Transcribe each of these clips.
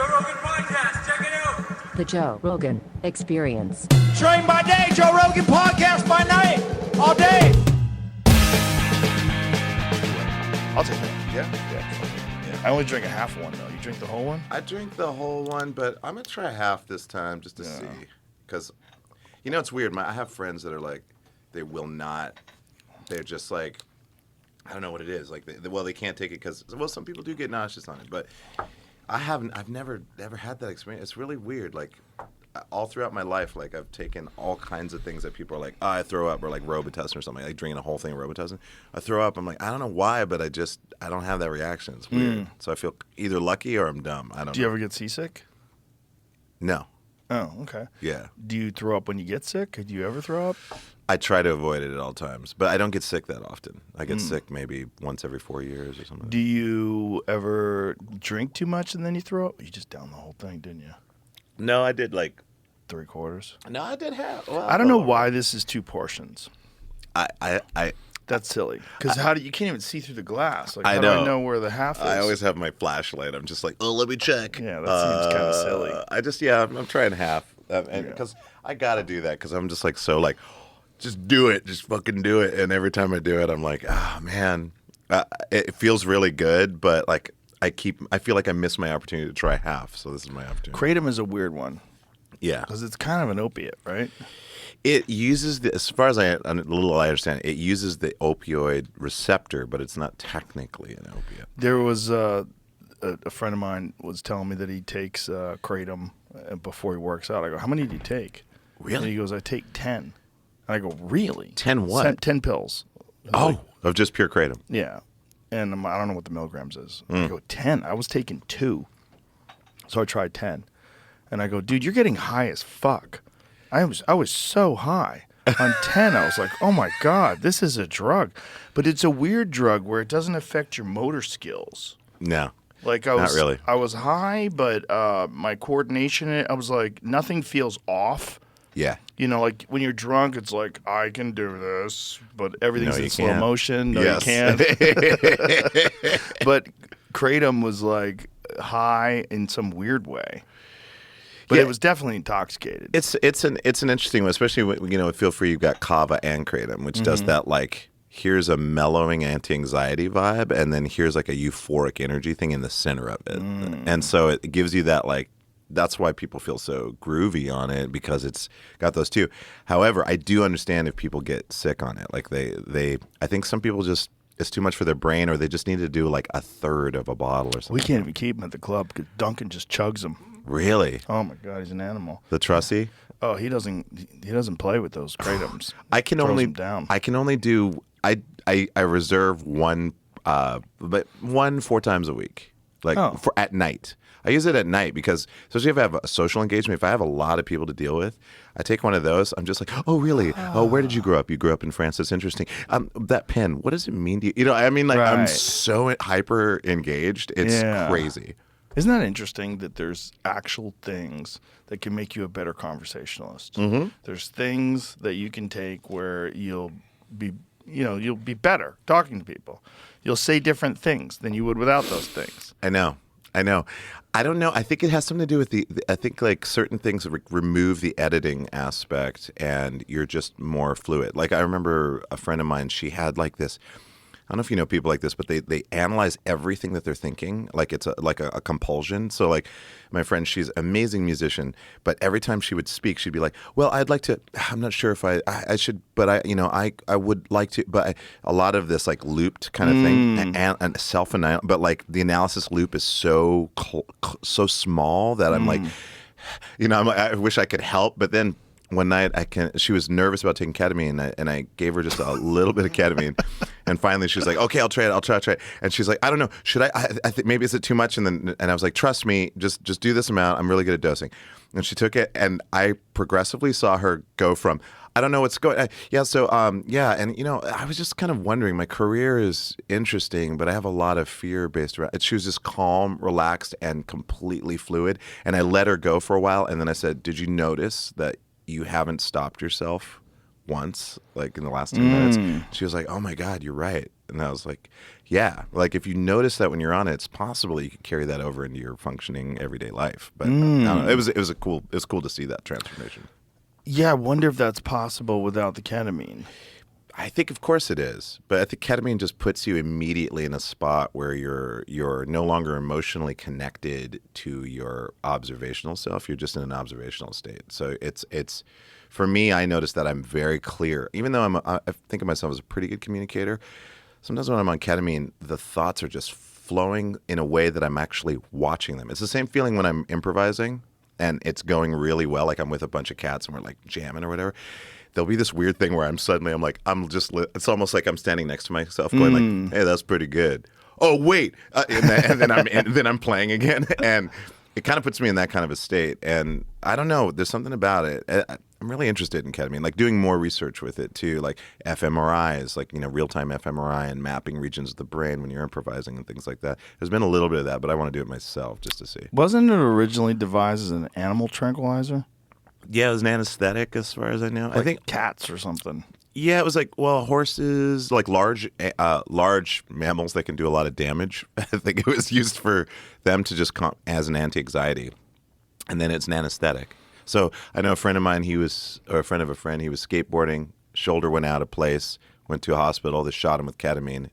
Joe Rogan Podcast. Check it out. The Joe Rogan Experience. Train by day, Joe Rogan Podcast by night, all day. I'll take that. Yeah. I only drink a half one, though. You drink the whole one? I drink the whole one, but I'm going to try half this time just to see. Because, you know, it's weird. I have friends that are like, they will not, they're just like, I don't know what it is. Like, they can't take it because, well, some people do get nauseous on it. But I've never had that experience. It's really weird. Like, all throughout my life, like, I've taken all kinds of things that people are like, oh, I throw up, or like Robitussin or something. Like drinking a whole thing of Robitussin. I throw up. I'm like, I don't know why, but I don't have that reaction. It's weird. So I feel either lucky or I'm dumb. I don't know. Do you ever get seasick? No. Oh, okay. Yeah. Do you throw up when you get sick? Do you ever throw up? I try to avoid it at all times, but I don't get sick that often. I get sick maybe once every 4 years or something. Do you ever drink too much and then you throw up? You just downed the whole thing, didn't you? No, I did like 3/4. No, I did half. Well, I don't know why this is 2 portions. I That's silly. Because you can't even see through the glass. Like, I how know. do I know where the half is? I always have my flashlight. I'm just like, oh, let me check. Yeah, that seems kind of silly. I'm trying half, because I got to do that because I'm just like so like, just do it, just fucking do it. And every time I do it, I'm like, man, it feels really good, but like I feel like I miss my opportunity to try half. So this is my opportunity. Kratom is a weird one. Yeah, because it's kind of an opiate, right? It uses as far as I understand, it uses the opioid receptor, but it's not technically an opiate. There was a friend of mine was telling me that he takes kratom before he works out. I go, how many do you take? Really? And he goes, I take 10. And I go, really? 10 what? 10 pills. Of just pure kratom. Yeah. And I don't know what the milligrams is. I go, 10? I was taking 2. So I tried 10. And I go, dude, you're getting high as fuck. I was so high. On 10, I was like, oh my God, this is a drug. But it's a weird drug where it doesn't affect your motor skills. No. Like not really. I was high, but my coordination, I was like, nothing feels off. Yeah. You know, like when you're drunk, it's like, I can do this, but everything's No, in you slow can't. motion. No, Yes. you can't. But kratom was like high in some weird way. But Yeah. it was definitely intoxicated. It's an interesting one, especially when, feel free, you've got kava and kratom, which does that like, here's a mellowing anti-anxiety vibe, and then here's like a euphoric energy thing in the center of it. And so it gives you that like, that's why people feel so groovy on it, because it's got those two. However, I do understand if people get sick on it. Like I think some people just, it's too much for their brain, or they just need to do like a third of a bottle or something. We can't even keep him at the club because Duncan just chugs them. Really? Oh my God, he's an animal. The Trussie? Oh, he doesn't play with those kratoms. I can Throws only them down. I can only do I reserve one 4 times a week, like for at night. I use it at night because, especially if I have a social engagement, if I have a lot of people to deal with, I take one of those. I'm just like, oh, really? Oh, where did you grow up? You grew up in France. That's interesting. That pen, what does it mean to you? You know, I mean, like, I'm Right. so hyper engaged. It's crazy. Isn't that interesting that there's actual things that can make you a better conversationalist? Mm-hmm. There's things that you can take where you'll be better talking to people. You'll say different things than you would without those things. I know. I don't know. I think it has something to do with I think like certain things remove the editing aspect and you're just more fluid. Like I remember a friend of mine, she had like this, I don't know if you know people like this, but they analyze everything that they're thinking. Like it's a compulsion. So like my friend, she's an amazing musician, but every time she would speak, she'd be like, well, I'd like to, I'm not sure if I should, but I would like to, but a lot of this like looped kind of thing and self-analysis, but like the analysis loop is so small that I'm like, I'm like, I wish I could help. But then one night she was nervous about taking ketamine and I gave her just a little bit of ketamine and finally she was like, okay, I'll try it. And she's like, I don't know, should I think maybe is it too much? And I was like, trust me, just do this amount. I'm really good at dosing. And she took it and I progressively saw her go from, I don't know what's going. And I was just kind of wondering. My career is interesting, but I have a lot of fear based around. She was just calm, relaxed, and completely fluid. And I let her go for a while, and then I said, "Did you notice that you haven't stopped yourself once, like in the last 10 minutes?" She was like, "Oh my God, you're right." And I was like, Yeah, like if you notice that when you're on it, it's possible you could carry that over into your functioning everyday life. But I don't know, it was cool to see that transformation. Yeah, I wonder if that's possible without the ketamine. I think, of course, it is, but I think ketamine just puts you immediately in a spot where you're no longer emotionally connected to your observational self. You're just in an observational state. So it's for me. I notice that I'm very clear, even though I think of myself as a pretty good communicator. Sometimes when I'm on ketamine, the thoughts are just flowing in a way that I'm actually watching them. It's the same feeling when I'm improvising and it's going really well, like I'm with a bunch of cats and we're like jamming or whatever. There'll be this weird thing where it's almost like I'm standing next to myself going like, hey, that's pretty good. Oh, wait. And then I'm playing again. And it kind of puts me in that kind of a state. And I don't know, there's something about it. I'm really interested in ketamine, like doing more research with it too, like fMRIs, like, real-time fMRI and mapping regions of the brain when you're improvising and things like that. There's been a little bit of that, but I want to do it myself just to see. Wasn't it originally devised as an animal tranquilizer? Yeah, it was an anesthetic as far as I know. Like I think cats or something. Yeah, it was like, horses, like large mammals that can do a lot of damage. I think it was used for them to just as an anti-anxiety. And then it's an anesthetic. So I know a friend of mine, a friend of a friend, he was skateboarding, shoulder went out of place, went to a hospital, they shot him with ketamine,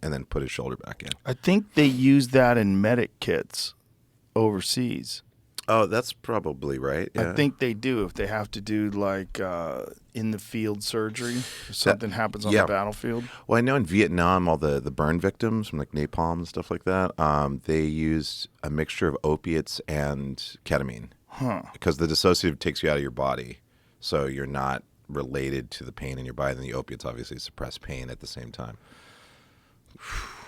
and then put his shoulder back in. I think they use that in medic kits overseas. Oh, that's probably right. Yeah. I think they do if they have to do like in the field surgery. If something happens on the battlefield. Well, I know in Vietnam, all the burn victims from like napalm and stuff like that, they used a mixture of opiates and ketamine. Because the dissociative takes you out of your body, so you're not related to the pain in your body. And the opiates obviously suppress pain at the same time.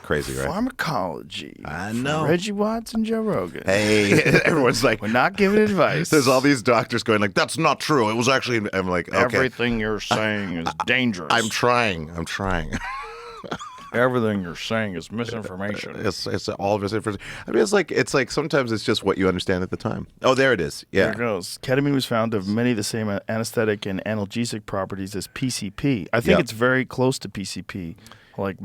Crazy, right? Pharmacology. I know. Reggie Watts and Joe Rogan. Hey, everyone's like, we're not giving advice. There's all these doctors going like, that's not true. It was actually. I'm like, okay. Everything you're saying is dangerous. I'm trying. Everything you're saying is misinformation. It's all misinformation. I mean, it's like sometimes it's just what you understand at the time. Oh, there it is. Yeah. There it goes. Ketamine was found to have many of the same anesthetic and analgesic properties as PCP. I think it's very close to PCP, like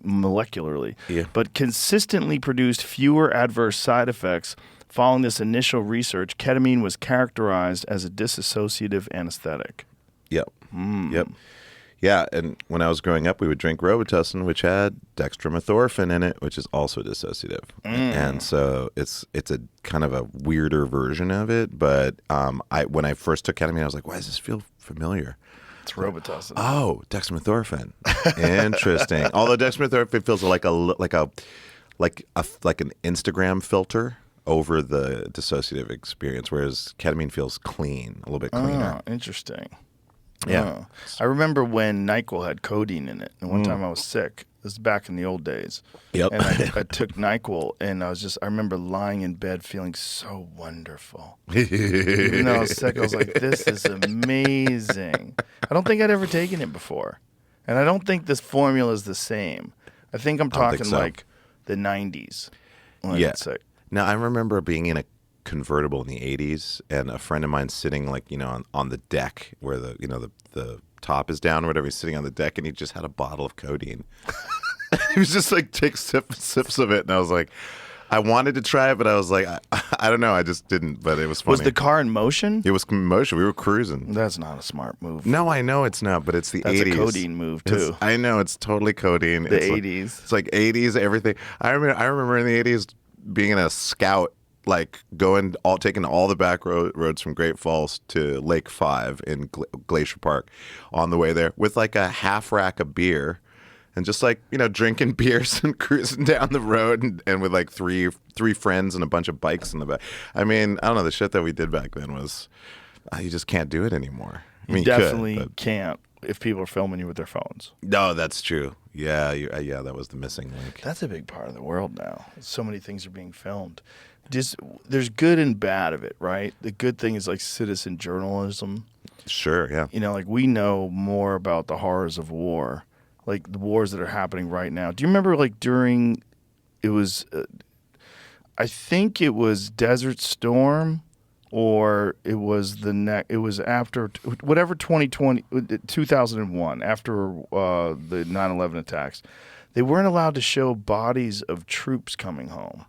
molecularly. Yeah. But consistently produced fewer adverse side effects. Following this initial research, ketamine was characterized as a dissociative anesthetic. Yep. Yep. Yeah, and when I was growing up, we would drink Robitussin, which had dextromethorphan in it, which is also dissociative. And so it's a kind of a weirder version of it. But when I first took ketamine, I was like, why does this feel familiar? It's Robitussin. Oh, dextromethorphan. Interesting. Although dextromethorphan feels like an Instagram filter over the dissociative experience, whereas ketamine feels clean, a little bit cleaner. Oh, interesting. Yeah. I remember when NyQuil had codeine in it. And one time I was sick. This is back in the old days. Yep. And I took NyQuil, and I remember lying in bed feeling so wonderful. Even though I was sick, I was like, this is amazing. I don't think I'd ever taken it before. And I don't think this formula is the same. I think I'm talking like the 90s when I got sick. Now, I remember being in a convertible in the 80s, and a friend of mine sitting on the deck where the top is down or whatever. He's sitting on the deck, and he just had a bottle of codeine. He was just like take sips of it, and I was like, I wanted to try it, but I was like, I don't know, I just didn't. But it was funny. Was the car in motion? It was in motion. We were cruising. That's not a smart move. No, I know it's not, but it's the 80s. That's a codeine move too. I know it's totally codeine. The 80s. It's like 80s everything. I remember in the 80s being in a Scout, like taking all the back roads from Great Falls to Lake 5 in Glacier Park on the way there with like a half rack of beer and just like, drinking beers and cruising down the road and with like three friends and a bunch of bikes in the back. I mean, I don't know, the shit that we did back then was, you just can't do it anymore. I mean, you definitely can't if people are filming you with their phones. No, that's true. Yeah, that was the missing link. That's a big part of the world now. So many things are being filmed. There's good and bad of it, right? The good thing is like citizen journalism. Sure, yeah. Like we know more about the horrors of war, like the wars that are happening right now. Do you remember like I think it was Desert Storm, or it was it was after whatever 2001 after the 9/11 attacks. They weren't allowed to show bodies of troops coming home.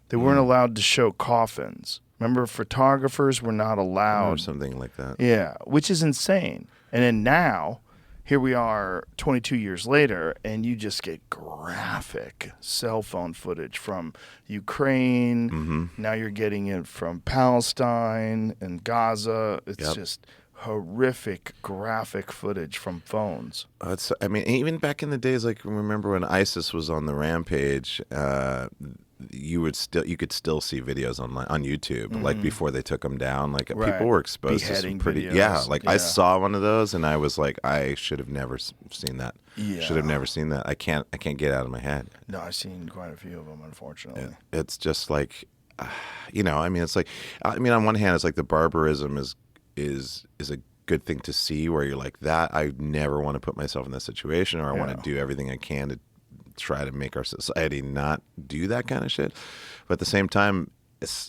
They weren't allowed to show coffins. Remember, photographers were not allowed. Or something like that. Yeah, which is insane. And then now, here we are 22 years later, and you just get graphic cell phone footage from Ukraine. Now you're getting it from Palestine and Gaza. It's just horrific graphic footage from phones. I mean, even back in the days, like remember when ISIS was on the rampage, you could still see videos on YouTube, like before they took them down. Like people were exposed to some pretty, videos. I saw one of those and I was like, I should have never seen that. Yeah. Should have never seen that. I can't get it out of my head. No, I've seen quite a few of them, unfortunately. It's just like, I mean, it's like, I mean, on one hand, it's like the barbarism is a good thing to see, where you're like, that I never want to put myself in this situation, or I want to do everything I can to try to make our society not do that kind of shit. But at the same time,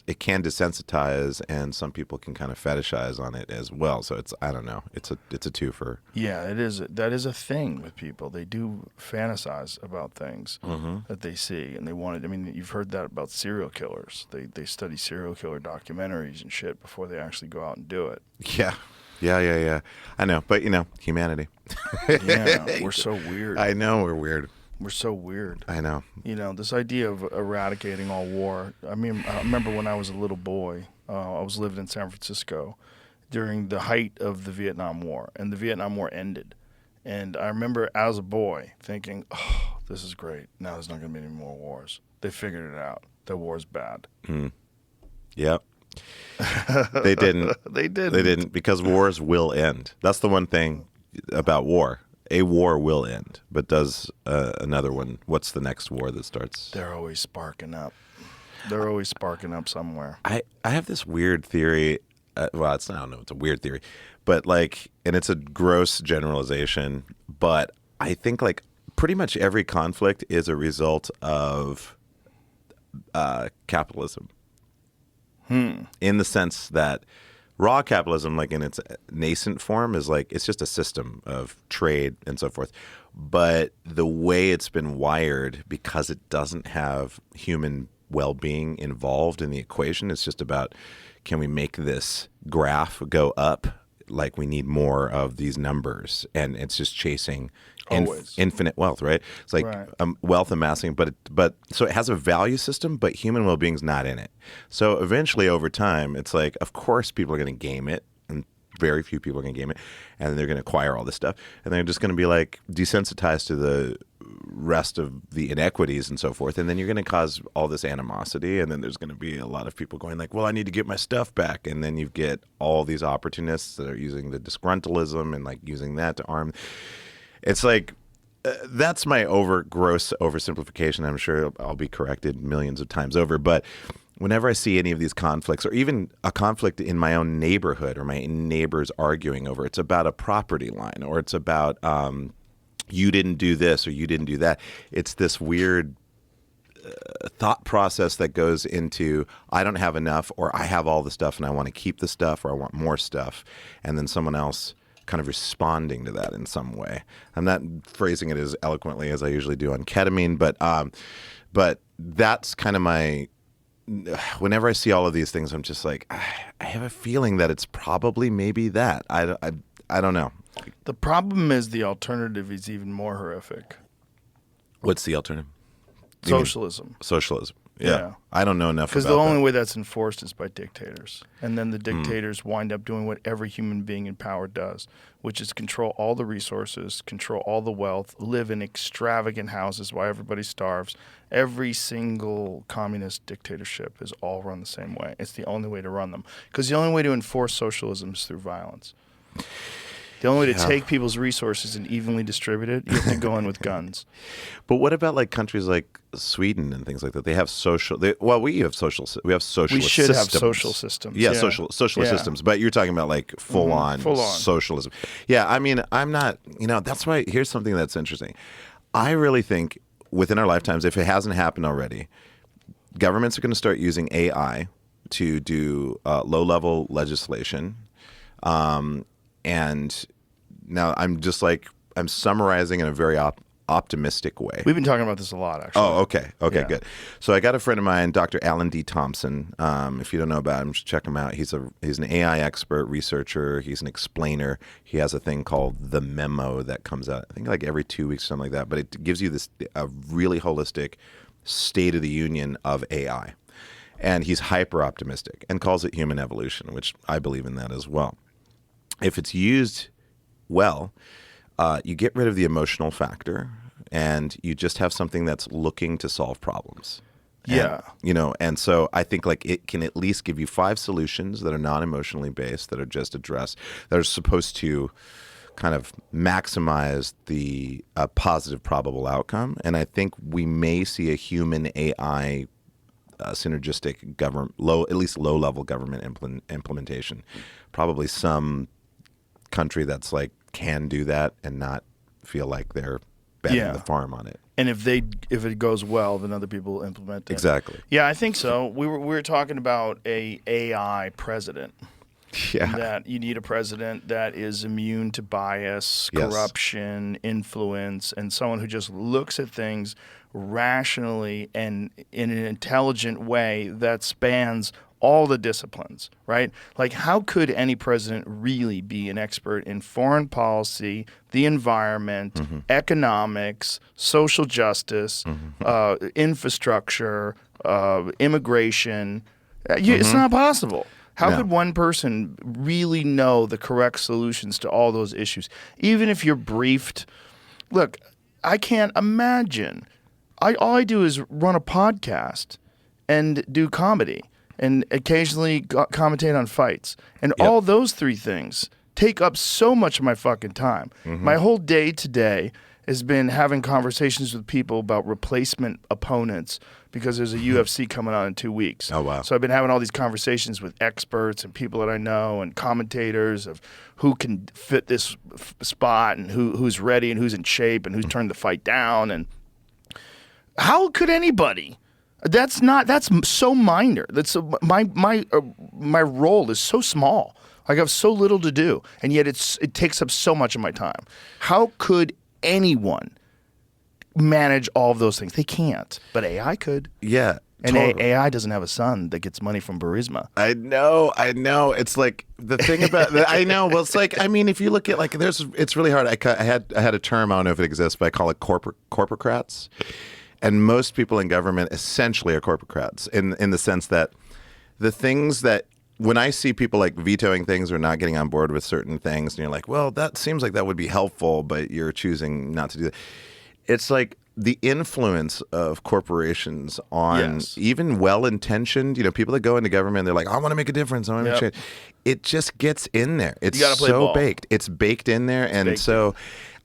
it can desensitize, and some people can kind of fetishize on it as well. So I don't know. It's a twofer. Yeah, it is. That is a thing with people. They do fantasize about things that they see, and they want it. I mean, you've heard that about serial killers. They study serial killer documentaries and shit before they actually go out and do it. Yeah. I know, but humanity. Yeah, we're so weird. I know we're weird. We're so weird. I know. This idea of eradicating all war. I mean, I remember when I was a little boy, I was living in San Francisco during the height of the Vietnam War, and the Vietnam War ended. And I remember as a boy thinking, oh, this is great. Now there's not going to be any more wars. They figured it out. The war's bad. Yep. They didn't. They didn't. They didn't, because wars will end. That's the one thing about war. A war will end, but does another one? What's the next war that starts? They're always sparking up. They're always sparking up somewhere. I have this weird theory. Well, I don't know. It's a weird theory, but and it's a gross generalization. But I think pretty much every conflict is a result of capitalism. In the sense that raw capitalism, in its nascent form, is it's just a system of trade and so forth. But the way it's been wired, because it doesn't have human well-being involved in the equation, it's just about, can we make this graph go up? We need more of these numbers, and it's just chasing infinite wealth, right? It's wealth amassing, but so it has a value system, but human well-being's not in it. So eventually, over time, it's of course people are going to game it, and very few people are going to game it, and they're going to acquire all this stuff, and they're just going to be desensitized to the rest of the inequities and so forth, and then you're going to cause all this animosity, and then there's going to be a lot of people going well, I need to get my stuff back, and then you get all these opportunists that are using the disgruntleism and using that to arm. It's that's my gross oversimplification. I'm sure I'll be corrected millions of times over, but whenever I see any of these conflicts, or even a conflict in my own neighborhood or my neighbors arguing over, it's about a property line, or it's about you didn't do this or you didn't do that. It's this weird thought process that goes into, I don't have enough, or I have all the stuff and I want to keep the stuff, or I want more stuff, and then someone else kind of responding to that in some way. I'm not phrasing it as eloquently as I usually do on ketamine, but that's kind of my. Whenever I see all of these things, I'm just I have a feeling that it's probably maybe that. I don't know. The problem is the alternative is even more horrific. What's the alternative? Socialism. Socialism. Yeah. I don't know enough about that. Because the only way that's enforced is by dictators. And then the dictators wind up doing what every human being in power does, which is control all the resources, control all the wealth, live in extravagant houses while everybody starves. Every single communist dictatorship is all run the same way. It's the only way to run them. Because the only way to enforce socialism is through violence. The only way to take people's resources and evenly distribute it, you have to go in with guns. But what about countries like Sweden and things like that? They have we have socialist We should systems. have social systems. Yeah, socialist systems. But you're talking about full on socialism. Yeah, I mean, I'm not. That's why. Here's something that's interesting. I really think within our lifetimes, if it hasn't happened already, governments are going to start using AI to do low-level legislation. And now I'm just I'm summarizing in a very optimistic way. We've been talking about this a lot, actually. Oh, okay. Okay, Yeah. good. So I got a friend of mine, Dr. Alan D. Thompson. If you don't know about him, just check him out. He's an AI expert, researcher. He's an explainer. He has a thing called The Memo that comes out, I think like every 2 weeks, something like that. But it gives you a really holistic state of the union of AI. And he's hyper optimistic and calls it human evolution, which I believe in that as well. If it's used well, you get rid of the emotional factor, and you just have something that's looking to solve problems. Yeah. And so I think like it can at least give you 5 solutions that are not emotionally based, that are just addressed, that are supposed to kind of maximize the positive probable outcome. And I think we may see a human AI synergistic government, at least low level government implementation. Probably some country that's like can do that and not feel like they're betting the farm on it. And if it goes well, then other people will implement it. Exactly. Yeah, I think so. We were talking about a AI president. Yeah. That you need a president that is immune to bias, Yes. corruption, influence, and someone who just looks at things rationally and in an intelligent way that spans all the disciplines, right? Like, how could any president really be an expert in foreign policy, the environment, economics, social justice, infrastructure, immigration? It's not possible. How No. could one person really know the correct solutions to all those issues? Even if you're briefed. Look, I can't imagine. All I do is run a podcast and do comedy and occasionally commentate on fights. And all those 3 things take up so much of my fucking time. My whole day today has been having conversations with people about replacement opponents because there's a UFC coming on in 2 weeks. Oh, wow. So I've been having all these conversations with experts and people that I know and commentators of who can fit this spot and who's ready and who's in shape and who's turned the fight down. And how could anybody? That's so minor. That's my role is so small. Like, I have so little to do, and yet it takes up so much of my time. How could anyone manage all of those things? They can't, but AI could. Yeah. And totally. AI doesn't have a son that gets money from Burisma. I know. It's like the thing about I know. Well, it's like, I mean, if you look at like, it's really hard. I had a term, I don't know if it exists, but I call it corporocrats. And most people in government essentially are corporocrats in the sense that the things that, when I see people like vetoing things or not getting on board with certain things, and you're like, well, that seems like that would be helpful, but you're choosing not to do that. It's like the influence of corporations on even well-intentioned, people that go into government, they're like, I want to make a difference. I want to make change. It just gets in there. It's so baked. It's baked in there. And so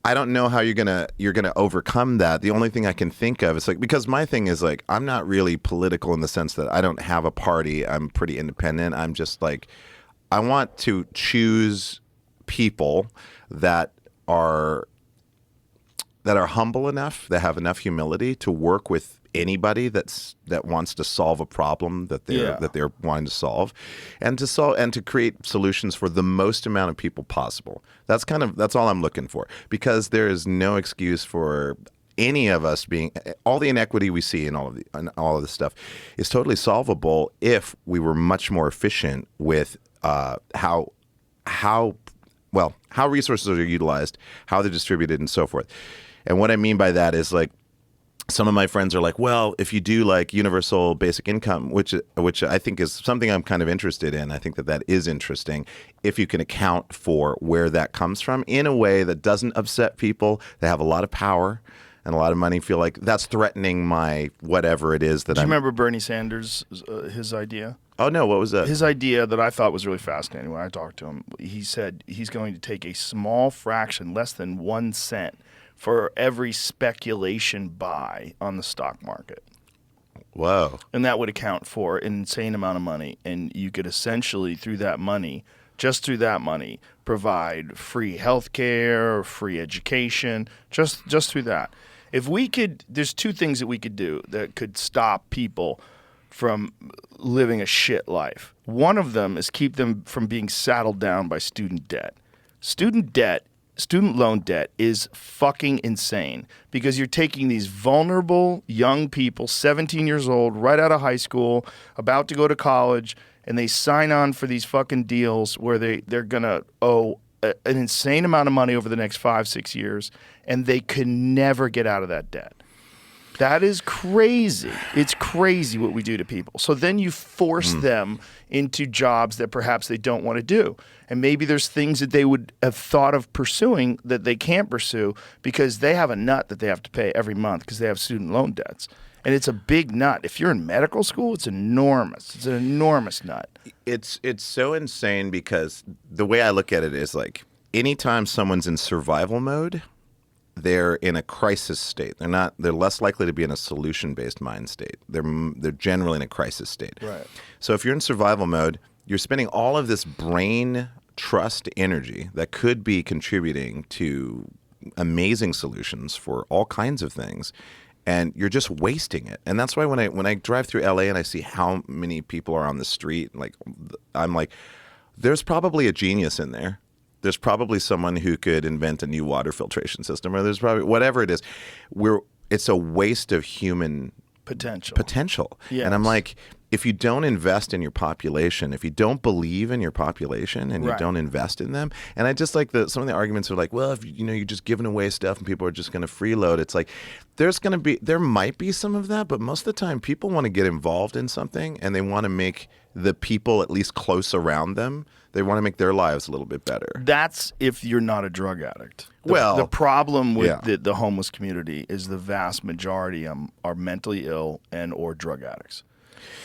I don't know how you're gonna overcome that. The only thing I can think of is like, because my thing is like, I'm not really political in the sense that I don't have a party. I'm pretty independent. I'm just like, I want to choose people that are humble enough, that have enough humility to work with anybody that wants to solve a problem that they're wanting to solve, and to create solutions for the most amount of people possible. That's all I'm looking for, because there is no excuse for any of us being, all the inequity we see in all of this stuff is totally solvable if we were much more efficient with how resources are utilized, how they're distributed, and so forth. And what I mean by that is like, some of my friends are like, well, if you do like universal basic income, which I think is something I'm kind of interested in. I think that is interesting if you can account for where that comes from in a way that doesn't upset people that have a lot of power and a lot of money, feel like that's threatening my whatever it is that Do you remember Bernie Sanders, his idea? Oh, no, what was that? His idea that I thought was really fascinating when I talked to him, he said he's going to take a small fraction, less than 1 cent, for every speculation buy on the stock market. Whoa. And that would account for an insane amount of money. And you could essentially, through that money, provide free healthcare, free education, just through that. If we could, there's 2 things that we could do that could stop people from living a shit life. One of them is keep them from being saddled down by student debt. Student debt student loan debt is fucking insane because you're taking these vulnerable young people, 17 years old, right out of high school, about to go to college, and they sign on for these fucking deals where they're going to owe an insane amount of money over the next 5-6 years, and they can never get out of that debt. That is crazy. It's crazy what we do to people. So then you force them into jobs that perhaps they don't want to do. And maybe there's things that they would have thought of pursuing that they can't pursue because they have a nut that they have to pay every month because they have student loan debts. And it's a big nut. If you're in medical school, it's enormous. It's an enormous nut. It's so insane because the way I look at it is like anytime someone's in survival mode, they're in a crisis state. They're less likely to be in a solution-based mind state. They're generally in a crisis state. Right. So if you're in survival mode, you're spending all of this brain trust energy that could be contributing to amazing solutions for all kinds of things, and you're just wasting it. And that's why when I drive through LA and I see how many people are on the street, like I'm like, there's probably a genius in there. There's probably someone who could invent a new water filtration system, or there's probably whatever it is. It's a waste of human potential. Yes. And I'm like, if you don't invest in your population, if you don't believe in your population and you don't invest in them, and I just like some of the arguments are like, well, if you're just giving away stuff and people are just going to freeload. It's like there might be some of that, but most of the time people want to get involved in something and they want to make the people at least close around them. They want to make their lives a little bit better. That's if you're not a drug addict. The problem with the homeless community is the vast majority are mentally ill and or drug addicts.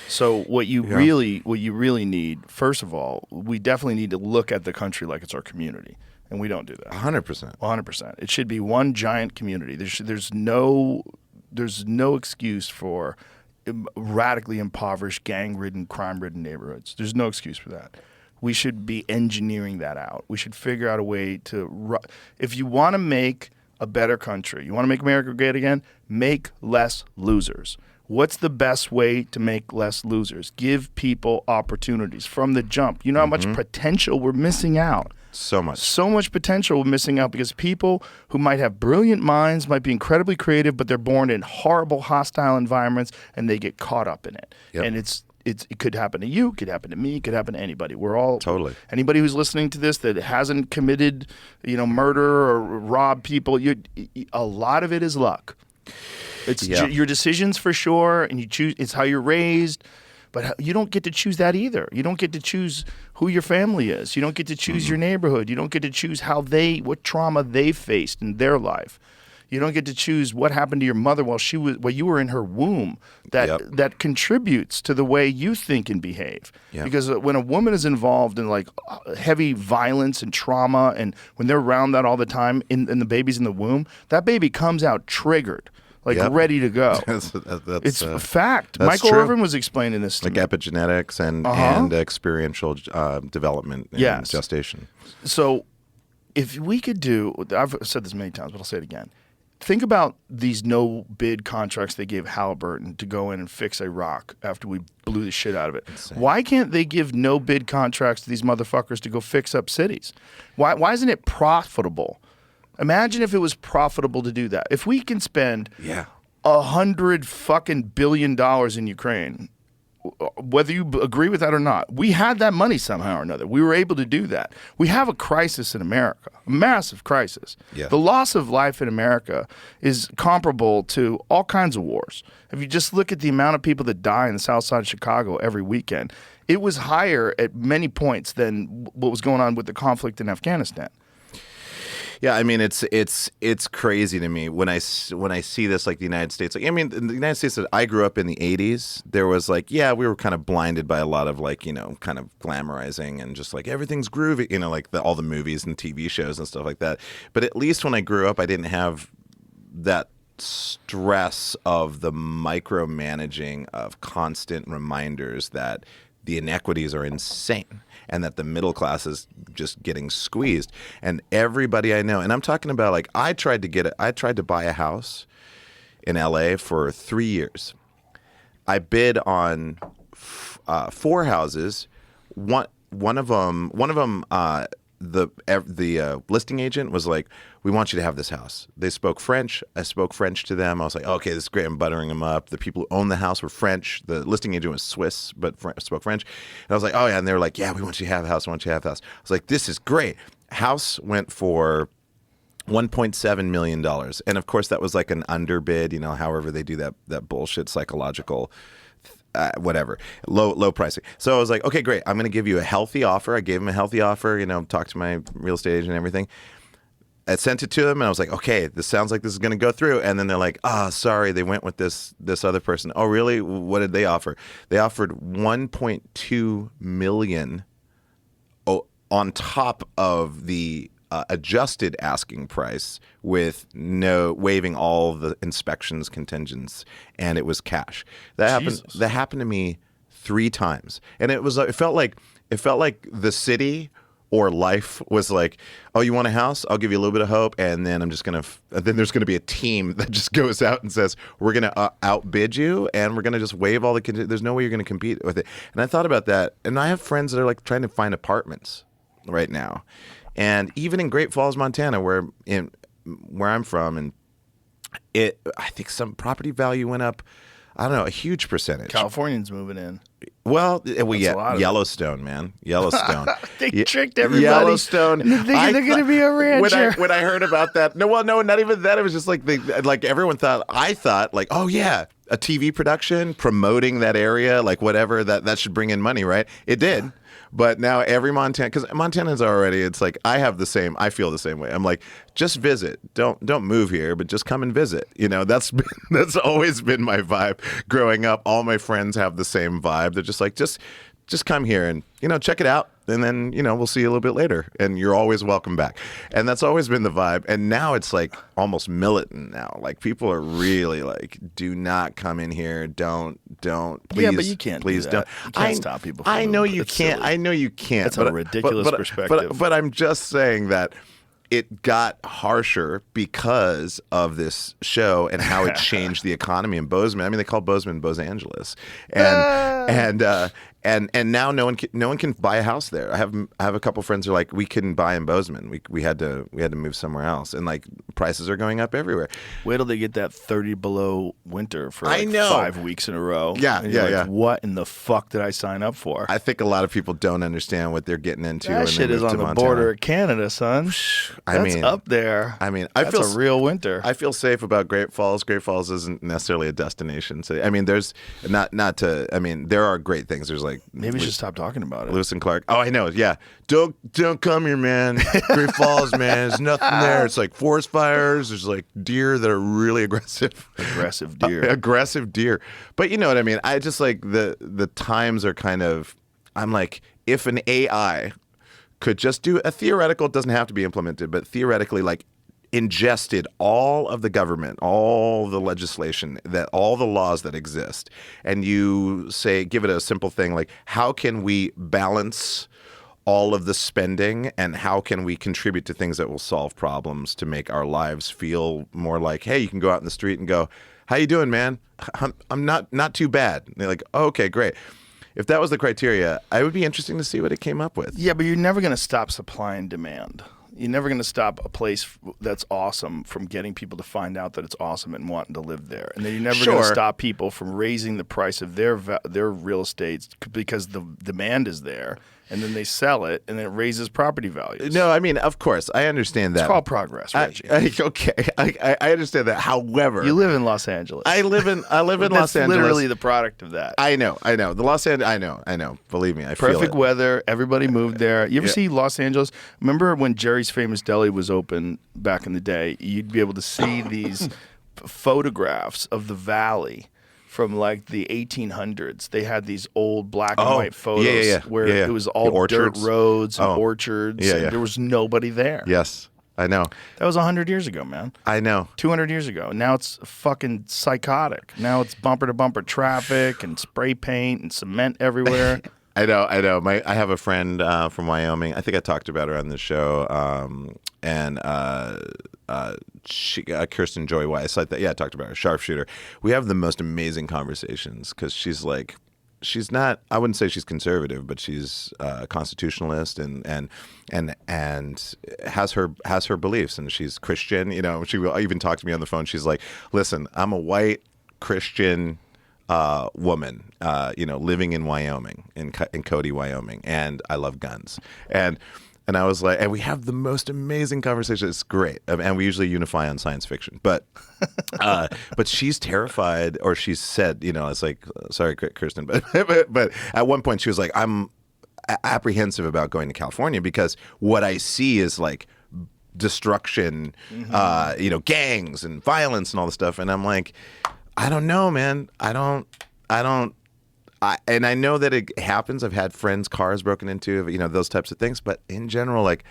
So what you really need, first of all, we definitely need to look at the country like it's our community, and we don't do that. 100%. 100%. It should be one giant community. There's no excuse for radically impoverished, gang-ridden, crime-ridden neighborhoods. There's no excuse for that. We should be engineering that out. We should figure out a way to if you want to make a better country, you want to make America great again, make less losers. What's the best way to make less losers? Give people opportunities from the jump. You know how much potential we're missing out? So much. So much potential we're missing out because people who might have brilliant minds, might be incredibly creative, but they're born in horrible, hostile environments and they get caught up in it. Yep. And it could happen to you, it could happen to me, it could happen to anybody. We're all totally. Anybody who's listening to this that hasn't committed, murder or robbed people, a lot of it is luck. It's your decisions for sure, and you choose. It's how you're raised, but you don't get to choose that either. You don't get to choose who your family is. You don't get to choose your neighborhood. You don't get to choose what trauma they faced in their life. You don't get to choose what happened to your mother while you were in her womb. That contributes to the way you think and behave. Yep. Because when a woman is involved in like heavy violence and trauma, and when they're around that all the time, and the baby's in the womb, that baby comes out triggered. Ready to go. It's a fact. Michael Irvin was explaining this to me. Epigenetics and experiential development and gestation. So if we could I've said this many times, but I'll say it again. Think about these no-bid contracts they gave Halliburton to go in and fix Iraq after we blew the shit out of it. Insane. Why can't they give no-bid contracts to these motherfuckers to go fix up cities? Why isn't it profitable? Imagine if it was profitable to do that. If we can spend $100 billion in Ukraine, whether you agree with that or not, we had that money somehow or another. We were able to do that. We have a crisis in America, a massive crisis. Yeah. The loss of life in America is comparable to all kinds of wars. If you just look at the amount of people that die in the south side of Chicago every weekend, it was higher at many points than what was going on with the conflict in Afghanistan. Yeah, I mean it's crazy to me when I see this, like the United States. Like, I mean, in the United States that I grew up in the 80s, there was like, we were kind of blinded by a lot of like, kind of glamorizing and just like everything's groovy, like all the movies and TV shows and stuff like that. But at least when I grew up, I didn't have that stress of the micromanaging of constant reminders that the inequities are insane and that the middle class is just getting squeezed. And everybody I know, and I'm talking about like I tried to buy a house in LA for 3 years. I bid on 4 houses. One of them the listing agent was like, "We want you to have this house." They spoke French. I spoke French to them. I was like, "Okay, this is great." I'm buttering them up. The people who owned the house were French. The listing agent was Swiss, but spoke French. And I was like, "Oh yeah," and they were like, "Yeah, we want you to have a house. We want you to have a house." I was like, "This is great." House went for $1.7 million, and of course that was like an underbid. You know, however they do that bullshit psychological. Whatever, low pricing. So I was like, okay, great. I'm going to give you a healthy offer. I gave him a healthy offer, talked to my real estate agent and everything. I sent it to them and I was like, okay, this sounds like this is going to go through. And then they're like, sorry, they went with this other person. Oh, really? What did they offer? They offered $1.2 million on top of the adjusted asking price with waiving all the inspections contingents, and it was cash. That happened to me 3 times, and it felt like the city or life was like, oh, you want a house? I'll give you a little bit of hope, and then then there's gonna be a team that just goes out and says, we're gonna outbid you, and we're gonna just waive all the there's no way you're gonna compete with it. And I thought about that, and I have friends that are like trying to find apartments right now. And even in Great Falls, Montana, where I'm from, and I think some property value went up, I don't know, a huge percentage. Californians moving in. Well, Yellowstone, man. Yellowstone. They tricked everybody. Yellowstone. They're going to be a rancher. When I heard about that, no, not even that. It was just like everyone thought. I thought like, oh yeah, a TV production promoting that area, like whatever that should bring in money, right? It did. But now every because Montanans already, it's like I feel the same way. I'm like, just visit. Don't move here, but just come and visit. That's always been my vibe growing up. All my friends have the same vibe. They're just like, just come here and, check it out. And then, we'll see you a little bit later. And you're always welcome back. And that's always been the vibe. And now it's like almost militant now. Like people are really like, do not come in here. Don't, please. Yeah, but you can't please do that. don't. You can't stop people from I know moving. you It's can't. silly. I know you can't. That's a ridiculous perspective. But I'm just saying that it got harsher because of this show and how it changed the economy in Bozeman. I mean, they call Bozeman Bos Angeles, and now no one can buy a house there. I have a couple friends who are like, we couldn't buy in Bozeman. We had to move somewhere else, and like prices are going up everywhere. Wait till they get that 30 below winter for I know. 5 weeks in a row. Yeah, And you're yeah, like, yeah. What in the fuck did I sign up for? I think a lot of people don't understand what they're getting into. when That they shit is move on to the Montana. border of Canada, son. That's up there. That's That's a real winter. I feel safe about Great Falls. Great Falls isn't necessarily a destination. So I mean, there's not to. I mean, there are great things. There's like Maybe we should stop talking about it. Lewis and Clark. Oh, I know. Yeah, don't come here, man. Great Falls, man. There's nothing there. It's like forest fires. There's like deer that are really aggressive. Aggressive deer. Aggressive deer. But you know what I mean. I just like the times are kind of. I'm like, if an AI could just do a theoretical, it doesn't have to be implemented, but theoretically, like, ingested all of the government, all the legislation, all the laws that exist, and you say, give it a simple thing like, how can we balance all of the spending and how can we contribute to things that will solve problems to make our lives feel more like, hey, you can go out in the street and go, how you doing, man? I'm not too bad. And they're like, oh, okay, great. If that was the criteria, I would be interesting to see what it came up with. Yeah, but you're never going to stop supply and demand. You're never going to stop a place that's awesome from getting people to find out that it's awesome and wanting to live there. And then you're never going to stop people from raising the price of their real estate because the demand is there. And then they sell it, and then it raises property values. No, I mean, of course, I understand that. It's called progress, Reggie. Okay, I understand that. However, you live in Los Angeles. I live in Los Angeles. That's literally the product of that. I know. The Los Angeles. I know. Believe me, I feel it. Perfect weather. Everybody moved there. You ever see Los Angeles? Remember when Jerry's Famous Deli was open back in the day? You'd be able to see these photographs of the valley. From like the 1800s, they had these old black and white photos where it was all dirt roads and orchards, and there was nobody there. Yes, I know. That was 100 years ago, man. I know. 200 years ago. Now it's fucking psychotic. Now it's bumper-to-bumper traffic and spray paint and cement everywhere. I know. I have a friend from Wyoming. I think I talked about her on the show. She, Kirsten Joy Weiss. I talked about her. Sharpshooter. We have the most amazing conversations because she's like, she's not. I wouldn't say she's conservative, but she's a constitutionalist and has her beliefs, and she's Christian. You know, she will even talk to me on the phone. She's like, "Listen, I'm a white Christian woman, living in Wyoming, in Cody, Wyoming, and I love guns." And I was like, and we have the most amazing conversation. It's great, and we usually unify on science fiction. But she's terrified, or she's said, it's like, sorry, Kirsten, but at one point she was like, I'm apprehensive about going to California because what I see is like destruction, gangs and violence and all this stuff. And I'm like, I don't know, man. I don't. And I know that it happens. I've had friends' cars broken into, those types of things. But in general, like,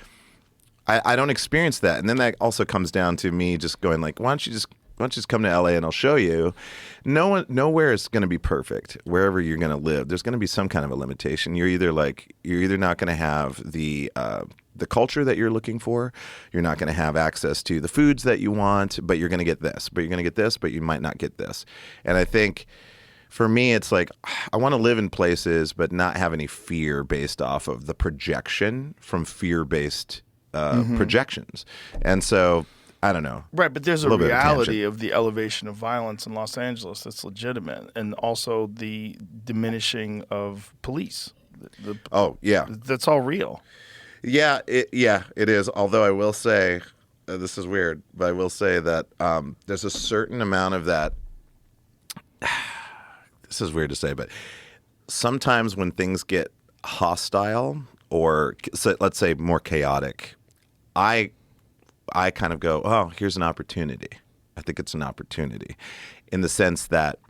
I don't experience that. And then that also comes down to me just going like, why don't you just come to LA and I'll show you. Nowhere is going to be perfect. Wherever you're going to live, there's going to be some kind of a limitation. You're either not going to have the culture that you're looking for. You're not going to have access to the foods that you want, but you're going to get this. But you're going to get this, but you might not get this. And I think, for me, it's like I want to live in places but not have any fear based off of the projection from fear-based projections. And so, I don't know. Right, but there's a reality of the elevation of violence in Los Angeles that's legitimate, and also the diminishing of police. That's all real. Yeah, it is. Although I will say, this is weird, but I will say that there's a certain amount of that. This is weird to say, but sometimes when things get hostile or let's say more chaotic, I kind of go, oh, here's an opportunity. I think it's an opportunity in the sense that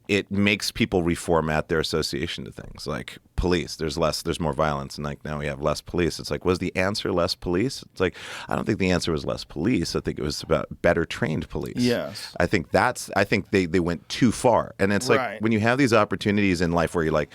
it makes people reformat their association to things like police. There's more violence, and like now we have less police. It's like, was the answer less police? It's like, I don't think the answer was less police. I think it was about better trained police. Yes. I think they went too far. And it's like when you have these opportunities in life where you're like,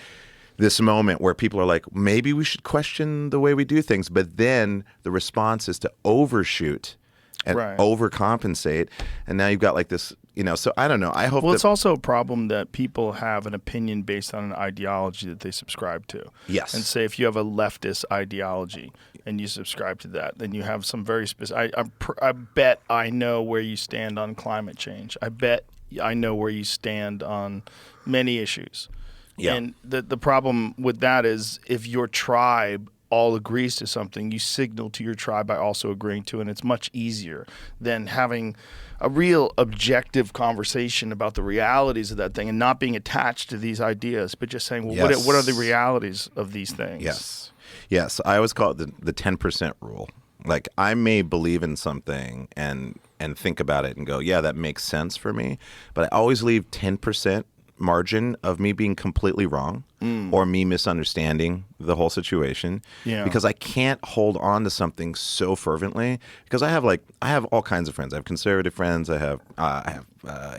this moment where people are like, maybe we should question the way we do things, but then the response is to overshoot and overcompensate, and now you've got like this, so I don't know. I hope. Well, it's also a problem that people have an opinion based on an ideology that they subscribe to. Yes. And say if you have a leftist ideology and you subscribe to that, then you have some very specific. I bet I know where you stand on climate change. I bet I know where you stand on many issues. Yeah. And the problem with that is if your tribe all agrees to something, you signal to your tribe by also agreeing to it, and it's much easier than having a real objective conversation about the realities of that thing and not being attached to these ideas, but just saying, well, what are the realities of these things? Yes. I always call it the 10% rule. Like, I may believe in something and think about it and go, yeah, that makes sense for me, but I always leave 10% margin of me being completely wrong or me misunderstanding the whole situation, because I can't hold on to something so fervently, because I have all kinds of friends. I have conservative friends, I have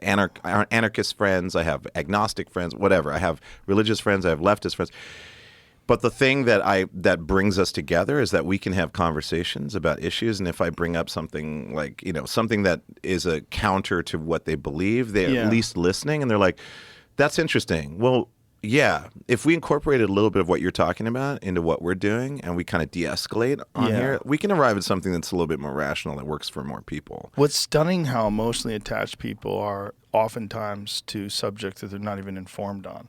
anarchist friends, I have agnostic friends, whatever. I have religious friends, I have leftist friends. But the thing that brings us together is that we can have conversations about issues, and if I bring up something like, something that is a counter to what they believe, they're at least listening, and they're like, that's interesting. Well, yeah, if we incorporated a little bit of what you're talking about into what we're doing and we kind of de-escalate on here, we can arrive at something that's a little bit more rational that works for more people. What's stunning how emotionally attached people are oftentimes to subjects that they're not even informed on.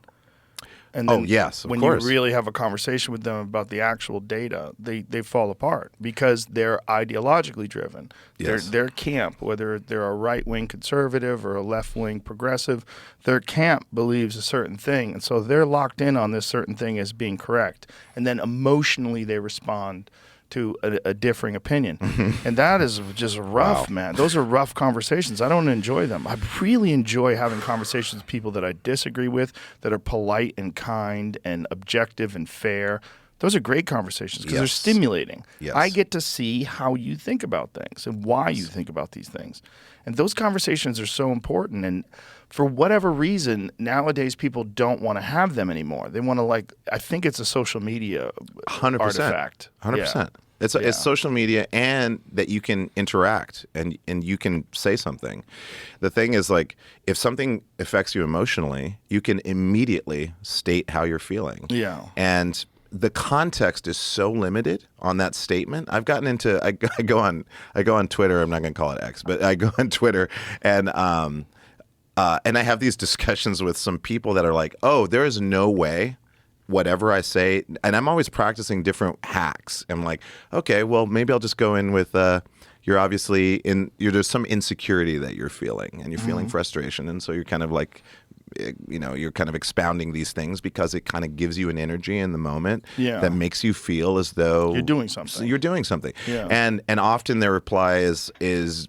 And then when you really have a conversation with them about the actual data, they fall apart because they're ideologically driven. Yes. Their camp, whether they're a right-wing conservative or a left-wing progressive, their camp believes a certain thing. And so they're locked in on this certain thing as being correct. And then emotionally they respond to a differing opinion. And that is just rough, man. Those are rough conversations. I don't enjoy them. I really enjoy having conversations with people that I disagree with, that are polite and kind and objective and fair. Those are great conversations because they're stimulating. Yes. I get to see how you think about things and why you think about these things. And those conversations are so important. And for whatever reason, nowadays people don't want to have them anymore. They want to I think it's a social media 100%. artifact. 100%. It's social media, and that you can interact and you can say something. The thing is, like, if something affects you emotionally, you can immediately state how you're feeling. Yeah. And the context is so limited on that statement. I've gotten into I go on Twitter. I'm not going to call it X, but I go on Twitter and I have these discussions with some people that are like, "Oh, there is no way whatever I say," and I'm always practicing different hacks. I'm like, "Okay, well, maybe I'll just go in with you're obviously there's some insecurity that you're feeling, and you're feeling frustration, and so you're kind of like, you're kind of expounding these things because it kind of gives you an energy in the moment that makes you feel as though You're doing something. You're doing something. Yeah. And often their reply is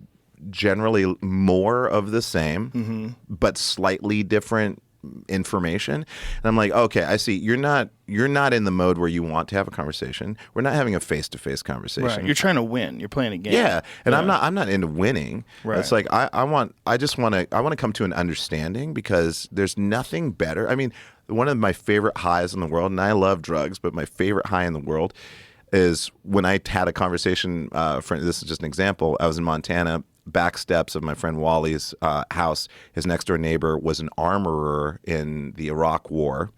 generally more of the same, but slightly different information. And I'm like, okay, I see. You're not in the mode where you want to have a conversation. We're not having a face-to-face conversation. Right. You're trying to win. You're playing a game. Yeah, and I'm not into winning. Right. It's like I want to come to an understanding, because there's nothing better. I mean, one of my favorite highs in the world, and I love drugs, but my favorite high in the world is when I had a conversation. This is just an example. I was in Montana. Back steps of my friend Wally's house. His next door neighbor was an armorer in the Iraq War.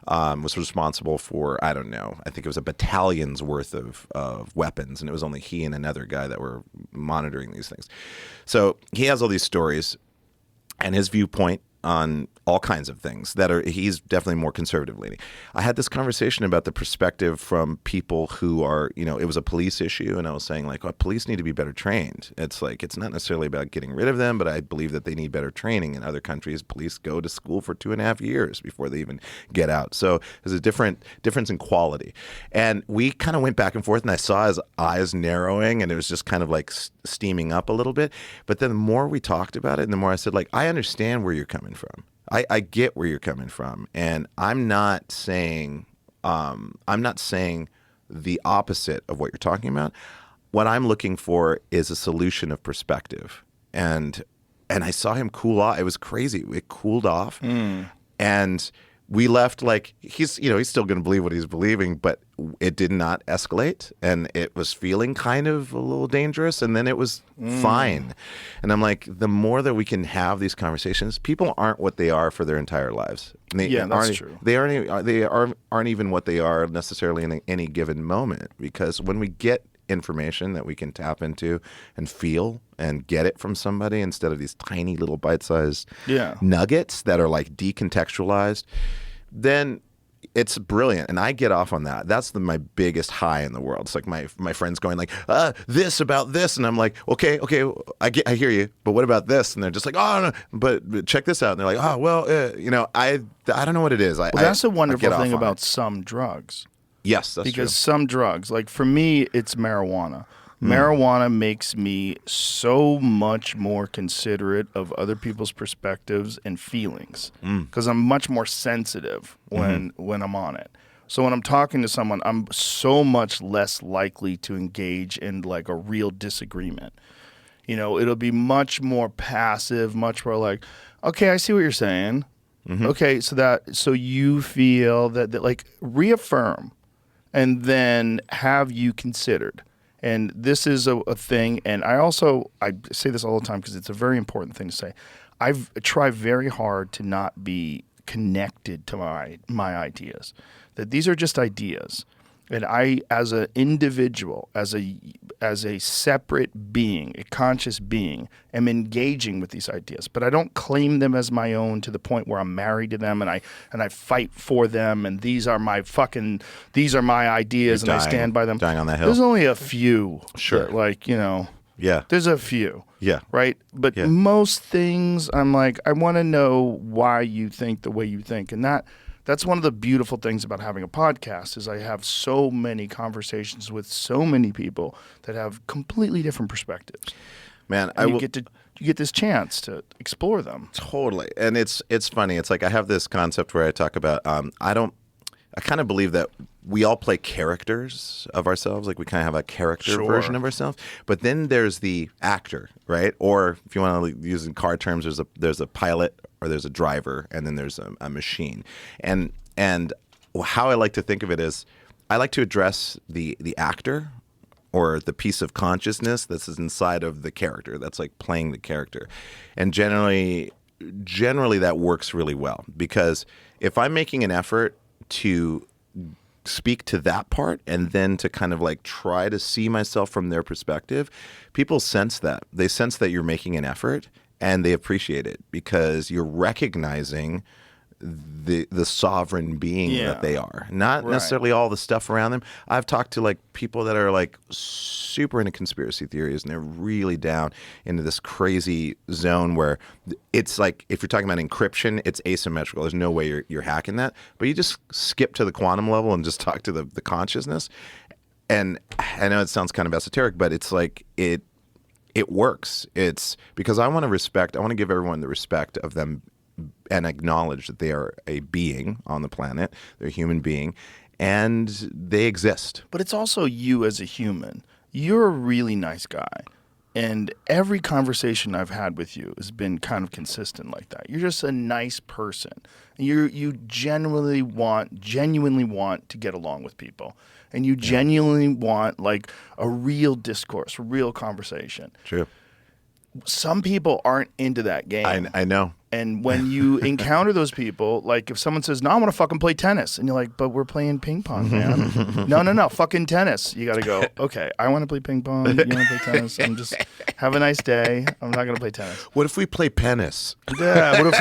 Was responsible for, I don't know, I think it was a battalion's worth of weapons, and it was only he and another guy that were monitoring these things. So he has all these stories, and his viewpoint on all kinds of things he's definitely more conservative leaning. I had this conversation about the perspective from people who are, it was a police issue, and I was saying, like, well, police need to be better trained. It's like, it's not necessarily about getting rid of them, but I believe that they need better training. In other countries, police go to school for 2.5 years before they even get out. So there's a difference in quality. And we kind of went back and forth, and I saw his eyes narrowing, and it was just kind of like steaming up a little bit. But then the more we talked about it, and the more I said, like, I understand where you're coming from. I get where you're coming from, and I'm not saying the opposite of what you're talking about. What I'm looking for is a solution of perspective, and I saw him cool off. It was crazy. It cooled off, and we left like he's still going to believe what he's believing, but it did not escalate, and it was feeling kind of a little dangerous, and then it was fine. And I'm like, the more that we can have these conversations, people aren't what they are for their entire lives. That's true. They aren't even what they are necessarily in any given moment, because when we get information that we can tap into and feel and get it from somebody instead of these tiny little bite-sized nuggets that are like decontextualized, then it's brilliant. And I get off on that. That's my biggest high in the world. It's like my friends going like, this about this. And I'm like, okay, I hear you. But what about this? And they're just like, oh, no, but check this out. And they're like, oh, well, I don't know what it is. That's the wonderful thing about some drugs. Yes, that's because true. Some drugs, like for me, it's marijuana. Marijuana makes me so much more considerate of other people's perspectives and feelings, because I'm much more sensitive when I'm on it. So when I'm talking to someone, I'm so much less likely to engage in like a real disagreement. It'll be much more passive, much more like, okay, I see what you're saying. Okay, so you feel that like reaffirm, and then have you considered. And this is a thing, and I say this all the time because it's a very important thing to say. I've tried very hard to not be connected to my ideas. That these are just ideas. And I, as an individual, as a separate being, a conscious being, am engaging with these ideas. But I don't claim them as my own to the point where I'm married to them and I fight for them, and these are my ideas, and I stand by them. Dying on that hill. There's only a few. Sure. That, yeah. There's a few. Yeah. Right? But most things, I'm like, I want to know why you think the way you think. And that's one of the beautiful things about having a podcast is I have so many conversations with so many people that have completely different perspectives. Man, you get this chance to explore them. Totally. And it's funny. It's like I have this concept where I talk about I kind of believe that we all play characters of ourselves. Like we kind of have a character version of ourselves. But then there's the actor, right? Or if you want to use in car terms, there's a pilot or there's a driver, and then there's a machine. And how I like to think of it is I like to address the actor or the piece of consciousness that's inside of the character that's like playing the character. And generally that works really well, because if I'm making an effort to speak to that part and then to kind of like try to see myself from their perspective, people sense that. They sense that you're making an effort and they appreciate it because you're recognizing the sovereign being that they are, not necessarily all the stuff around them. I've talked to like people that are like super into conspiracy theories and they're really down into this crazy zone where it's like, if you're talking about encryption, it's asymmetrical. There's no way you're hacking that, but you just skip to the quantum level and just talk to the consciousness. And I know it sounds kind of esoteric, but it's like it works. It's because I want to give everyone the respect of them and acknowledge that they are a being on the planet. They're a human being and they exist. But it's also you as a human. You're a really nice guy. And every conversation I've had with you has been kind of consistent like that. You're just a nice person. You genuinely want to get along with people. And you genuinely want like a real discourse, a real conversation. True. Some people aren't into that game. I know. And when you encounter those people, like if someone says, no, I want to fucking play tennis. And you're like, but we're playing ping pong, man. No, fucking tennis. You got to go, okay, I want to play ping pong. You want to play tennis? And just have a nice day. I'm not going to play tennis. What if we play penis? Yeah, what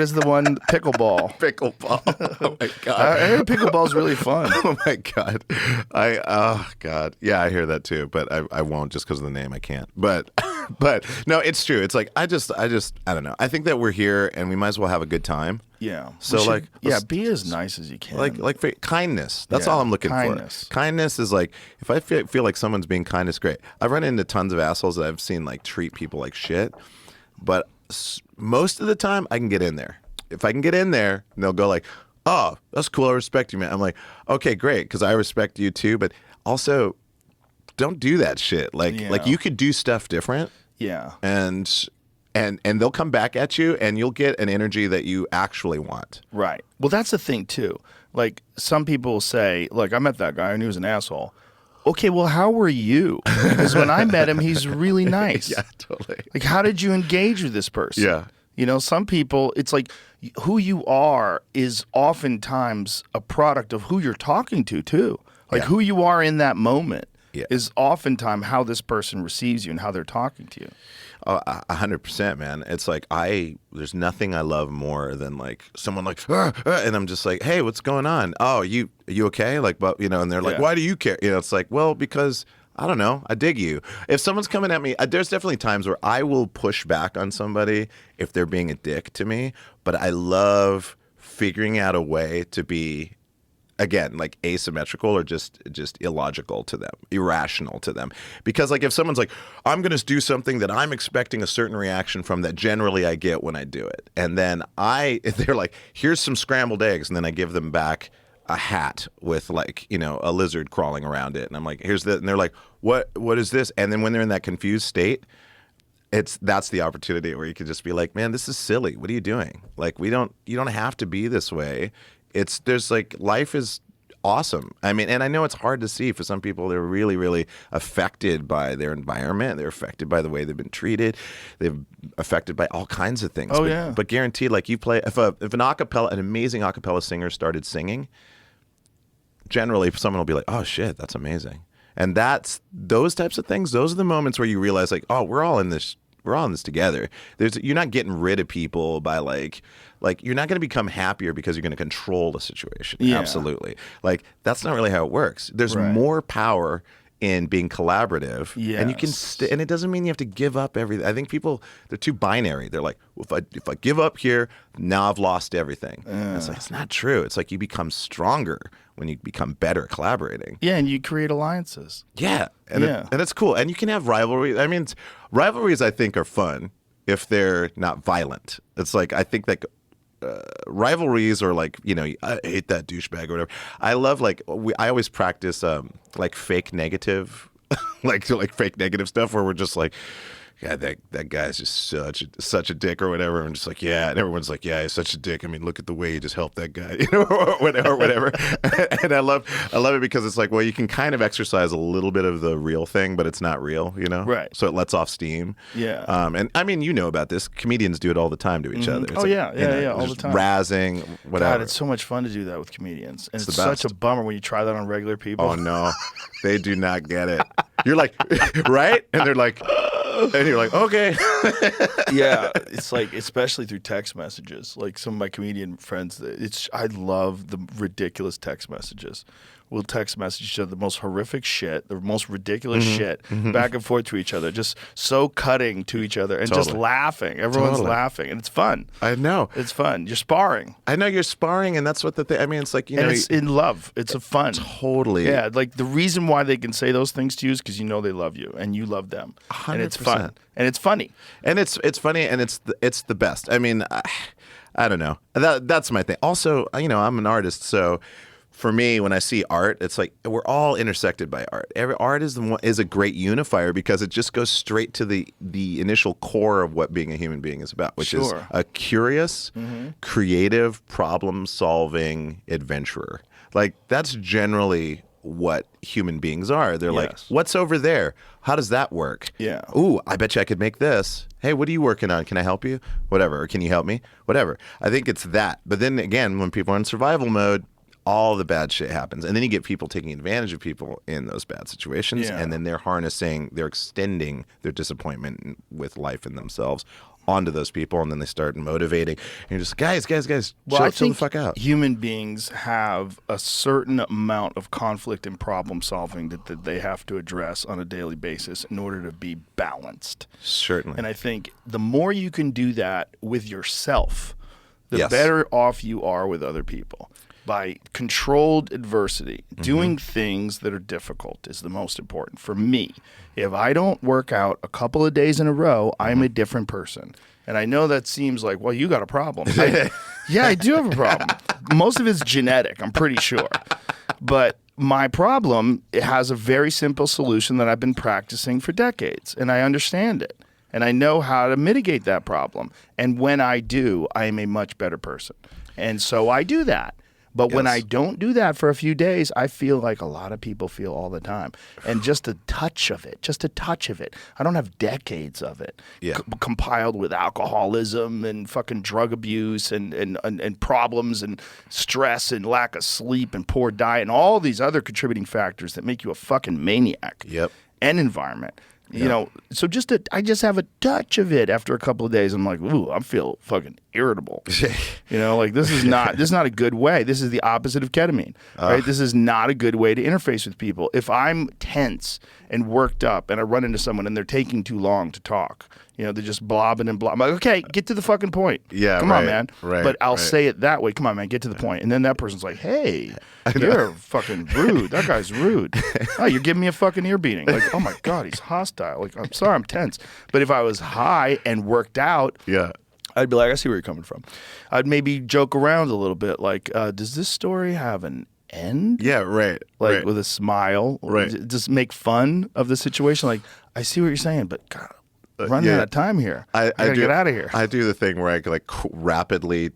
is the one? Pickleball. Pickleball. Oh my God. I heard pickleball's really fun. Oh my God. Oh God. Yeah, I hear that too, but I won't just because of the name. I can't. But no, it's true. It's like, I don't know. I think that we're here and we might as well have a good time. Yeah. So be as nice as you can. Like kindness. That's all I'm looking for. Kindness is like, if I feel like someone's being kind, it's great. I've run into tons of assholes that I've seen like treat people like shit, but most of the time I can get in there. If I can get in there, they'll go like, oh, that's cool. I respect you, man. I'm like, okay, great. Cause I respect you too. But also don't do that shit. Like you could do stuff different. Yeah. And they'll come back at you and you'll get an energy that you actually want. Right. Well, that's the thing too. Like some people say, look, I met that guy and he was an asshole. Okay, well, how were you? Because when I met him, he's really nice. Yeah, totally. Like, how did you engage with this person? Yeah. You know, some people, it's like who you are is oftentimes a product of who you're talking to too. Like who you are in that moment is oftentimes how this person receives you and how they're talking to you. 100%, man. It's like there's nothing I love more than like someone like, and I'm just like, hey, what's going on? Oh, you okay? Like, but you know, and they're like, why do you care? You know, it's like, well, because I don't know, I dig you. If someone's coming at me, there's definitely times where I will push back on somebody if they're being a dick to me, but I love figuring out a way to be, again, like asymmetrical or just illogical to them, irrational to them. Because like if someone's like, I'm going to do something that I'm expecting a certain reaction from that generally I get when I do it. And then they're like, here's some scrambled eggs. And then I give them back a hat with like, you know, a lizard crawling around it. And I'm like, here's that. And they're like, what is this? And then when they're in that confused state, that's the opportunity where you can just be like, man, this is silly. What are you doing? Like, you don't have to be this way. There's like, life is awesome. I mean, and I know it's hard to see for some people. They're really, really affected by their environment. They're affected by the way they've been treated. They're affected by all kinds of things. But guaranteed, like you play, if an amazing acapella singer started singing, generally someone will be like, oh shit, that's amazing. And those types of things. Those are the moments where you realize like, oh, we're all in this together. You're not getting rid of people by like you're not going to become happier because you're going to control the situation. Yeah. Absolutely. Like that's not really how it works. There's more power in being collaborative. Yes. And you can and it doesn't mean you have to give up everything. I think people, they're too binary. They're like, well, if I give up here, now I've lost everything. It's like, it's not true. It's like you become stronger when you become better at collaborating. Yeah, and you create alliances. Yeah. And it's cool. And you can have rivalry. I mean, rivalries I think are fun if they're not violent. It's like, I think that rivalries are like, you know, I hate that douchebag or whatever. I love like, I always practice like fake negative, like fake negative stuff where we're just like, yeah, that guy's just such a dick or whatever. I'm just like, yeah, and everyone's like, yeah, he's such a dick. I mean, look at the way he just helped that guy, or whatever. And I love it because it's like, well, you can kind of exercise a little bit of the real thing, but it's not real, Right. So it lets off steam. Yeah. And I mean, you know about this. Comedians do it all the time to each other. It's Oh, yeah, all the just time. Razzing, whatever. God, it's so much fun to do that with comedians, and it's the best. such a bummer when you try that on regular people. Oh no, they do not get it. You're like, right? And they're like, and you're like, okay. Yeah, it's like, especially through text messages. Like some of my comedian friends, I love the ridiculous text messages. We'll text message each other the most horrific shit, the most ridiculous shit, back and forth to each other, just so cutting to each other and just laughing. Everyone's laughing, and it's fun. I know. It's fun. You're sparring. I know you're sparring, and that's what the thing. I mean, it's like, and it's in love. It's a fun. Totally. Yeah, like the reason why they can say those things to you is because you know they love you and you love them, 100%. and it's fun and it's funny. And it's funny, and it's the best. I mean, I don't know. That's my thing. Also, I'm an artist, so for me, when I see art, it's like we're all intersected by art. Every art is a great unifier because it just goes straight to the initial core of what being a human being is about, which is a curious, creative, problem-solving adventurer. Like that's generally what human beings are. They're like, what's over there? How does that work? Yeah. Ooh, I bet you I could make this. Hey, what are you working on? Can I help you? Whatever. Or can you help me? Whatever. I think it's that. But then again, when people are in survival mode, all the bad shit happens. And then you get people taking advantage of people in those bad situations. Yeah. And then they're extending their disappointment with life and themselves onto those people. And then they start motivating. And you're just, guys, Well, chill I the think fuck out. human beings have a certain amount of conflict and problem solving that they have to address on a daily basis in order to be balanced. Certainly. And I think the more you can do that with yourself, the Yes. better off you are with other people. By controlled adversity, doing things that are difficult is the most important. For me, if I don't work out a couple of days in a row, I'm a different person. And I know that seems like, well, you got a problem. Yeah, I do have a problem. Most of it's genetic, I'm pretty sure. But my problem, it has a very simple solution that I've been practicing for decades, and I understand it. And I know how to mitigate that problem. And when I do, I am a much better person. And so I do that. But when I don't do that for a few days, I feel like a lot of people feel all the time. And just a touch of it. I don't have decades of it compiled with alcoholism and fucking drug abuse and problems and stress and lack of sleep and poor diet and all these other contributing factors that make you a fucking maniac. Yep. And environment. So I just have a touch of it after a couple of days. I'm like, ooh, I feel fucking irritable. Like this is not a good way. This is the opposite of ketamine, right? This is not a good way to interface with people. If I'm tense and worked up and I run into someone and they're taking too long to talk, they're just blobbing and blobbing. I'm like, okay, get to the fucking point. Yeah, come on, man. Right, but I'll say it that way. Come on, man, get to the point. And then that person's like, hey, you're fucking rude. That guy's rude. Oh, you're giving me a fucking ear beating. Like, oh my God, he's hostile. Like, I'm sorry, I'm tense. But if I was high and worked out, I'd be like, I see where you're coming from. I'd maybe joke around a little bit, like, does this story have an end? Yeah, right. Like with a smile, Right. Just make fun of the situation. Like, I see what you're saying, but God, running out of time here. I gotta get out of here. I do the thing where I like rapidly,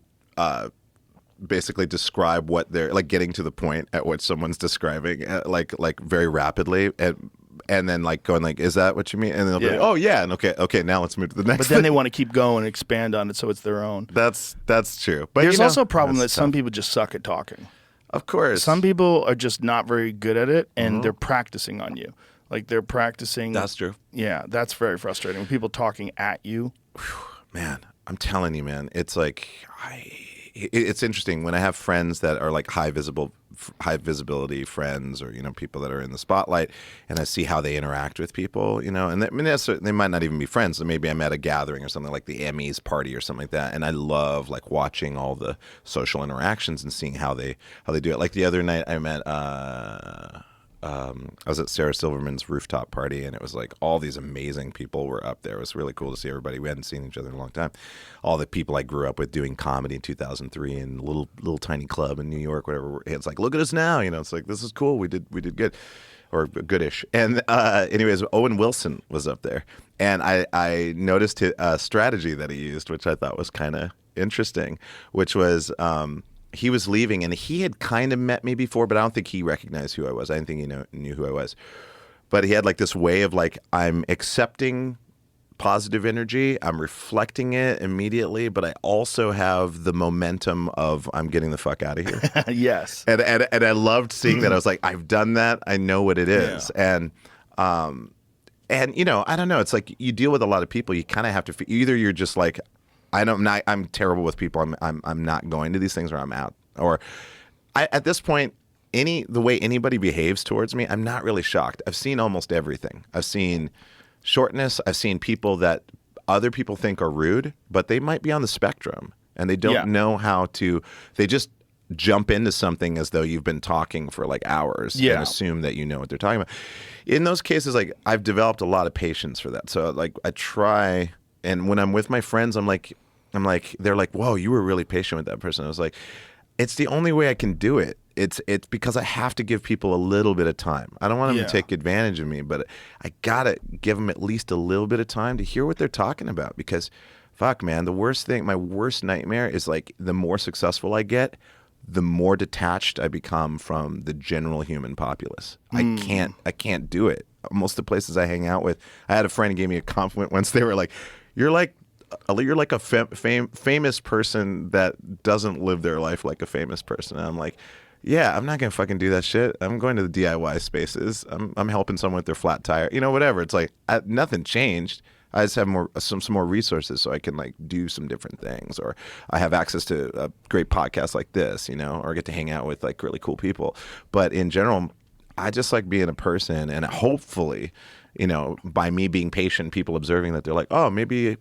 basically describe what they're like, getting to the point at what someone's describing, like very rapidly, and then like going like, is that what you mean? And then they'll be like, oh yeah, and okay, now let's move to the next. But then they want to keep going and expand on it, so it's their own. That's true. But there's also a problem that some people just suck at talking. Of course, some people are just not very good at it, and they're practicing on you. Like they're practicing. That's true. Yeah, that's very frustrating. When people talking at you. Man, I'm telling you, man, it's like it's interesting when I have friends that are like high visibility friends, or people that are in the spotlight, and I see how they interact with people, and they might not even be friends. So maybe I'm at a gathering or something like the Emmys party or something like that, and I love like watching all the social interactions and seeing how they do it. Like the other night, I met. I was at Sarah Silverman's rooftop party, and it was like all these amazing people were up there. It was really cool to see everybody. We hadn't seen each other in a long time. All the people I grew up with doing comedy in 2003 in a little tiny club in New York, whatever. It's like, look at us now. It's like, this is cool. We did good, or goodish. And anyways, Owen Wilson was up there, And I noticed a strategy that he used, which I thought was kind of interesting, which was he was leaving, and he had kind of met me before, but I don't think he recognized who I was. I didn't think he knew who I was. But he had like this way of like, I'm accepting positive energy, I'm reflecting it immediately, but I also have the momentum of I'm getting the fuck out of here. Yes. And I loved seeing that. I was like, I've done that. I know what it is. Yeah. And you know, I don't know. It's like you deal with a lot of people. You kind of have to. Either you're just like, I'm terrible with people. I'm not going to these things, or I'm out. Or at this point, the way anybody behaves towards me, I'm not really shocked. I've seen almost everything. I've seen shortness. I've seen people that other people think are rude, but they might be on the spectrum and they don't know how to. They just jump into something as though you've been talking for like hours and assume that you know what they're talking about. In those cases, like I've developed a lot of patience for that. So like I try, and when I'm with my friends, I'm like, they're like, whoa, you were really patient with that person. I was like, it's the only way I can do it. It's because I have to give people a little bit of time. I don't want them to take advantage of me, but I gotta give them at least a little bit of time to hear what they're talking about. Because, fuck, man, my worst nightmare is like the more successful I get, the more detached I become from the general human populace. I can't do it. Most of the places I hang out with, I had a friend who gave me a compliment once. They were like, you're like a famous person that doesn't live their life like a famous person. And I'm like, yeah, I'm not gonna fucking do that shit. I'm going to the DIY spaces. I'm helping someone with their flat tire. You know, whatever. It's like nothing changed. I just have some more resources so I can like do some different things, or I have access to a great podcast like this, you know, or get to hang out with like really cool people. But in general, I just like being a person, and hopefully, you know, by me being patient, people observing that they're like, oh, maybe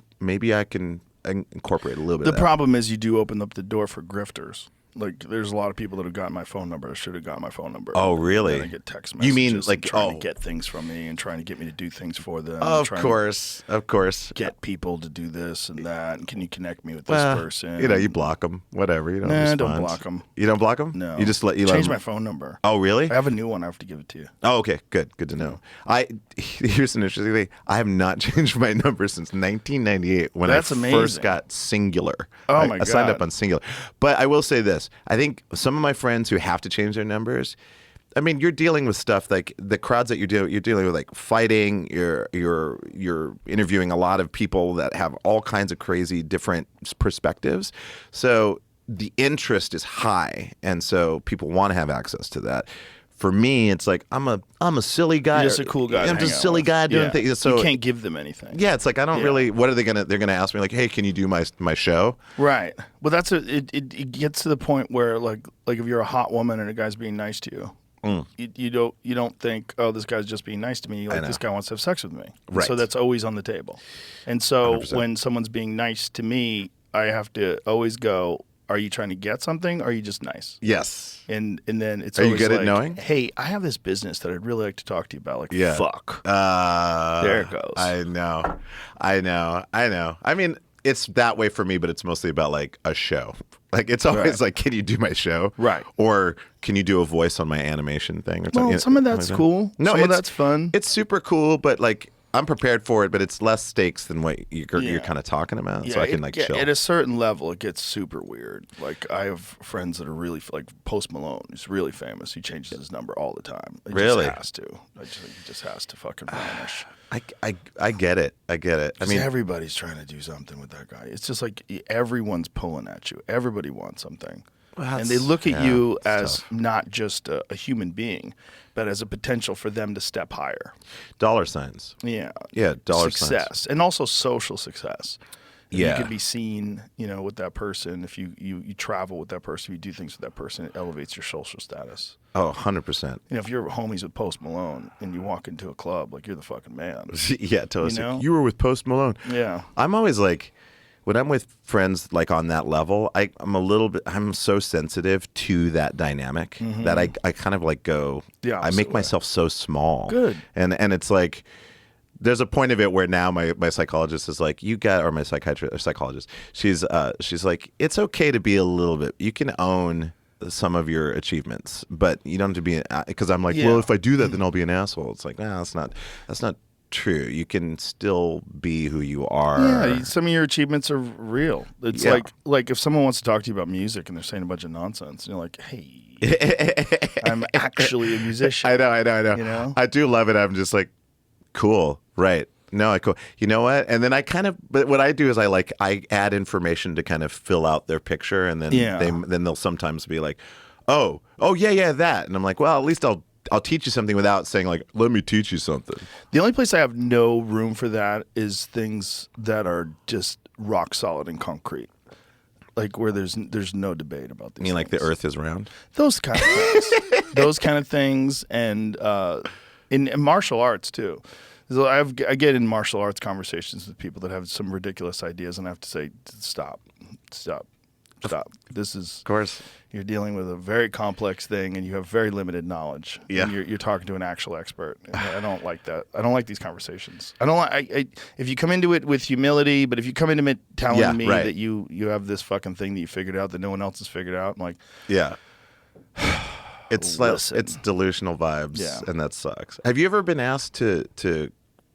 I can incorporate a little bit. The of that. problem is you do open up the door for grifters. Like, there's a lot of people that have gotten my phone number. I should have gotten my phone number. Oh, really? And I get text messages. You mean like trying to get things from me and trying to get me to do things for them. Of course. Get people to do this and that. And can you connect me with this person? You know, you block them. Whatever. You don't respond. Don't block them. You don't block them? No. You just let change my phone number. Oh, really? I have a new one. I have to give it to you. Oh, okay. Good to know. Here's an interesting thing. I have not changed my number since 1998 when I first got Singular. Oh, my God. I signed up on Singular. But I will say this. I think some of my friends who have to change their numbers, I mean, you're dealing with stuff like the crowds that you're dealing with, like fighting. You're interviewing a lot of people that have all kinds of crazy different perspectives. So the interest is high, and so people want to have access to that. For me, it's like I'm a silly guy. You're just a cool guy. I'm just a silly guy doing things. So you can't give them anything. Yeah, it's like I don't really. What are they gonna? They're gonna ask me like, "Hey, can you do my show?" Right. Well, it gets to the point where like if you're a hot woman and a guy's being nice to you, you don't think, oh, this guy's just being nice to me. Like, this guy wants to have sex with me. Right. So that's always on the table. And so 100%. when someone's being nice to me, I have to always go, are you trying to get something, or are you just nice? Yes. And then it's Are you always good like, at knowing? hey, I have this business that I'd really like to talk to you about. Like, fuck. There it goes. I know. I mean, it's that way for me, but it's mostly about like a show. Like it's always like, can you do my show? Right. Or can you do a voice on my animation thing? Or something? Well, some of that's cool. No, some of that's fun. It's super cool, but like I'm prepared for it, but it's less stakes than what you're kind of talking about. So I can like chill. At a certain level, it gets super weird. Like I have friends that are really like Post Malone. He's really famous. He changes his number all the time. He really just has to. He just has to fucking vanish. I get it. I mean, everybody's trying to do something with that guy. It's just like everyone's pulling at you. Everybody wants something. And they look at you as not just a human being, but as a potential for them to step higher. Dollar signs. Yeah. Yeah, dollar success. And also social success. Yeah. You could be seen, with that person. If you travel with that person, you do things with that person, it elevates your social status. Oh, 100%. If you're homies with Post Malone and you walk into a club, like, you're the fucking man. Yeah, totally. You were with Post Malone. Yeah. I'm always like, when I'm with friends like on that level, I'm so sensitive to that dynamic that I kind of like go, I make myself so small. Good. And it's like, there's a point of it where now my psychologist is like, or my psychiatrist or psychologist, she's like, it's okay to be a little bit, you can own some of your achievements, but you don't have to be, because I'm like, well, if I do that, then I'll be an asshole. It's like, nah, that's not true. You can still be who you are. Yeah, some of your achievements are real. It's Yeah. like if someone wants to talk to you about music and they're saying a bunch of nonsense, and you're like, hey, I'm actually a musician. I know. You know? I do love it. I'm just like, cool, right? No, cool. You know what? And then but what I do is I add information to kind of fill out their picture, and then then they'll sometimes be like, oh yeah, that, and I'm like, well, at least I'll teach you something without saying like, let me teach you something. The only place I have no room for that is things that are just rock solid and concrete. Like where there's no debate about these. You mean like the things. Earth is round? Those kind of things. Those kind of things, and in martial arts too. So I get in martial arts conversations with people that have some ridiculous ideas, and I have to say, stop. This is, Of course. You're dealing with a very complex thing, and you have very limited knowledge. Yeah. And you're talking to an actual expert. And I don't like that. I don't like these conversations. I don't like. If you come into it with humility, but if you come into it telling me right. that you have this fucking thing that you figured out that no one else has figured out, I'm like, Yeah. It's Listen. it's delusional vibes, Yeah. and that sucks. Have you ever been asked to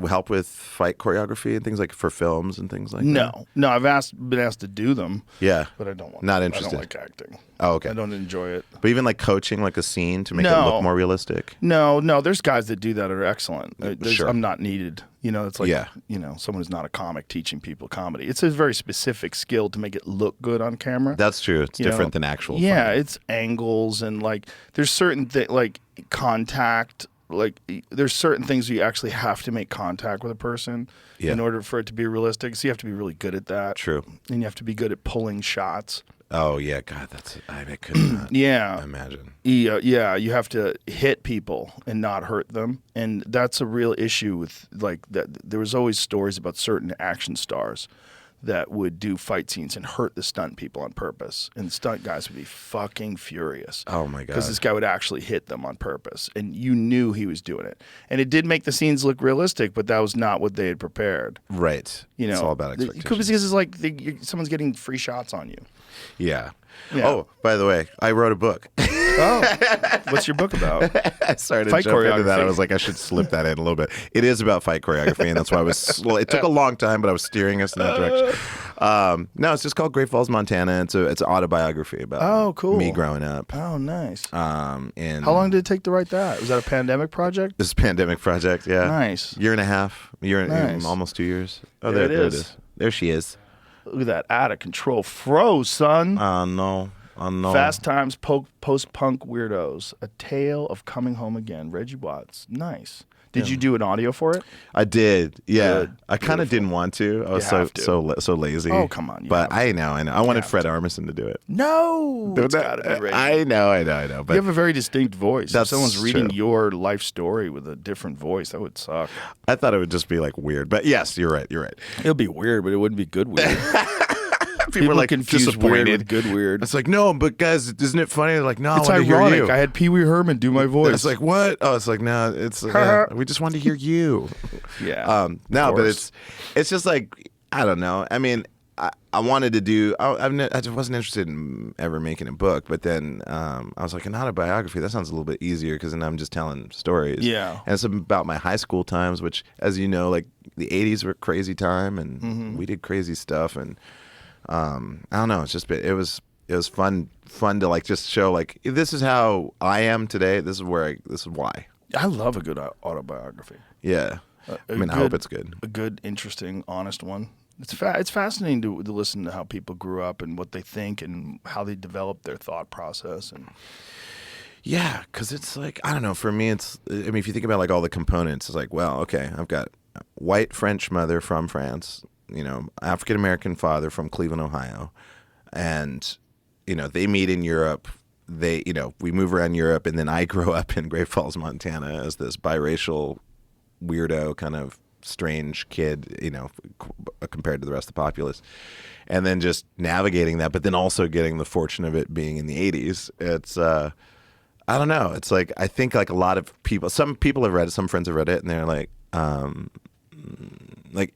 help with fight choreography and things like for films and things like that? no. I've been asked to do them. Yeah. But I don't want. Not I interested. don't like acting. Oh, okay. I don't enjoy it. But even like coaching like a scene to make it No. look more realistic? No. There's guys that do that that are excellent. Sure. I'm not needed. It's like Yeah. Someone who's not a comic teaching people comedy. It's a very specific skill to make it look good on camera. That's true. It's You different know? than actual Yeah, fighting. it's angles and like there's certain like contact. Like there's certain things you actually have to make contact with a person Yeah. in order for it to be realistic. So you have to be really good at that. True. And you have to be good at pulling shots. Oh yeah, God, I could not Yeah. imagine. Yeah, you have to hit people and not hurt them, and that's a real issue with like that. There was always stories about certain action stars that would do fight scenes and hurt the stunt people on purpose, and stunt guys would be fucking furious. Oh my God. Because this guy would actually hit them on purpose, and you knew he was doing it, and it did make the scenes look realistic, but that was not what they had prepared. Right. It's all about expectations. Because it's like someone's getting free shots on you. Yeah. Yeah. Oh, by the way, I wrote a book. Oh, what's your book about? I started Fight jumping into that. I choreography. was like, I should slip that in a little bit. It is about fight choreography, and that's why I was. Well, it took a long time, but I was steering us in that direction. No, it's just called Great Falls, Montana. It's an autobiography about cool. me growing up. Oh, nice. And How long did it take to write that? Was that a pandemic project? this pandemic project? Yeah, Nice. Year and a half, Nice. almost 2 years. Oh, There there it it is. is. There she is. Look at that out of control fro, son. No. Fast Times Post-Punk Weirdos. A Tale of Coming Home Again. Reggie Watts. Nice. Did you do an audio for it? I did. Yeah. Good. I kind of didn't want to. I was You have to. so lazy. Oh, come on, you But have I know. I wanted have Fred Armisen to do it. No. It's got to be Reggie. I know. But You have a very distinct voice. If That's someone's reading true. your life story with a different voice, that would suck. I thought it would just be like weird. But yes, you're right. It would be weird, but it wouldn't be good weird. People were like confuse weird disappointed. with good weird. It's like, no, but guys, isn't it funny? They're like, no, It's I want to hear ironic. you. I had Pee Wee Herman do my voice. It's like, what? Oh, it's like, no, it's we just wanted to hear you. yeah. No, of but course. it's just like, I don't know. I mean, I wanted to do. I just wasn't interested in ever making a book, but then I was like, an autobiography. That sounds a little bit easier because then I'm just telling stories. Yeah. and it's about my high school times, which, as you know, like the '80s were a crazy time, and we did crazy stuff, and I don't know. It's just it was fun to like just show like this is how I am today. This is why. I love a good autobiography. Yeah. I mean, I hope it's good. A good, interesting, honest one. It's fascinating to listen to how people grew up and what they think and how they developed their thought process. And Yeah, because it's like, I don't know, for me it's, I mean, if you think about like all the components, it's like, well, okay, I've got white French mother from France, African-American father from Cleveland, Ohio, and, they meet in Europe. We move around Europe, and then I grow up in Great Falls, Montana as this biracial weirdo kind of strange kid, compared to the rest of the populace. And then just navigating that, but then also getting the fortune of it being in the 80s. It's, I don't know. It's like, I think like a lot of people, some people have read it, some friends have read it, and they're like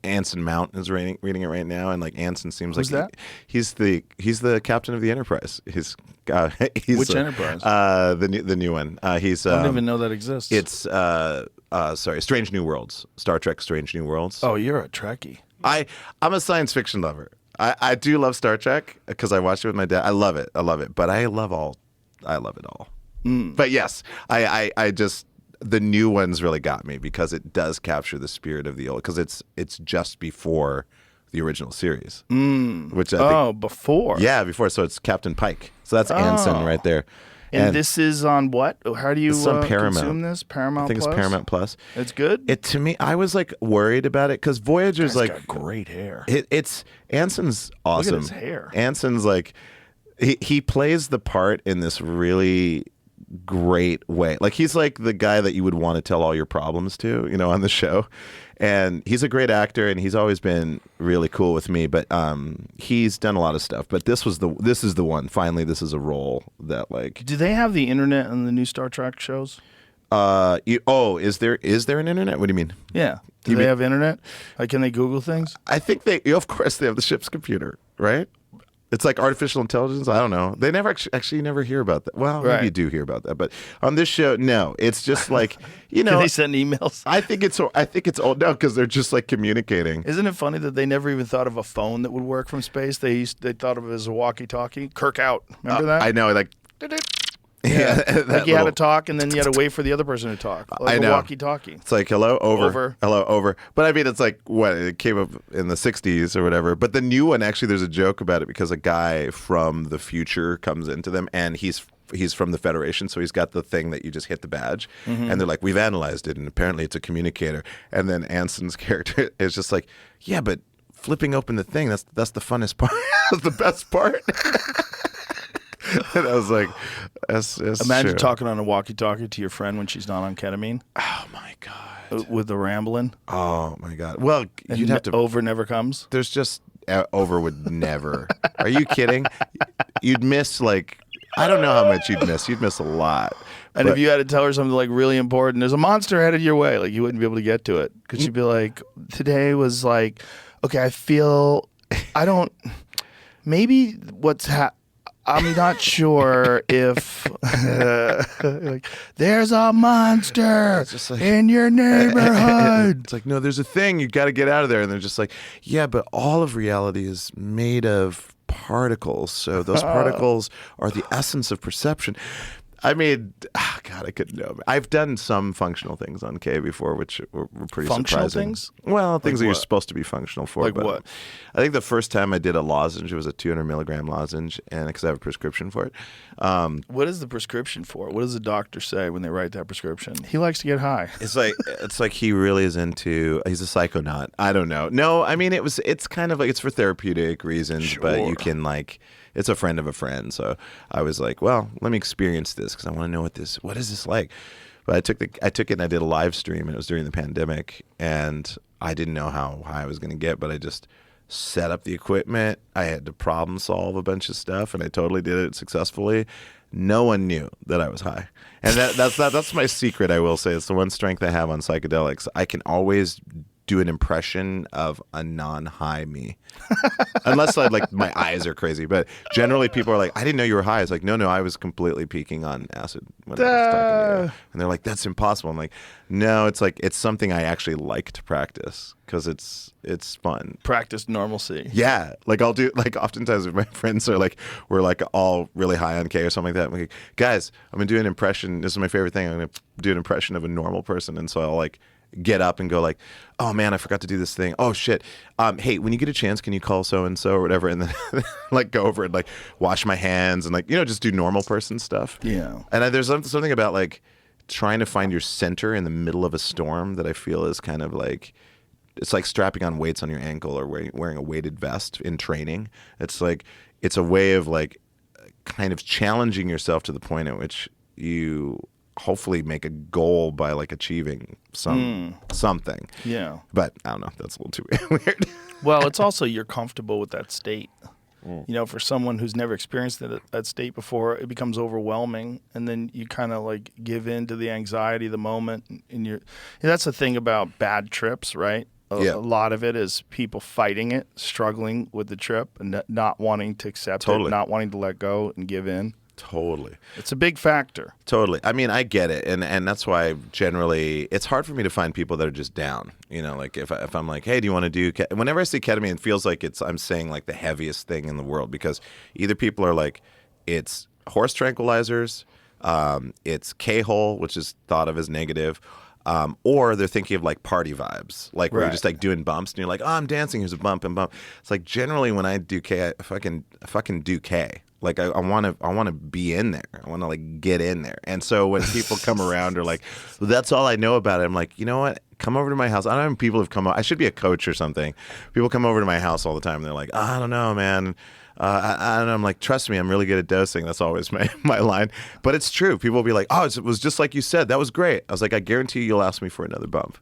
Anson Mount is reading it right now, and like Anson seems Who's like that? He's the captain of the Enterprise. He's Which Enterprise? The new one. He's I don't even know that exists. it's Strange New Worlds, Star Trek Strange New Worlds. Oh, you're a Trekkie. I'm a science fiction lover. I do love Star Trek because I watched it with my dad. I love it, but I love it all. But yes, I just the new ones really got me because it does capture the spirit of the old, because it's just before the original series, which I think, before. Yeah, before. So it's Captain Pike. So that's Anson right there. And this is on what? How do you This is on Paramount. consume this? Paramount I think Plus? it's Paramount Plus. It's good? To me, I was like worried about it because Voyager's Guy's like got great hair. It's Anson's awesome. Look at his hair. Anson's like he plays the part in this really great way. Like he's like the guy that you would want to tell all your problems to, on the show. And he's a great actor, and he's always been really cool with me. But he's done a lot of stuff. But this is the one. Finally, this is a role that like. Do they have the internet on the new Star Trek shows? Is there an internet? What do you mean? Yeah. Do they have internet? Like, can they Google things? I think of course they have the ship's computer, right? It's like artificial intelligence. I don't know. They never actually never hear about that. Well, maybe you do hear about that, but on this show, no. It's just like Can they send emails? I think it's old now because they're just like communicating. Isn't it funny that they never even thought of a phone that would work from space? They thought of it as a walkie-talkie. Kirk out. Remember that? I know, like. Yeah, that like you had little- to talk, and then you had to wait for the other person to talk. Like I know. a walkie-talkie. It's like hello, over, Over. hello, over. But I mean, it's like what it came up in the '60s or whatever. But the new one, actually, there's a joke about it because a guy from the future comes into them, and he's from the Federation, so he's got the thing that you just hit the badge, and they're like, "We've analyzed it, and apparently it's a communicator." And then Anson's character is just like, "Yeah, but flipping open the thing—that's the funnest part. That's the best part." And I was like, that's Imagine true. talking on a walkie-talkie to your friend when she's not on ketamine Oh my god. with the rambling. Oh my god. Well, And you'd have to. over never comes. There's just over would never. Are you kidding? You'd miss like I don't know how much you'd miss. You'd miss a lot. And if you had to tell her something like really important, there's a monster headed your way, like you wouldn't be able to get to it because she'd be like, today was like, okay, I don't. Maybe I'm not sure if like, there's a monster just like- in your neighborhood. It's like, no, there's a thing. You got to get out of there. And they're just like, yeah, but all of reality is made of particles. So those particles are the essence of perception. I mean, God, I couldn't know. I've done some functional things on K before, which were pretty Functional surprising. things? Well, things Like that you're what? supposed to be functional for. Like but what? I think the first time I did a lozenge, it was a 200 milligram lozenge, and because I have a prescription for it. What is the prescription for? What does the doctor say when they write that prescription? He likes to get high. It's like he really is into. He's a psychonaut. I don't know. No, I mean it's kind of like it's for therapeutic reasons, but Sure. you can like. It's a friend of a friend, so I was like, well, let me experience this because I want to know what is this like. But I took it and I did a live stream, and it was during the pandemic, and I didn't know how high I was going to get, but I just set up the equipment. I had to problem solve a bunch of stuff, and I totally did it successfully. No one knew that I was high, and that's my secret. I will say it's the one strength I have on psychedelics. I can always do an impression of a non-high me, unless my eyes are crazy. But generally, people are like, "I didn't know you were high." It's like, no, I was completely peaking on acid when I was talking to you. And they're like, "That's impossible." I'm like, no, it's something I actually like to practice because it's fun. Practice normalcy. Yeah, like I'll do oftentimes if my friends are like we're like all really high on K or something like that. I'm like, guys, I'm gonna do an impression. This is my favorite thing. I'm gonna do an impression of a normal person, and so I'll like get up and go like, oh man, I forgot to do this thing. Oh shit. Hey, when you get a chance, can you call so and so or whatever, and then like go over and like wash my hands and like just do normal person stuff. Yeah. And there's something about like trying to find your center in the middle of a storm that I feel is kind of like. It's like strapping on weights on your ankle or wearing a weighted vest in training. It's like it's a way of like kind of challenging yourself to the point at which you hopefully make a goal by like achieving something. Yeah. But I don't know. That's a little too weird. Well, it's also you're comfortable with that state. For someone who's never experienced that state before, it becomes overwhelming, and then you kind of like give in to the anxiety of the moment. And that's the thing about bad trips, right? Yeah. A lot of it is people fighting it, struggling with the trip, and not wanting to accept Totally. it, not wanting to let go and give in. Totally. It's a big factor. Totally. I mean, I get it, and that's why generally it's hard for me to find people that are just down. You know, like if I'm like, hey, do you want to do? Whenever I see ketamine, it feels like I'm saying like the heaviest thing in the world, because either people are like, it's horse tranquilizers, it's K-hole, which is thought of as negative. Or they're thinking of like party vibes, like where you're just like doing bumps and you're like, oh, I'm dancing. Here's a bump and bump. It's like generally when I do K, I fucking do K. Like I want to be in there. I want to like get in there. And so when people come around or like, well, that's all I know about it. I'm like, you know what? Come over to my house. I don't know if people have come. I should be a coach or something. People come over to my house all the time. And they're like, oh, I don't know, man. I don't know. I'm like, trust me, I'm really good at dosing. That's always my line. But it's true. People will be like, oh, it was just like you said. That was great. I was like, I guarantee you'll ask me for another bump.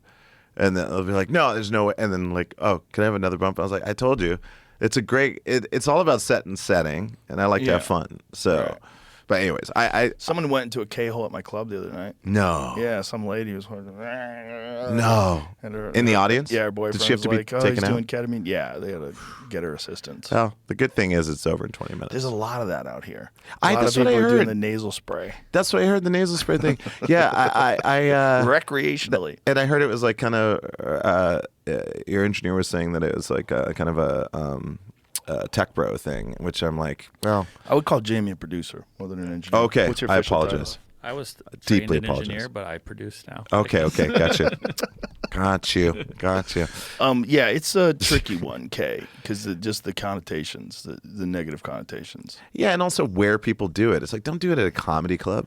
And then they'll be like, no, there's no way. And then like, oh, can I have another bump? I was like, I told you. It's a great, it's all about set and setting. And I like to have fun. So, Right. But anyways, Someone went into a K-hole at my club the other night. no. Yeah, some lady was No. And her, In the audience? Yeah, her boyfriend Did she have to was be like, oh, taken he's out? doing ketamine. Yeah, they had to get her assistance. Well, the good thing is it's over in 20 minutes. There's a lot of that out here. A lot That's of what people I are doing heard. the nasal spray That's what I heard, the nasal spray thing. Yeah, I recreationally. and I heard it was like kind of your engineer was saying that it was like kind of a tech bro thing, which I'm like, well, I would call Jamie a producer more than an engineer. okay, What's your I official apologize. title? I was Deeply trained an apologize. engineer, but I produce now. Okay, gotcha. Got you. Yeah, it's a tricky one, K, because just the connotations, the negative connotations. Yeah, and also where people do it. It's like, don't do it at a comedy club.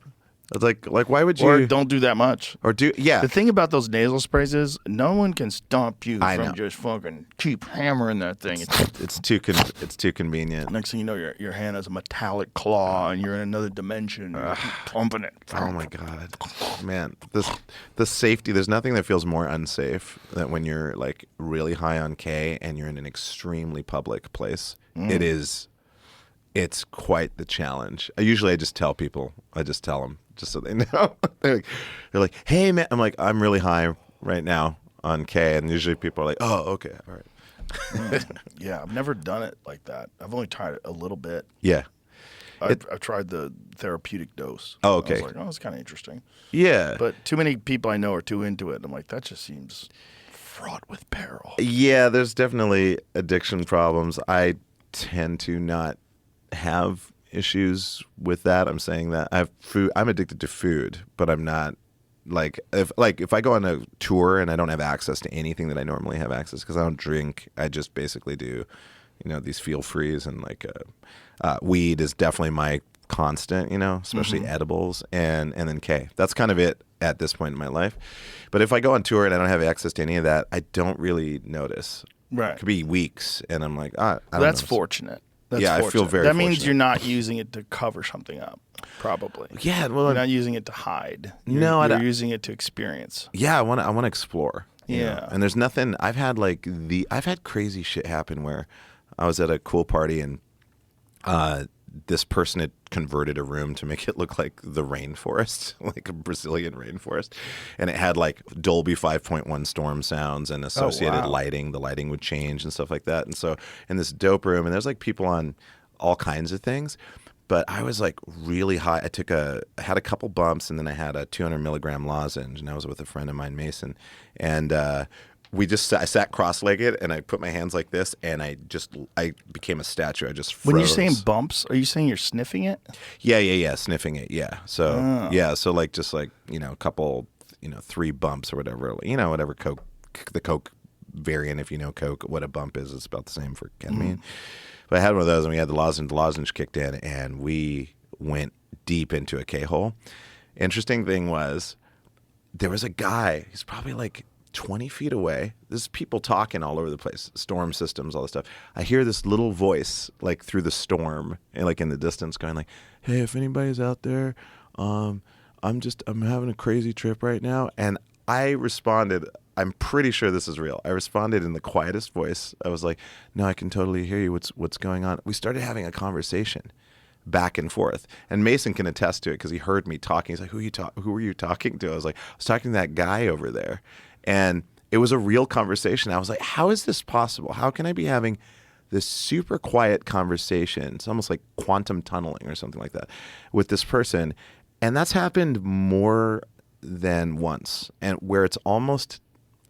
It's like why would you? Or don't do that much. Or do yeah. The thing about those nasal sprays is no one can stop you I from know. just fucking keep hammering that thing. It's too convenient. Next thing you know, your hand has a metallic claw and you're in another dimension. And you keep pumping it. Oh my god, man! The safety. There's nothing that feels more unsafe than when you're like really high on K and you're in an extremely public place. It's quite the challenge. I just tell people. I just tell them just so they know. They're like, hey man, I'm like, I'm really high right now on K, and usually people are like, oh okay, all right. Yeah, I've never done it like that. I've only tried it a little bit. Yeah. I've tried the therapeutic dose. Oh, I okay. was like, oh, it's kind of interesting. Yeah. But too many people I know are too into it. I'm like, that just seems fraught with peril. Yeah, there's definitely addiction problems. I tend to not have issues with that. I'm saying that I'm addicted to food, but I'm not if I go on a tour and I don't have access to anything that I normally have access, because I don't drink. I just basically do, these feel frees, and like weed is definitely my constant, especially edibles, and then K. That's kind of it at this point in my life. But if I go on tour and I don't have access to any of that, I don't really notice. Right. It could be weeks, and I'm like, I don't That's notice. fortunate. That's Yeah, I feel fortunate. very That means fortunate. you're not using it to cover something up, probably. Yeah, well, You're not using it to hide. You're, No, I you're don't- using it to experience. Yeah, I want to explore. you know? Yeah. And there's nothing. I've had crazy shit happen where I was at a cool party and this person had converted a room to make it look like the rainforest, like a Brazilian rainforest, and it had like Dolby 5.1 storm sounds and associated wow. lighting. The lighting would change and stuff like that. And so in this dope room, and there's like people on all kinds of things. But I was like really high. I had a couple bumps, and then I had a 200 milligram lozenge, and I was with a friend of mine, Mason, and I sat cross-legged, and I put my hands like this, and I became a statue. I just froze. When you're saying bumps, are you saying you're sniffing it? Yeah, sniffing it, yeah. So so like just like a couple 3 bumps or whatever, whatever Coke, the Coke variant, if you know Coke, what a bump is, it's about the same for ketamine. But I had one of those, and we had the lozenge kicked in, and we went deep into a K-hole. Interesting thing was, there was a guy, he's probably like 20 feet away. There's people talking all over the place, storm systems, all this stuff. I hear this little voice like through the storm and like in the distance going like, hey, if anybody's out there, I'm having a crazy trip right now. And I responded, I'm pretty sure this is real. I responded in the quietest voice. I was like, no, I can totally hear you. What's going on? We started having a conversation back and forth. And Mason can attest to it because he heard me talking. He's like, who were you talking to? I was like, I was talking to that guy over there. And it was a real conversation. I was like, how is this possible? How can I be having this super quiet conversation. It's almost like quantum tunneling or something like that with this person. And that's happened more than once, and where it's almost,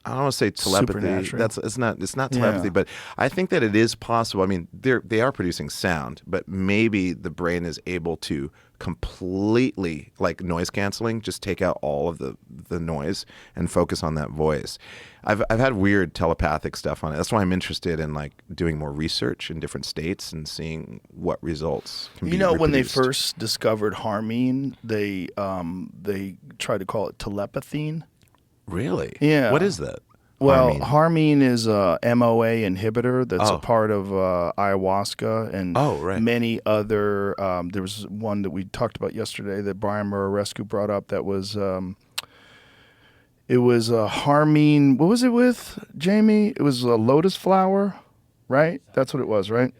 I don't want to say telepathy. Supernatural. It's not telepathy, but I think that it is possible. I mean, they are producing sound, but maybe the brain is able to completely, like noise canceling, just take out all of the noise and focus on that voice. I've had weird telepathic stuff on it. That's why I'm interested in like doing more research in different states and seeing what results can be When they reproduced. first discovered harmine, they tried to call it telepathine. Really? Yeah. What is that? Well, Harmine. harmine is a MOA inhibitor that's Oh. a part of ayahuasca and Oh, right. many other. There was one that we talked about yesterday that Brian Murarescu brought up that was. It was a harmine. What was it with, Jamie? It was a lotus flower, right? That's what it was, right?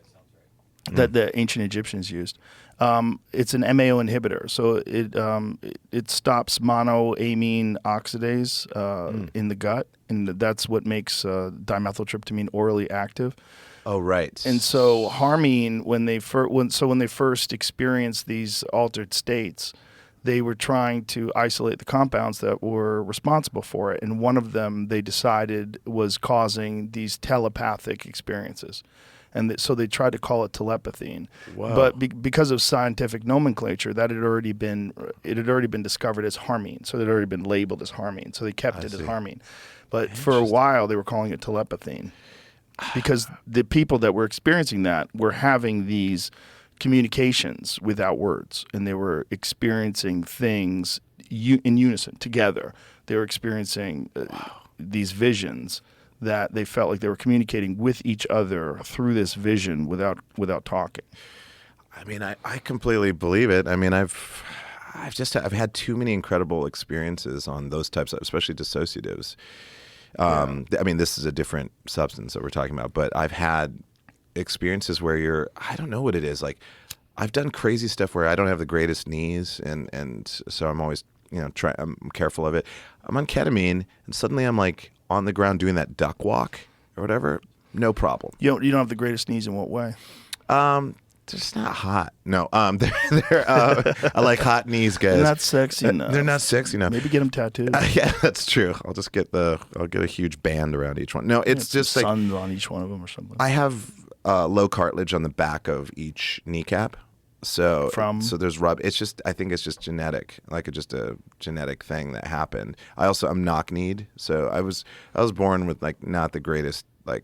That the ancient Egyptians used. It's an MAO inhibitor, so it stops monoamine oxidase in the gut, and that's what makes dimethyltryptamine orally active. Oh, right. And so harmine, when they first experienced these altered states, they were trying to isolate the compounds that were responsible for it, and one of them they decided was causing these telepathic experiences. And so they tried to call it telepathine, but because of scientific nomenclature, that had already been discovered as harmine, so it had already been labeled as harmine, so they kept it as harmine. But for a while, they were calling it telepathine, because the people that were experiencing that were having these communications without words, and they were experiencing things in unison together. They were experiencing these visions that they felt like they were communicating with each other through this vision without talking. I mean, I completely believe it. I mean, I've had too many incredible experiences on those types of, especially dissociatives. I mean, this is a different substance that we're talking about, but I've had experiences where I don't know what it is. Like, I've done crazy stuff where I don't have the greatest knees, and so I'm always, I'm careful of it. I'm on ketamine, and suddenly I'm like on the ground doing that duck walk or whatever. No problem. You don't have the greatest knees in what way? They're just not hot. No, they're I like hot knees, guys. They're not sexy enough. They're not sexy enough. Maybe get them tattooed. Yeah, that's true. I'll get a huge band around each one. No, it's just like suns on each one of them or something. I have low cartilage on the back of each kneecap. So there's rub. It's just, I think it's just genetic, like just a genetic thing that happened. I'm knock-kneed, so I was born with like not the greatest like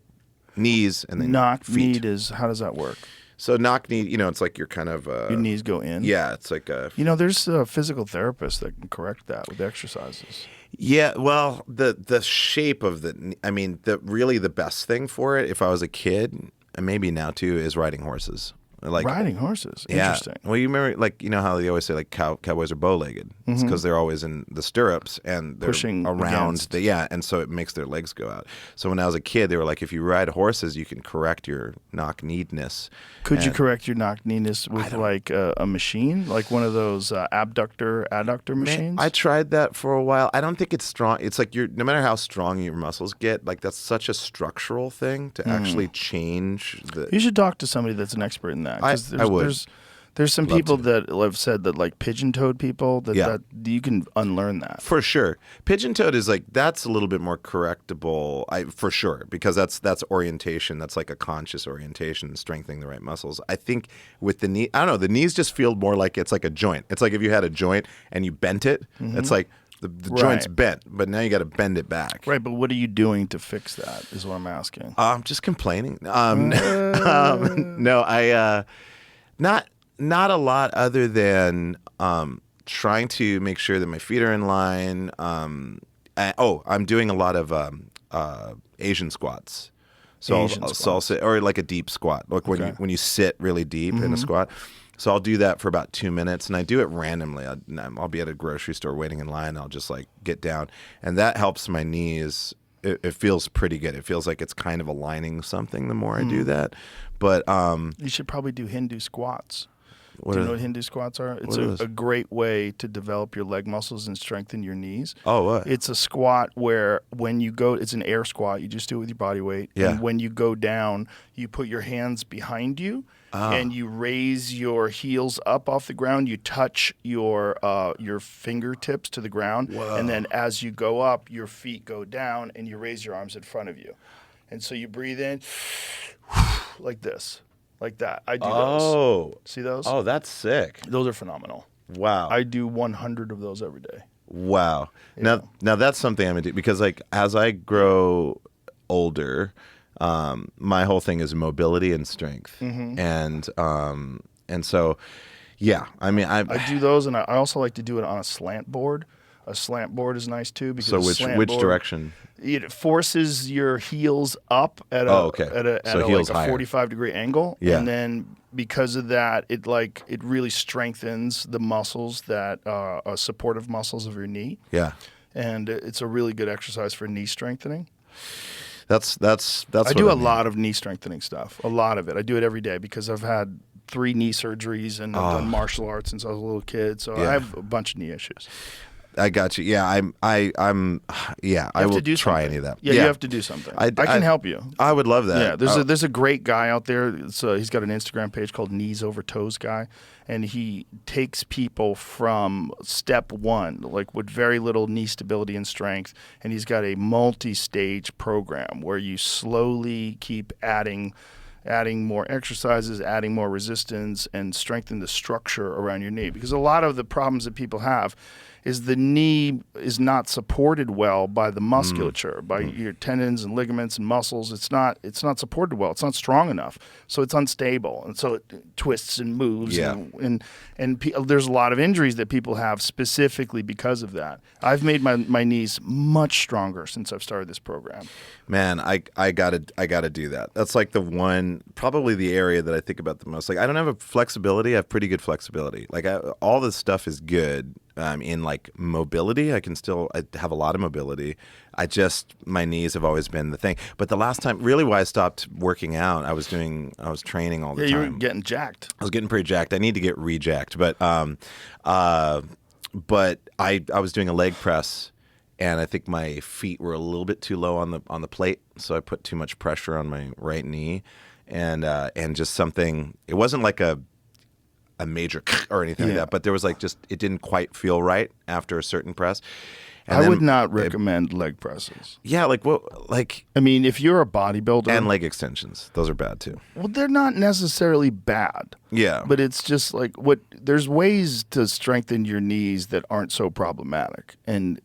knees, and then knock-kneed is, how does that work? So knock-kneed, it's like you're kind of your knees go in. Yeah, it's like a. There's a physical therapist that can correct that with exercises. Yeah, well, the shape of the best thing for it, if I was a kid, and maybe now too, is riding horses. Like riding horses. Yeah. Interesting. Well, you remember, like, how they always say, like, cowboys are bow-legged. It's because they're always in the stirrups and they're pushing around. And so it makes their legs go out. So when I was a kid, they were like, if you ride horses, you can correct your knock-kneedness. Could you correct your knock-kneedness with like a machine, like one of those adductor machines? I tried that for a while. I don't think it's strong. It's like no matter how strong your muscles get, like that's such a structural thing to actually change the. You should talk to somebody that's an expert in that. I would. There's some people that have said that, like, pigeon-toed people, that you can unlearn that. For sure. Pigeon-toed is like, that's a little bit more correctable, for sure, because that's orientation. That's like a conscious orientation, strengthening the right muscles. I think with the knee, I don't know, the knees just feel more like it's like a joint. It's like if you had a joint and you bent it, it's like the joint's bent, but now you got to bend it back. Right, but what are you doing to fix that is what I'm asking. I'm just complaining. No, not a lot other than trying to make sure that my feet are in line. I'm doing a lot of Asian squats. So I'll sit, or like a deep squat, like when you sit really deep in a squat. So I'll do that for about 2 minutes, and I do it randomly. I'll be at a grocery store waiting in line. I'll just like get down, and that helps my knees. It feels pretty good. It feels like it's kind of aligning something the more I do that. But you should probably do Hindu squats. Do you know what Hindu squats are? It's a great way to develop your leg muscles and strengthen your knees. Oh, what? It's a squat where when you go, it's an air squat. You just do it with your body weight. Yeah. And when you go down, you put your hands behind you and you raise your heels up off the ground. You touch your fingertips to the ground. Whoa. And then as you go up, your feet go down and you raise your arms in front of you. And so you breathe in like this. Like that. I do those. See those? Oh, that's sick. Those are phenomenal. Wow. I do 100 of those every day. Wow. Yeah. Now that's something I'm gonna do because like as I grow older, my whole thing is mobility and strength, and so yeah. I mean, I do those, and I also like to do it on a slant board. A slant board is nice too because so which board, direction? It forces your heels up at heels a higher. 45-degree angle, Yeah. and then because of that, it really strengthens the muscles that are supportive muscles of your knee. Yeah. And it's a really good exercise for knee strengthening. That's I do a lot of knee strengthening stuff. A lot of it. I do it every day because I've had 3 knee surgeries and I've done martial arts since I was a little kid. So I have a bunch of knee issues. I got you. Yeah, I will try any of that. Yeah, you have to do something. I can help you. I would love that. Yeah, there's a great guy out there. He's got an Instagram page called Knees Over Toes Guy, and he takes people from step 1, like with very little knee stability and strength, and he's got a multi-stage program where you slowly keep adding more exercises, adding more resistance, and strengthen the structure around your knee. Because a lot of the problems that people have is the knee is not supported well by the musculature, by your tendons and ligaments and muscles. It's not supported well. It's not strong enough, so it's unstable, and so it twists and moves. Yeah. And there's a lot of injuries that people have specifically because of that. I've made my knees much stronger since I've started this program. Man, I gotta do that. That's like probably the area that I think about the most. Like I don't have a flexibility. I have pretty good flexibility. Like all this stuff is good. In like mobility, I have a lot of mobility. My knees have always been the thing. But the last time, really why I stopped working out, I was training all the time. Yeah, you were getting jacked. I was getting pretty jacked. I need to get rejacked. But I was doing a leg press, and I think my feet were a little bit too low on the plate, so I put too much pressure on my right knee, and just something. It wasn't like a major or anything like that, but there was like it didn't quite feel right after a certain press. And I would not recommend leg presses. Yeah, I mean, if you're a bodybuilder and leg extensions, those are bad too. Well, they're not necessarily bad. Yeah, but it's just like there's ways to strengthen your knees that aren't so problematic. And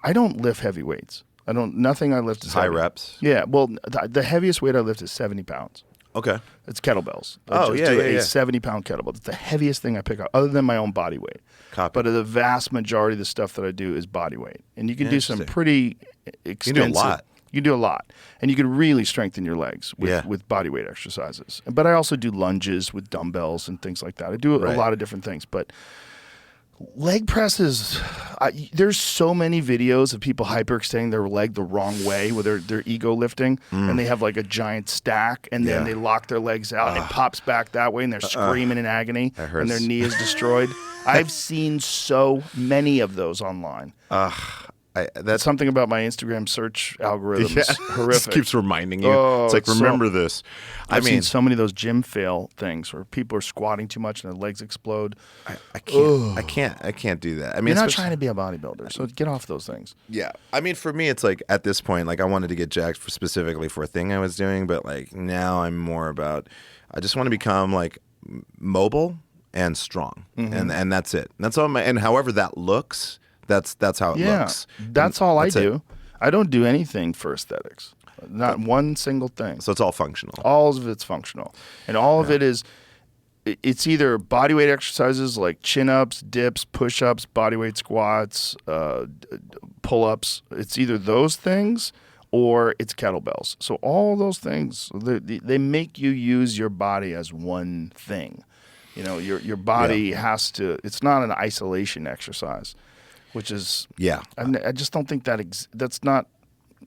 I don't lift heavy weights. Nothing I lift is high heavy. reps. Yeah, well, the heaviest weight I lift is 70 pounds. Okay. It's kettlebells. Oh, I just do a 70-pound kettlebell. It's the heaviest thing I pick up, other than my own body weight. Copy. But the vast majority of the stuff that I do is body weight. And you can do some pretty extensive. You can do a lot. You can do a lot. And you can really strengthen your legs with body weight exercises. But I also do lunges with dumbbells and things like that. I do a lot of different things. But leg presses, there's so many videos of people hyperextending their leg the wrong way with their ego lifting, and they have like a giant stack, and then they lock their legs out, and it pops back that way, and they're screaming in agony, and their knee is destroyed. I've seen so many of those online. That's something about my Instagram search algorithm is horrific. It keeps reminding you. Oh, it's like, remember this. I've seen so many of those gym fail things where people are squatting too much and their legs explode. I can't do that. I mean, you're not trying to be a bodybuilder, so get off those things. Yeah. I mean, for me, it's like at this point, like I wanted to get jacked specifically for a thing I was doing, but like now I'm more about, I just want to become like mobile and strong, and that's it. That's all. And however that looks. That's how it looks. That's all I do. I don't do anything for aesthetics. Not one single thing. So it's all functional. All of it's functional. And all of it is, it's either bodyweight exercises like chin-ups, dips, push-ups, bodyweight squats, pull-ups. It's either those things or it's kettlebells. So all those things, they make you use your body as one thing. Your body has to, it's not an isolation exercise. Which is, I just don't think that's not,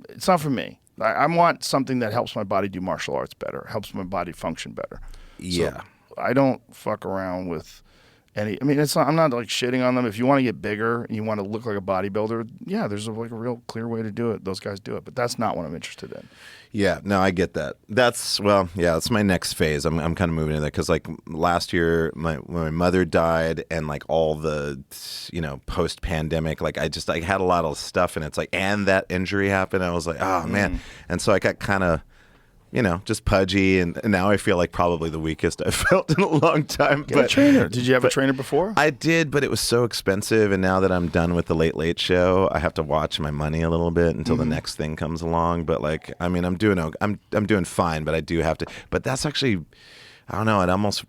it's not for me. I want something that helps my body do martial arts better, helps my body function better. Yeah. So I don't fuck around with any. I mean, it's not. I'm not like shitting on them. If you want to get bigger and you want to look like a bodybuilder, yeah, there's like a real clear way to do it. Those guys do it, but that's not what I'm interested in. Yeah, no, I get that. That's my next phase. I'm kind of moving into that because like last year, when my mother died, and like all the, post pandemic, like I had a lot of stuff, and it's like, and that injury happened. I was like, oh man, and so I got kind of, just pudgy, and now I feel like probably the weakest I've felt in a long time. Get a trainer. Did you have a trainer before? I did, but it was so expensive, and now that I'm done with the Late Late Show, I have to watch my money a little bit until the next thing comes along. But like, I mean, I'm doing fine, but I do have to. But that's actually, I don't know, it'd almost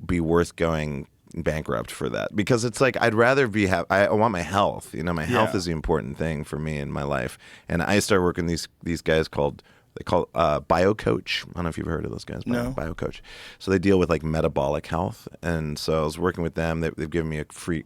be worth going bankrupt for that, because it's like I'd rather I want my health. My health is the important thing for me in my life, and I started working these guys called. They call BioCoach. I don't know if you've heard of those guys. No. BioCoach. So they deal with like metabolic health, and so I was working with them. They've given me a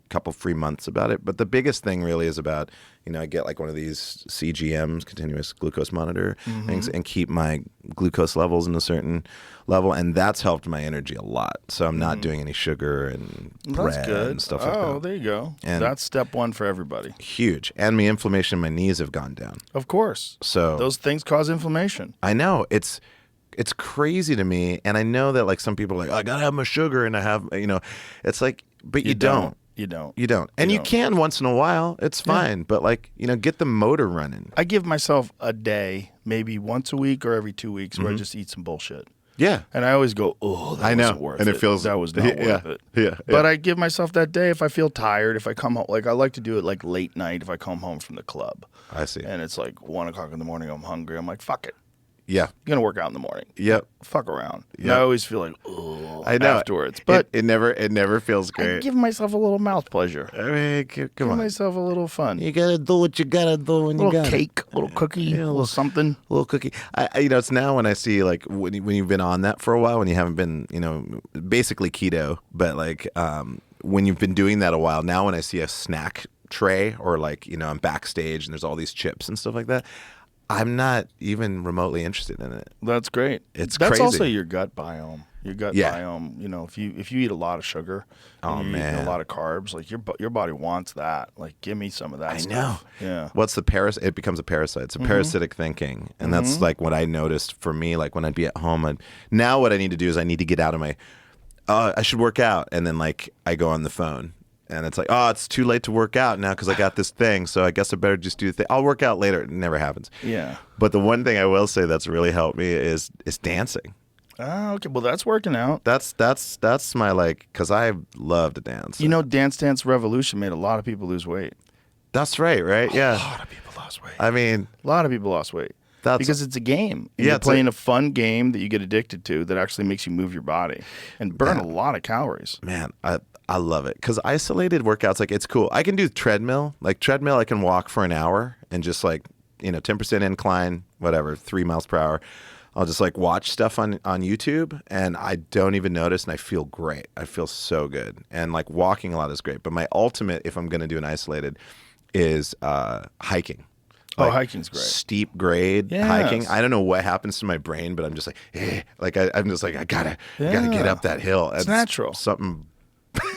couple free months about it. But the biggest thing really is about, I get like one of these CGMs, continuous glucose monitor things, and keep my glucose levels in a certain level, and that's helped my energy a lot. So I'm not doing any sugar and bread and stuff like that. Oh, there you go. And that's step one for everybody. Huge. And my inflammation in my knees have gone down. Of course. So those things cause inflammation. I know. It's crazy to me, and I know that like some people are like, I gotta have my sugar, and I have, it's like, but you don't. You don't. And you can once in a while. It's fine. But like, get the motor running. I give myself a day, maybe once a week or every 2 weeks, where I just eat some bullshit. Yeah. And I always go, oh, that wasn't worth and it. it feels that was not worth it. Yeah. But I give myself that day if I feel tired, if I come home. Like I like to do it like late night if I come home from the club. I see. And it's like 1 o'clock in the morning, I'm hungry. I'm like, fuck it. Yeah. I'm going to work out in the morning. Yep. Fuck around. And Yep. I always feel like, oh, I know. afterwards. But it never feels I great. give myself a little mouth pleasure. I mean, come Give on. myself a little fun. You gotta do what you gotta do when A you little got cake, a little cookie, a little something. A little cookie. It's now when I see like when you've been on that for a while, when you haven't been, basically keto, but like when you've been doing that a while. Now when I see a snack tray or like I'm backstage and there's all these chips and stuff like that, I'm not even remotely interested in it. That's great. It's That's crazy. also your gut biome. Your gut Yeah. biome. If you eat a lot of sugar, and you eat a lot of carbs, like your body wants that. Like, give me some of that. I stuff. know. Yeah. What's the It becomes a parasite. It's a parasitic thinking, and that's like what I noticed for me. Like when I'd be at home, now what I need to do is I need to get out of my. I should work out, and then like I go on the phone. And it's like, oh, it's too late to work out now because I got this thing. So I guess I better just do the thing. I'll work out later. It never happens. Yeah. But the one thing I will say that's really helped me is dancing. Oh, okay. Well, that's working out. That's my like, because I love to dance. Dance Dance Revolution made a lot of people lose weight. That's right? Yeah. A lot of people lost weight. I mean, A lot of people lost weight. Because it's a game. And Yeah, you're it's playing a fun game that you get addicted to that actually makes you move your body and burn a lot of calories. man, I love it because isolated workouts, like it's cool. I can do treadmill. Like treadmill, I can walk for an hour and just like 10% incline, whatever, 3 miles per hour. I'll just like watch stuff on YouTube and I don't even notice and I feel great. I feel so good. And like walking a lot is great. But my ultimate, if I'm going to do an isolated, is hiking. Like, hiking's great. Steep grade Yes. hiking. I don't know what happens to my brain, but I'm just like, I'm just like, I gotta get up that hill. It's natural. Something.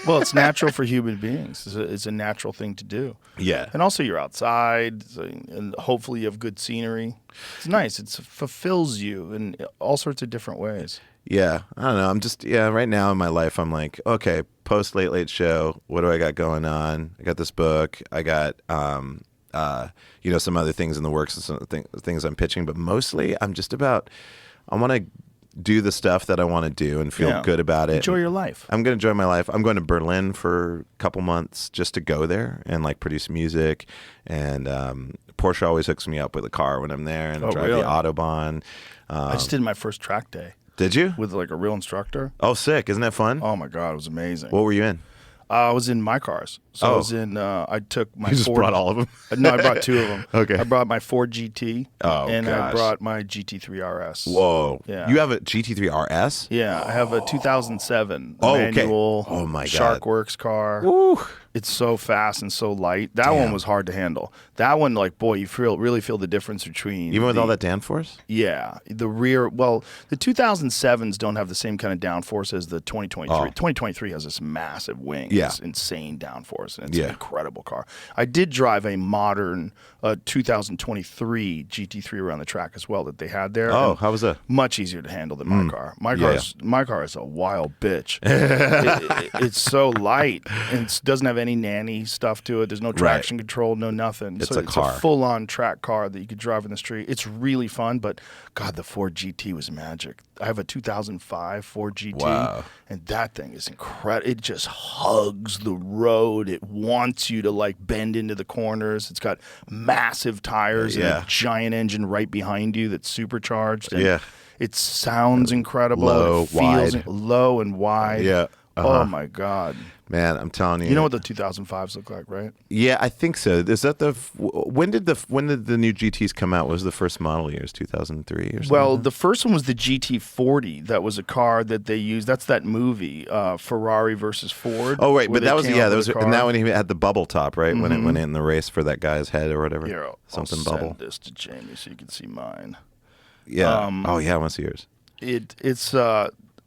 Well, it's natural for human beings. It's a natural thing to do. Yeah. And also you're outside, and hopefully you have good scenery. It's nice. It fulfills you in all sorts of different ways. Yeah. I don't know. I'm just, right now in my life, I'm like, okay, post Late Late Show. What do I got going on? I got this book. I got, some other things in the works and some things I'm pitching, but mostly I'm just about, I want to do the stuff that I want to do and feel good about it. Enjoy your life. I'm going to enjoy my life. I'm going to Berlin for a couple months just to go there and like produce music. And Porsche always hooks me up with a car when I'm there and drive really? the Autobahn. I just did my first track day Did you? with like a real instructor. Oh, sick. Isn't that fun? Oh my God, it was amazing. What were you in? I was in my cars. So I was in, I took my You just Ford. brought all of them? No, I brought 2 of them. Okay. I brought my Ford GT. Oh, and I gosh. brought my GT3 RS. Whoa. Yeah. You have a GT3 RS? Yeah, I have a 2007 Oh, okay. manual Oh, my God. Sharkworks car. Woo. It's so fast and so light. That one was hard to handle. That one, like, boy, you really feel the difference between Even with all that downforce? Yeah, the rear. Well, the 2007s don't have the same kind of downforce as the 2023. 2023 has this massive wing. Yeah. It's insane downforce, and it's an incredible car. I did drive a modern 2023 GT3 around the track as well that they had there. Oh, how was that? Much easier to handle than my car. My car is a wild bitch. It's so light and it doesn't have any nanny stuff to it. There's no traction control, no nothing. It's so a car. It's a full-on track car that you could drive in the street. It's really fun, but God, the Ford GT was magic. I have a 2005 Ford GT, and that thing is incredible. It just hugs the road. It wants you to like bend into the corners. It's got massive tires and a giant engine right behind you that's supercharged. And it sounds incredible. Low, it feels wide. Low and wide. Yeah. Oh my God. Man, I'm telling you. You know what the 2005s look like, right? Yeah, I think so. Is that when did the new GTs come out? Was the first model years 2003 or something? Well, the first one was the GT40. That was a car that they used. That's that movie, Ferrari versus Ford. Oh right, but that was and that when he had the bubble top, right? When it went in the race for that guy's head or whatever. Here, something I'll bubble. send this to Jamie so you can see mine. Yeah. I want to see yours. It's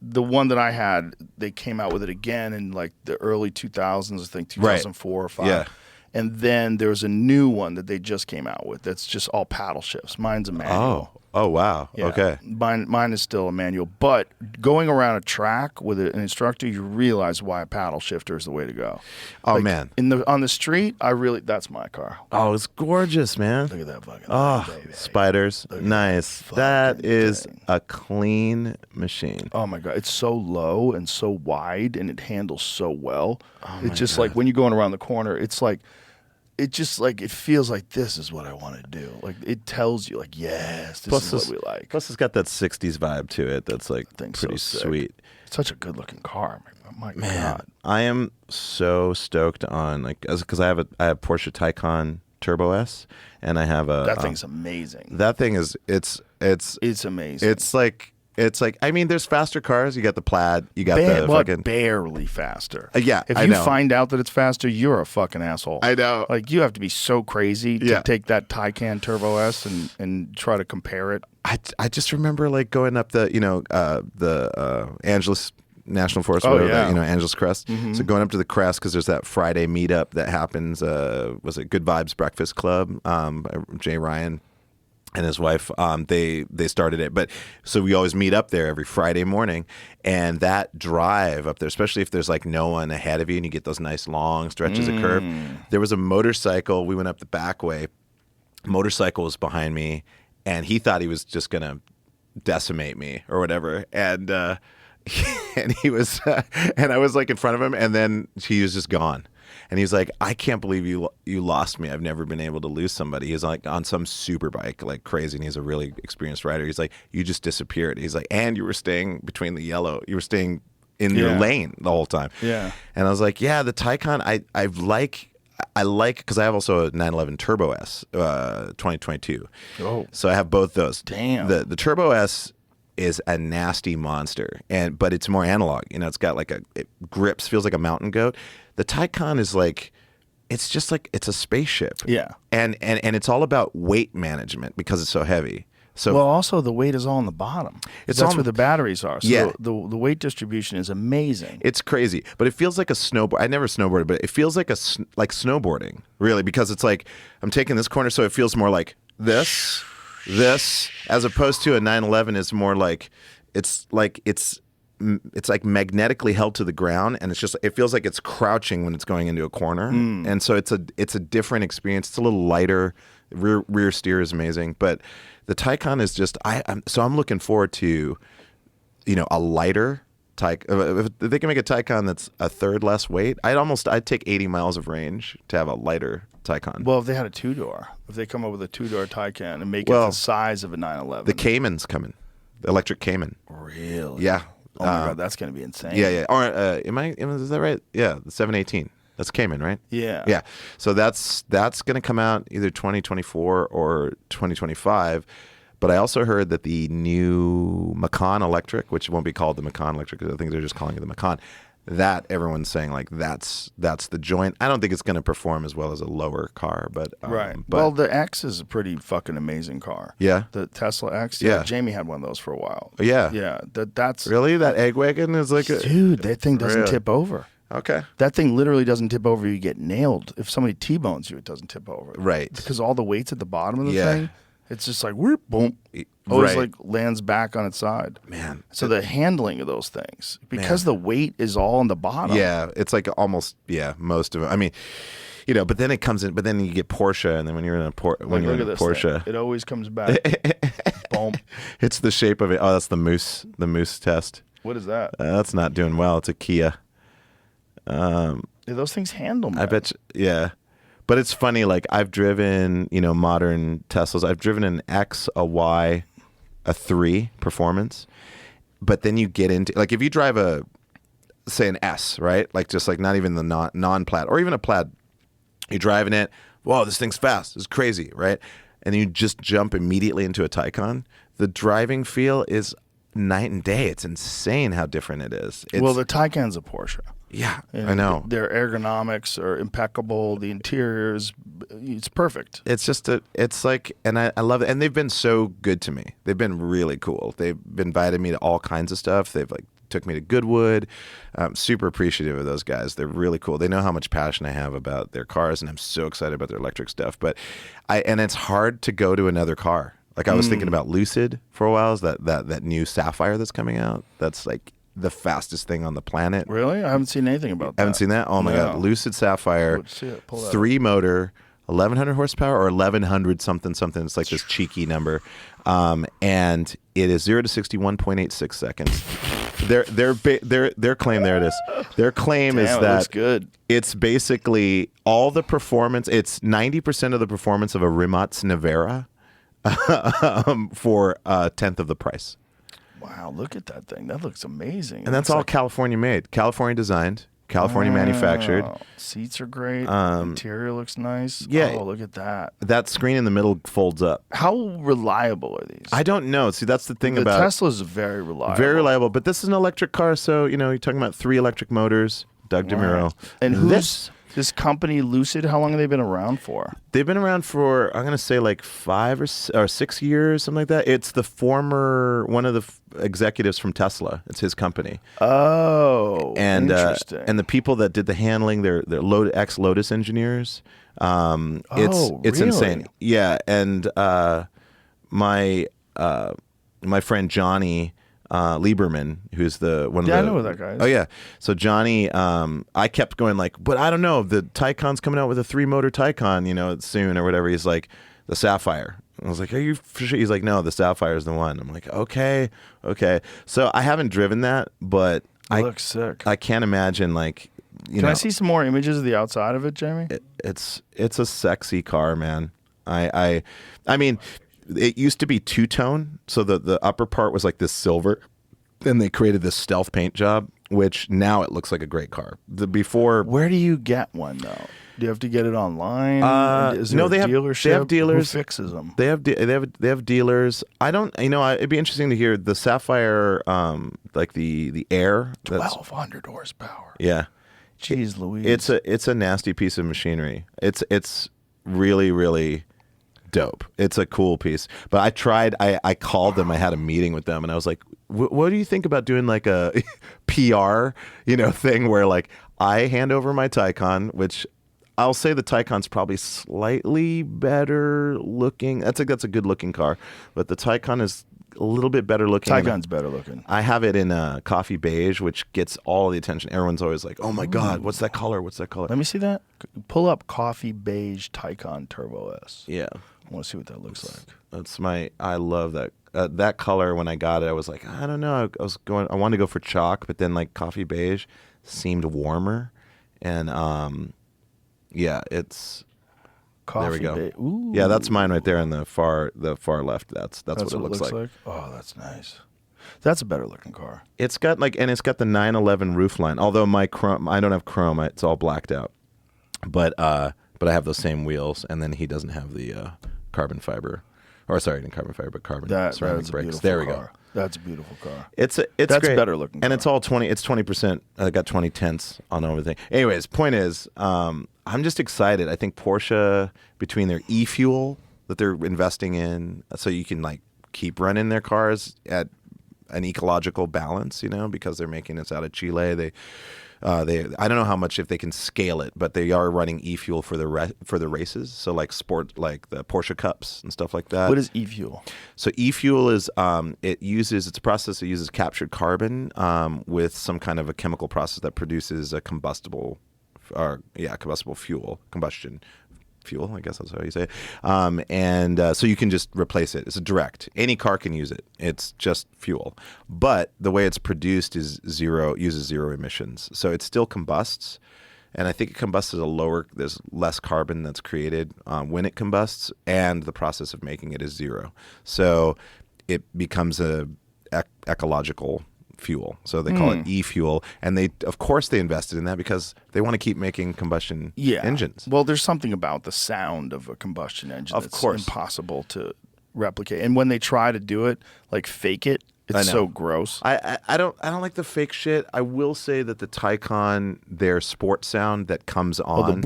the one that I had. They came out with it again in like the early 2000s, I think 2004 or 5. Yeah. And then there's a new one that they just came out with that's just all paddle shifts. Mine's a manual. Oh wow. Yeah. Okay. Mine is still a manual, but going around a track with an instructor, you realize why a paddle shifter is the way to go. Oh like, man. On the street, that's my car. Oh, it's gorgeous, man. Look at that fucking thing, baby. Spiders. Nice. That is a clean machine. Oh my God. It's so low and so wide and it handles so well. It's just like when you're going around the corner, it's like it feels like this is what I want to do. Like it tells you like, yes, this is what we like. Plus it's got that 60s vibe to it that's like pretty so sweet. It's such a good looking car. My Man, God. I am so stoked on because I have Porsche Taycan Turbo S and I have that thing's amazing. That thing is it's amazing. It's like I mean, there's faster cars. You got the Plaid. You got the fucking barely faster. Yeah, if I you know. find out that it's faster, you're a fucking asshole. I know. Like you have to be so crazy to take that Taycan Turbo S and try to compare it. I just remember like going up the Angeles National Forest, Angeles Crest. Mm-hmm. So going up to the crest because there's that Friday meetup that happens. Was it Good Vibes Breakfast Club? Jay Ryan and his wife, they started it. But so we always meet up there every Friday morning, and that drive up there, especially if there's like no one ahead of you and you get those nice long stretches of curve. There was a motorcycle. We went up the back way. Motorcycle was behind me, and he thought he was just gonna decimate me or whatever. And and he was, and I was like in front of him, and then he was just gone. And he's like, I can't believe you lost me. I've never been able to lose somebody. He's like on some super bike, like crazy, and he's a really experienced rider. He's like, you just disappeared. He's like, and you were staying between the yellow. You were staying in your lane the whole time. Yeah. And I was like, yeah, the Taycan, I like because I have also a 911 Turbo S 2022. Oh. So I have both those. Damn. The Turbo S is a nasty monster, but it's more analog. You know, it's got like it grips, feels like a mountain goat. The Taycan is like, it's a spaceship. Yeah. And it's all about weight management because it's so heavy. So well, also the weight is all on the bottom. That's where the batteries are. So the weight distribution is amazing. It's crazy, but it feels like a snowboard. I never snowboarded, but it feels like snowboarding, really, because it's like I'm taking this corner, so it feels more like this, as opposed to a 911 is more like it's like magnetically held to the ground, and it feels like it's crouching when it's going into a corner, and so it's a different experience. It's a little lighter. Rear steer is amazing, but the Taycan is just I'm looking forward to, a lighter Taycan. If they can make a Taycan that's a third less weight, I'd take 80 miles of range to have a lighter Taycan. Well, if they had a two-door, if they come up with a two-door Taycan and make it the size of a 911. The Cayman's coming. The electric Cayman. Really? Yeah. Oh my God, that's going to be insane. Yeah. Or is that right? Yeah, the 718. That's Cayman, right? Yeah. Yeah. So that's going to come out either 2024 or 2025. But I also heard that the new Macan Electric, which won't be called the Macan Electric, I think they're just calling it the Macan, that everyone's saying like that's the joint. I don't think it's going to perform as well as a lower car, but Right. But, Well, the X is a pretty fucking amazing car. Yeah? The Tesla X. Yeah. Jamie had one of those for a while. Yeah. Yeah. That's really, that egg wagon is like dude. That thing doesn't Really? tip over. Okay. That thing literally doesn't tip over. You get nailed. If somebody T-bones you, it doesn't tip over. Right. Because all the weight's at the bottom of the Yeah. thing. It's just like whoop, boom. Always Right. like lands back on its side. Man. So the handling of those things, because the weight is all on the bottom. Yeah, it's like almost most of it. I mean, but then it comes in. But then you get Porsche, and then when you're in a when you're Look in at a this Porsche, thing. It always comes back. Boom. it's the shape of it. Oh, that's the moose test. What is that? That's not doing well. It's a Kia. Yeah, those things handle, man. I bet you, yeah. But it's funny, like I've driven, modern Teslas. I've driven an X, a Y, a 3 performance. But then you get into, like if you drive say an S, right? Like just like not even the non-plaid or even a plaid. You're driving it, whoa, this thing's fast. It's crazy, right? And you just jump immediately into a Taycan. The driving feel is night and day. It's insane how different it is. Well, the Taycan's a Porsche. Yeah, And I know. Their ergonomics are impeccable. The interiors, it's perfect. It's just it's like, and I love it. And they've been so good to me. They've been really cool. They've invited me to all kinds of stuff. They've like took me to Goodwood. I'm super appreciative of those guys. They're really cool. They know how much passion I have about their cars, and I'm so excited about their electric stuff. But and it's hard to go to another car. Like I was thinking about Lucid for a while. Is that new Sapphire that's coming out? That's like the fastest thing on the planet. Really? I haven't seen anything about that. Haven't seen that? Oh my God. Lucid Sapphire, Let's see it. Pull that 3 motor, 1100 horsepower or 1100 something. It's like this cheeky number. And it is 0 to 60, 1.86 seconds. Their claim, there it is. Their claim is Damn, it that looks good. it's basically all the performance. It's 90% of the performance of a Rimac Nevera for a tenth of the price. Wow, look at that thing. That looks amazing. And that's all California made, California designed, California manufactured. Seats are great. Interior looks nice. yeah. Oh, look at that. That screen in the middle folds up. How reliable are these? I don't know. See, that's the thing the about Tesla's very reliable. very reliable. But this is an electric car, so you're talking about 3 electric motors. Doug DeMuro. And who's this company, Lucid? How long have they been around for? They've been around for, I'm going to say like 5 or 6 years, something like that. It's the former one of the executives from Tesla. It's his company. Oh, And interesting. and the people that did the handling, they're ex-Lotus engineers. It's insane. really? Yeah, and my friend Johnny Lieberman, who's one of the... I know who that guy is. Oh, yeah. So Johnny, I kept going like, but I don't know, the Taycan's coming out with a 3-motor Taycan, soon or whatever. He's like, the Sapphire. I was like, are you for sure? He's like, no, the Sapphire is the one. I'm like, okay. So I haven't driven that, but It looks sick. I can't imagine like, Can I see some more images of the outside of it, Jamie? it's a sexy car, man. I mean, it used to be 2-tone, so the upper part was like this silver. Then they created this stealth paint job, which now it looks like a great car. Before, Where do you get one though? Do you have to get it online? Is there no, a they have dealership? they have dealers. Who fixes them? They have dealers. I don't. It'd be interesting to hear the Sapphire, like the Air. 1,200 horsepower. Yeah, Jeez Louise. it's a nasty piece of machinery. It's really, really dope. It's a cool piece. But I tried. I called them. I had a meeting with them, and I was like, "What do you think about doing like a PR, thing where like I hand over my Taycan, which." I'll say the Taycan's probably slightly better looking. That's a good looking car, but the Taycan is a little bit better looking. Taycan's better looking. I have it in coffee beige, which gets all the attention. Everyone's always like, "Oh my God, what's that color? What's that color?" Let me see that. Pull up coffee beige Taycan Turbo S. Yeah, I want to see what that looks like. that's I love that that color. When I got it, I was like, I don't know. I wanted to go for chalk, but then like coffee beige seemed warmer, and yeah, it's Coffee there we go. beige. Ooh. Yeah, that's mine right there in the far left. That's what it looks like. Oh, that's nice. That's a better looking car. It's got it's got the 911 roofline. Although my chrome, I don't have chrome. It's all blacked out. But I have those same wheels, and then he doesn't have the carbon fiber Or sorry, not carbon fiber, but carbon That ceramic is a bricks. beautiful There we car. go. That's a beautiful car. It's That's great. better looking and car. it's all 20. It's 20%. I got 20 tenths on everything. Anyways, point is, I'm just excited. I think Porsche, between their e-fuel that they're investing in, so you can like keep running their cars at an ecological balance, because they're making this out of Chile. They I don't know how much if they can scale it, but they are running e-fuel for the races. So like like the Porsche Cups and stuff like that. What is e-fuel? So e-fuel is it's a process that uses captured carbon with some kind of a chemical process that produces a combustible fuel, combustion fuel, I guess that's how you say it. So you can just replace it. It's a direct. Any car can use it. It's just fuel. But the way it's produced uses zero emissions. So it still combusts. And I think it combusts there's less carbon that's created when it combusts, and the process of making it is zero. So it becomes a ecological fuel. So they call it e-fuel, and they invested in that because they want to keep making combustion engines. Well, there's something about the sound of a combustion engine Of that's course. impossible to replicate. And when they try to do it, like fake it, it's so gross. I don't like the fake shit. I will say that the Taycan, their sport sound that comes on,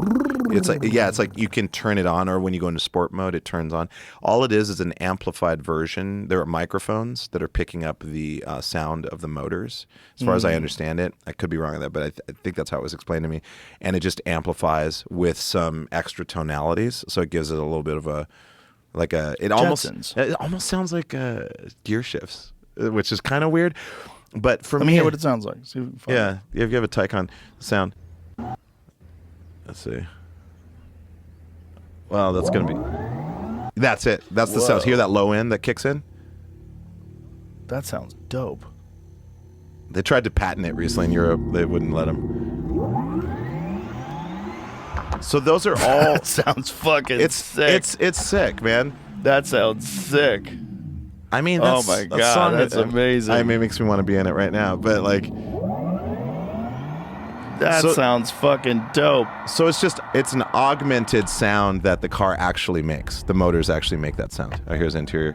it's like you can turn it on, or when you go into sport mode, it turns on. All it is an amplified version. There are microphones that are picking up the sound of the motors. As far as I understand it, I could be wrong on that, but I think that's how it was explained to me. And it just amplifies with some extra tonalities, so it gives it a little bit of it almost sounds like gear shifts, which is kind of weird. But for Let me hear what it sounds like. See if we can find yeah, if you have a Taycan sound. Let's see. Well, that's going to be... That's it. That's the sound. Hear that low end that kicks in? That sounds dope. They tried to patent it recently in Europe. They wouldn't let them. So those are all... That sounds fucking sick. It's sick, man. That sounds sick. I mean, Oh my God, that's amazing. I mean, it makes me want to be in it right now. But like... That sounds fucking dope. So it's an augmented sound that the car actually makes. The motors actually make that sound. Oh, here's the interior.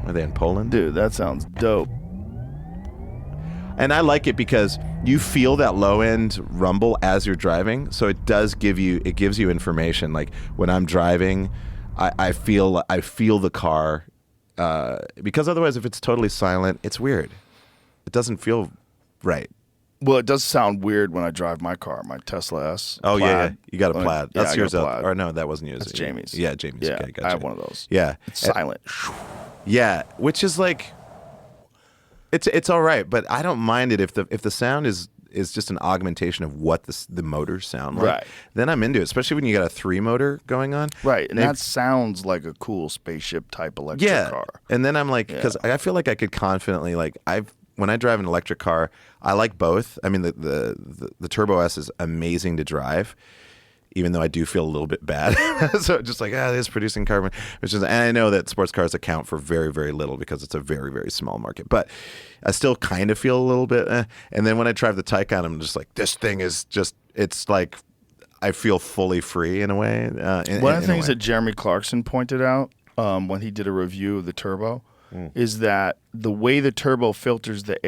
Are they in Poland? Dude, that sounds dope. And I like it because you feel that low end rumble as you're driving. So it gives you information. Like when I'm driving, I feel the car because otherwise if it's totally silent, it's weird. It doesn't feel right. Well, it does sound weird when I drive my car, my Tesla S. Oh, Plaid. yeah. You got a Plaid. Yeah, That's I got yours. a Plaid. Or no, that wasn't yours. That's Jamie's. Yeah, Jamie's. Yeah, Okay, gotcha. I have one of those. Yeah. It's silent. Yeah, which is like, it's all right, but I don't mind it if the sound is just an augmentation of what the motors sound like. Right. Then I'm into it, especially when you got a 3-motor going on. Right, and that sounds like a cool spaceship type electric car. And then I'm like, because I feel like I could confidently when I drive an electric car, I like both. I mean, the Turbo S is amazing to drive, even though I do feel a little bit bad. So just like, it is producing carbon, and I know that sports cars account for very, very little because it's a very, very small market. But I still kind of feel a little bit. And then when I drive the Taycan, I'm just like, this thing is just, it's like, I feel fully free in a way. One of the things that Jeremy Clarkson pointed out when he did a review of the Turbo is that the way the turbo filters the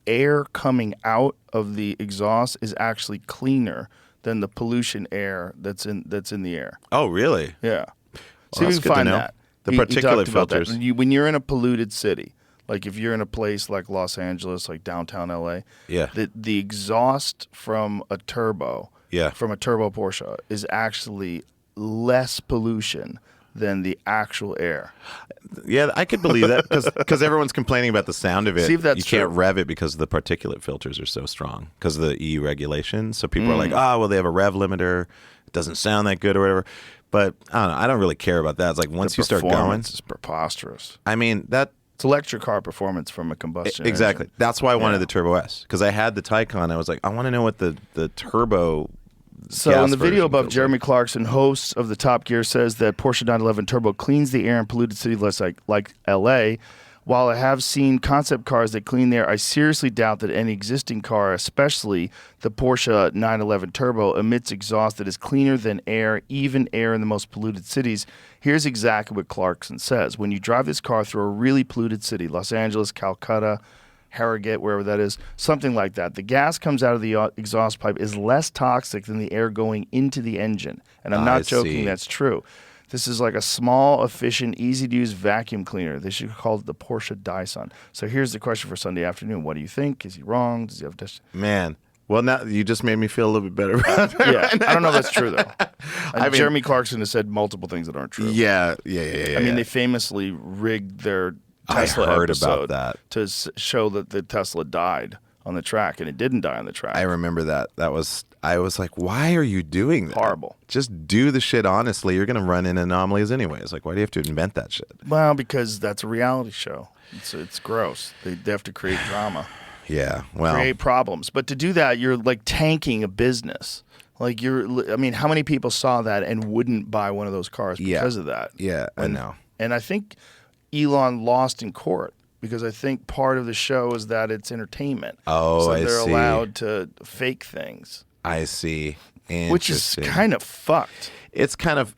air coming out of the exhaust is actually cleaner than the pollution air that's in the air. Oh, really? Yeah. See if you you can find know. that. The He particulate talked about that. filters. When you're in a polluted city, like if you're in a place like Los Angeles, like downtown LA, the exhaust from a turbo, from a turbo Porsche, is actually less pollution than the actual air. Yeah, I could believe that because everyone's complaining about the sound of it. See if that's you can't true. rev it because the particulate filters are so strong because of the EU regulations. So people are like, well, they have a rev limiter. It doesn't sound that good or whatever. But I don't know. I don't really care about that. It's like once you start going, it's preposterous. I mean, It's electric car performance from a combustion exactly. engine. That's why I wanted the Turbo S because I had the Taycan. I was like, I want to know what the turbo. So gas in the video version above, feels Jeremy Clarkson, host of the Top Gear, says that Porsche 911 Turbo cleans the air in polluted city like LA, While I have seen concept cars that clean the air, I seriously doubt that any existing car, especially the Porsche 911 Turbo, emits exhaust that is cleaner than air, even air in the most polluted cities. Here's exactly what Clarkson says. When you drive this car through a really polluted city, Los Angeles, Calcutta, Harrogate, wherever that is, something like that, the gas comes out of the exhaust pipe is less toxic than the air going into the engine. And I'm not joking, that's true. This is like a small, efficient, easy-to-use vacuum cleaner. They should call it the Porsche Dyson. So here's the question for Sunday afternoon. What do you think? Is he wrong? Does he have... Man. Well, now you just made me feel a little bit better about it. Yeah, I don't know if that's true, though. Jeremy Clarkson has said multiple things that aren't true. Yeah. I mean, they famously rigged their Tesla episode about that. To show that the Tesla died on the track, and it didn't die on the track. I remember that. I was like, why are you doing that? Horrible. Just do the shit honestly. You're going to run in anomalies anyways. Like, why do you have to invent that shit? Well, because that's a reality show. It's gross. They have to create drama. Yeah, well. Create problems. But to do that, you're like tanking a business. Like I mean, how many people saw that and wouldn't buy one of those cars because of that? Yeah, I know. And I think Elon lost in court because I think part of the show is that it's entertainment. Oh, so I they're see. allowed to fake things. I see. Which is kind of fucked. It's kind of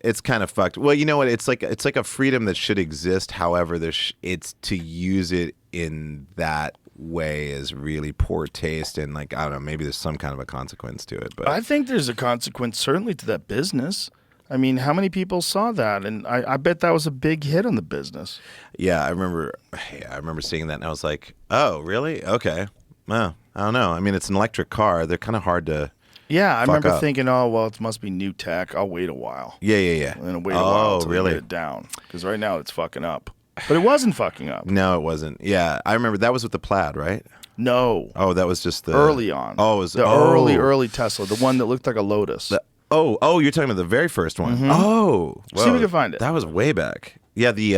fucked. Well, you know what? It's like a freedom that should exist. However, it's to use it in that way is really poor taste, and like I don't know, maybe there's some kind of a consequence to it. But I think there's a consequence certainly to that business. I mean, how many people saw that? And I bet that was a big hit on the business. Yeah, I remember seeing that, and I was like, oh, really? Okay. Well, I don't know. I mean, it's an electric car. They're kind of hard to. Yeah, I remember up. thinking, oh, well, it must be new tech. I'll wait a while. Yeah. And then wait a while until really? they get it down. Because right now it's fucking up. But it wasn't fucking up. No, it wasn't. Yeah, I remember that was with the Plaid, right? No. Oh, that was just the early on. Oh, it was the early Tesla, the one that looked like a Lotus. You're talking about the very first one. Mm-hmm. Oh, see if we can find it. That was way back. Yeah, the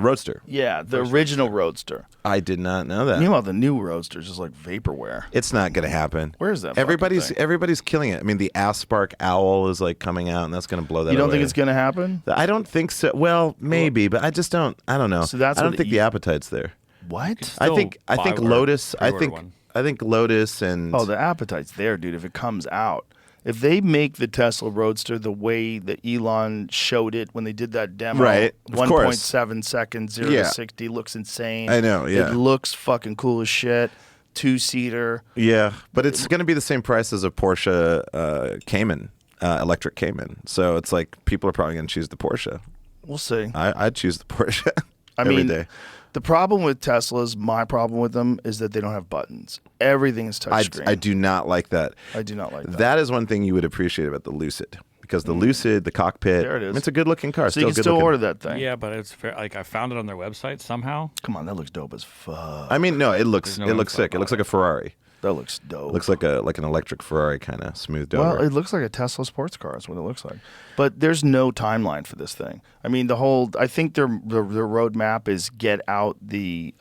Roadster. Yeah, the original Roadster. I did not know that. Meanwhile, the new Roadster is just like vaporware. It's not going to happen. Where is that? Everybody's killing it. I mean, the Aspark Owl is like coming out, and that's going to blow that. You don't away. think it's going to happen? I don't think so. Well, maybe, but I just don't. I don't know. So that's I don't think the appetite's there. What? I think Lotus. I think Lotus and the appetite's there, dude. If it comes out. If they make the Tesla Roadster the way that Elon showed it when they did that demo, right? 1.7 seconds, 0 to 60, looks insane. I know, yeah. It looks fucking cool as shit. 2-seater. Yeah, but it's going to be the same price as a Porsche Cayman, electric Cayman. So it's like people are probably going to choose the Porsche. We'll see. I'd choose the Porsche every day. The problem with Teslas, my problem with them, is that they don't have buttons. Everything is touchscreen. I do not like that. I do not like that. That is one thing you would appreciate about the Lucid. Because the Lucid, the cockpit, there it is. It's a good-looking car. So you can still order that thing. Yeah, but it's fair. Like I found it on their website somehow. Come on, that looks dope as fuck. I mean, no, it looks sick. It looks like a Ferrari. That looks dope. It looks like an electric Ferrari, kind of smoothed over. Well, it looks like a Tesla sports car is what it looks like. But there's no timeline for this thing. I mean, I think their roadmap is get out the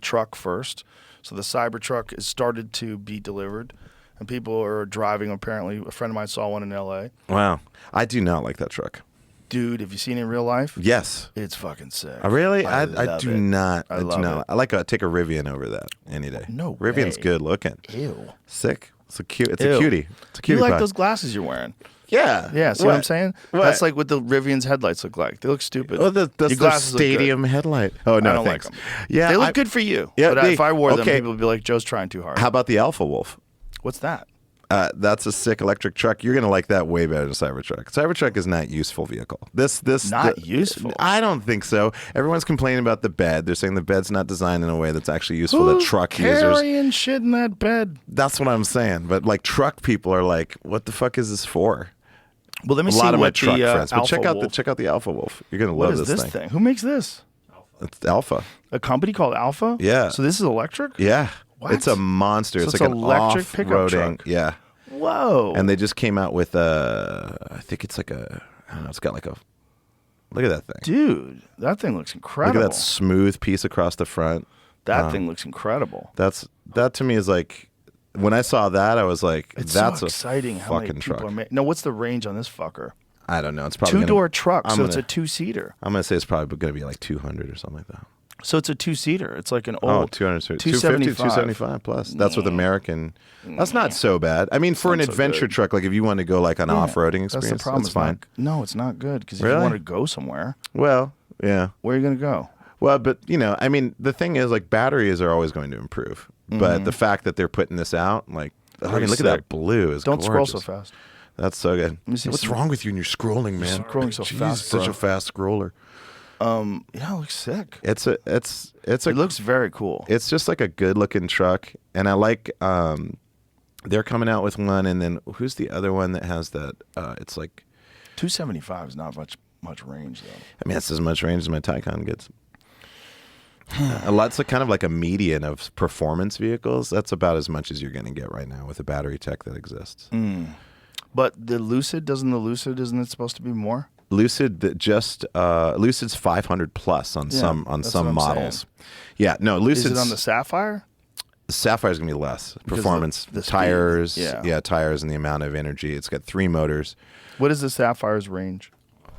truck first. So the Cybertruck has started to be delivered, and people are driving. Apparently, a friend of mine saw one in L.A. Wow, I do not like that truck. Dude, have you seen it in real life? Yes. It's fucking sick. Really? I do not. I love it. I like take a Rivian over that any day. No Rivian's way. good looking. Ew. Sick. It's a cutie. It's Ew. a cutie. It's a cutie You like pie. those glasses you're wearing? Yeah. Yeah, see what I'm saying? What? That's like what the Rivian's headlights look like. They look stupid. Oh, that's Your the glasses look good. stadium headlight. Oh, no, I don't thanks. like them. Yeah, they look good for you. Yeah, but if I wore them, okay. people would be like, Joe's trying too hard. How about the Alpha Wolf? What's that? That's a sick electric truck. You're gonna like that way better than Cybertruck. Cybertruck is not a useful vehicle. Useful. I don't think so. Everyone's complaining about the bed. They're saying the bed's not designed in a way that's actually useful to truck users. Carrying shit in that bed. That's what I'm saying. But like truck people are like, what the fuck is this for? Well, let me A see lot of my what truck the friends. But check Alpha out the Alpha Wolf. You're gonna What love is this this thing? Who makes this? It's Alpha. A company called Alpha? Yeah. So this is electric? Yeah. What? It's a monster. So it's it's like an an electric pickup off-roading. truck. Yeah. Whoa. And they just came out with I think it's like I don't know, it's got like a, look at that thing. Dude, that thing looks incredible. Look at that smooth piece across the front. That thing looks incredible. That to me is like, when I saw that, I was like, It's that's so a exciting how many fucking people truck. are making. No, what's the range on this fucker? I don't know. It's probably Two-door gonna, truck, I'm so it's gonna- a two-seater. I'm going to say it's probably going to be like 200 or something like that. So it's a two-seater. It's like an Oh, old 250, 275. 275 plus. That's with American. That's not so bad. I mean, for an not so adventure good. truck, like if you want to go like on an Yeah, off-roading That's experience, the problem. that's It's fine. No, it's not good because if Really? you want to go somewhere, Well, yeah. where are you going to go? Well, but I mean, the thing is, like, batteries are always going to improve. But the fact that they're putting this out, like, I mean, Pretty look at sick. that blue. Is Don't scroll so gorgeous. fast. That's so good. me see What's some- wrong with you when you're scrolling, man? Scrolling so Jeez, fast, such bro. a fast scroller. Yeah, it looks sick. It's a It looks very cool. it's just like a good looking truck, and I like they're coming out with one, and then who's the other one that has that? It's like 275 is not much range though. I mean, that's as much range as my Taycan gets. A lot's like kind of like a median of performance vehicles. That's about as much as you're going to get right now with the battery tech that exists. But the Lucid, isn't it supposed to be more? Lucid Lucid's 500 plus on Yeah, some that's what I'm models. Yeah, no, Lucid's Is it on the Sapphire? Sapphire's gonna be less Because performance, the speed. tires, Yeah. tires and the amount of energy. It's got 3 motors. What is the Sapphire's range?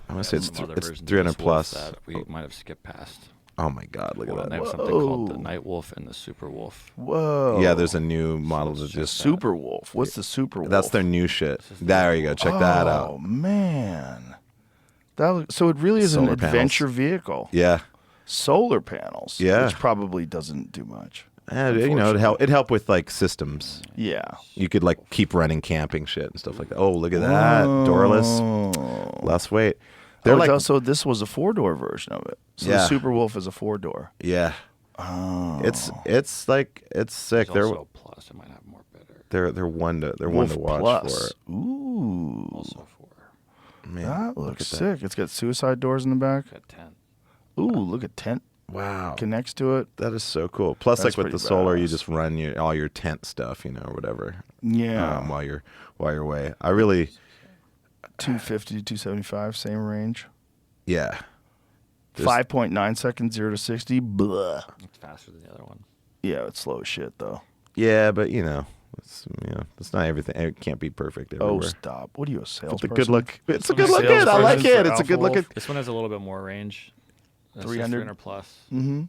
I want to say Some other it's versions of 300 this Wolf plus. that we might have skipped past. Oh my God, look Well, at they that! have something called the Whoa. Night Wolf and the Super Wolf. Whoa. Yeah, there's a new model that just Super Wolf. What's the Super Wolf? That's their new shit. There you go. Check that Oh out. man. So it really is Solar an panels. adventure vehicle. Yeah, Solar panels. Yeah. Which probably doesn't do much. it helped with like systems. Yeah. You could like keep running camping shit and stuff like that. Oh, look at that, doorless, less weight. They're like, also this was a 4-door version of it. So the Yeah. Super Wolf is a 4-door. yeah. Oh, it's like it's sick. There's They're also Plus. It might have more better. they're one to Wolf watch Plus. for. Ooh. Also for Man, That look looks at that. sick. It's got suicide doors in the back. got 10. Ooh, look at tent Wow, connects to it. that is so cool. Plus, That's like with pretty the solar, you badass. just run all your tent stuff, or whatever. Yeah. While you're away. I really, 250 to 275, same range. yeah. There's- 5.9 seconds, 0 to 60. Blah. It's faster than the other one. Yeah, it's slow as shit though. Yeah, but it's not everything. It can't be perfect everywhere. Oh, stop. What are you, a But salesperson? the good look. It's a one good is looking. sales I like version it. for It's a good Alpha looking. Wolf. This one has a little bit more range. This is 300 plus. Mm-hmm.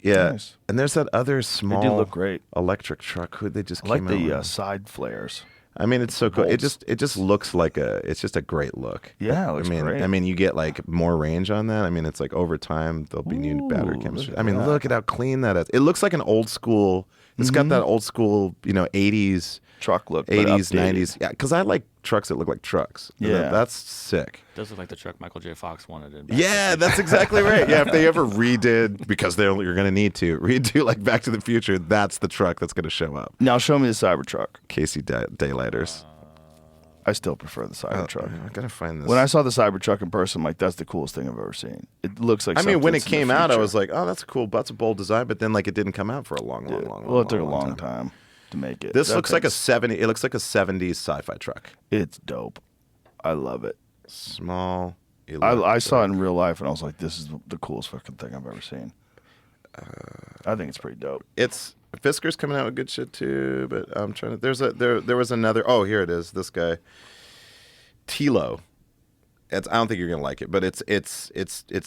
Yeah, Nice. and there's that other small look great. electric truck who they just I like came out the with. side flares. I mean, it's so cool. It bolts. just looks like it's just a great look. Yeah, it looks great. I mean, you get like more range on that. I mean, it's like over time there'll be new battery Ooh, chemistry. look I at mean, that. look at how clean that is. It looks like an old school. It's got that old school, 80s, Truck look. but 80s, updated. 90s. Yeah, because I like trucks that look like trucks. Yeah. That's sick. Does look like the truck Michael J. Fox wanted in. Back Yeah, to the that's exactly right. Yeah, if they ever redid, because you're going to need to redo like Back to the Future, that's the truck that's going to show up. Now show me the Cybertruck. Casey Daylighters. I still prefer the Cybertruck. I gotta find this. When I saw the Cybertruck in person, I'm like, that's the coolest thing I've ever seen. It looks like. I mean, when it something came that's in the out, I future. was like, "Oh, that's cool. That's a bold design." But then, like, it didn't come out for a long well, it took a long time to make it. This That looks like a thing's- 70. It looks like a 70s sci-fi truck. It's dope. I love it. Small. I saw it in real life, and I was like, this is the coolest fucking thing I've ever seen. I think it's pretty dope. It's Fisker's coming out with good shit too. But I'm trying to. There was another. Oh, here it is. This guy. Tilo. I don't think you're gonna like it, but it's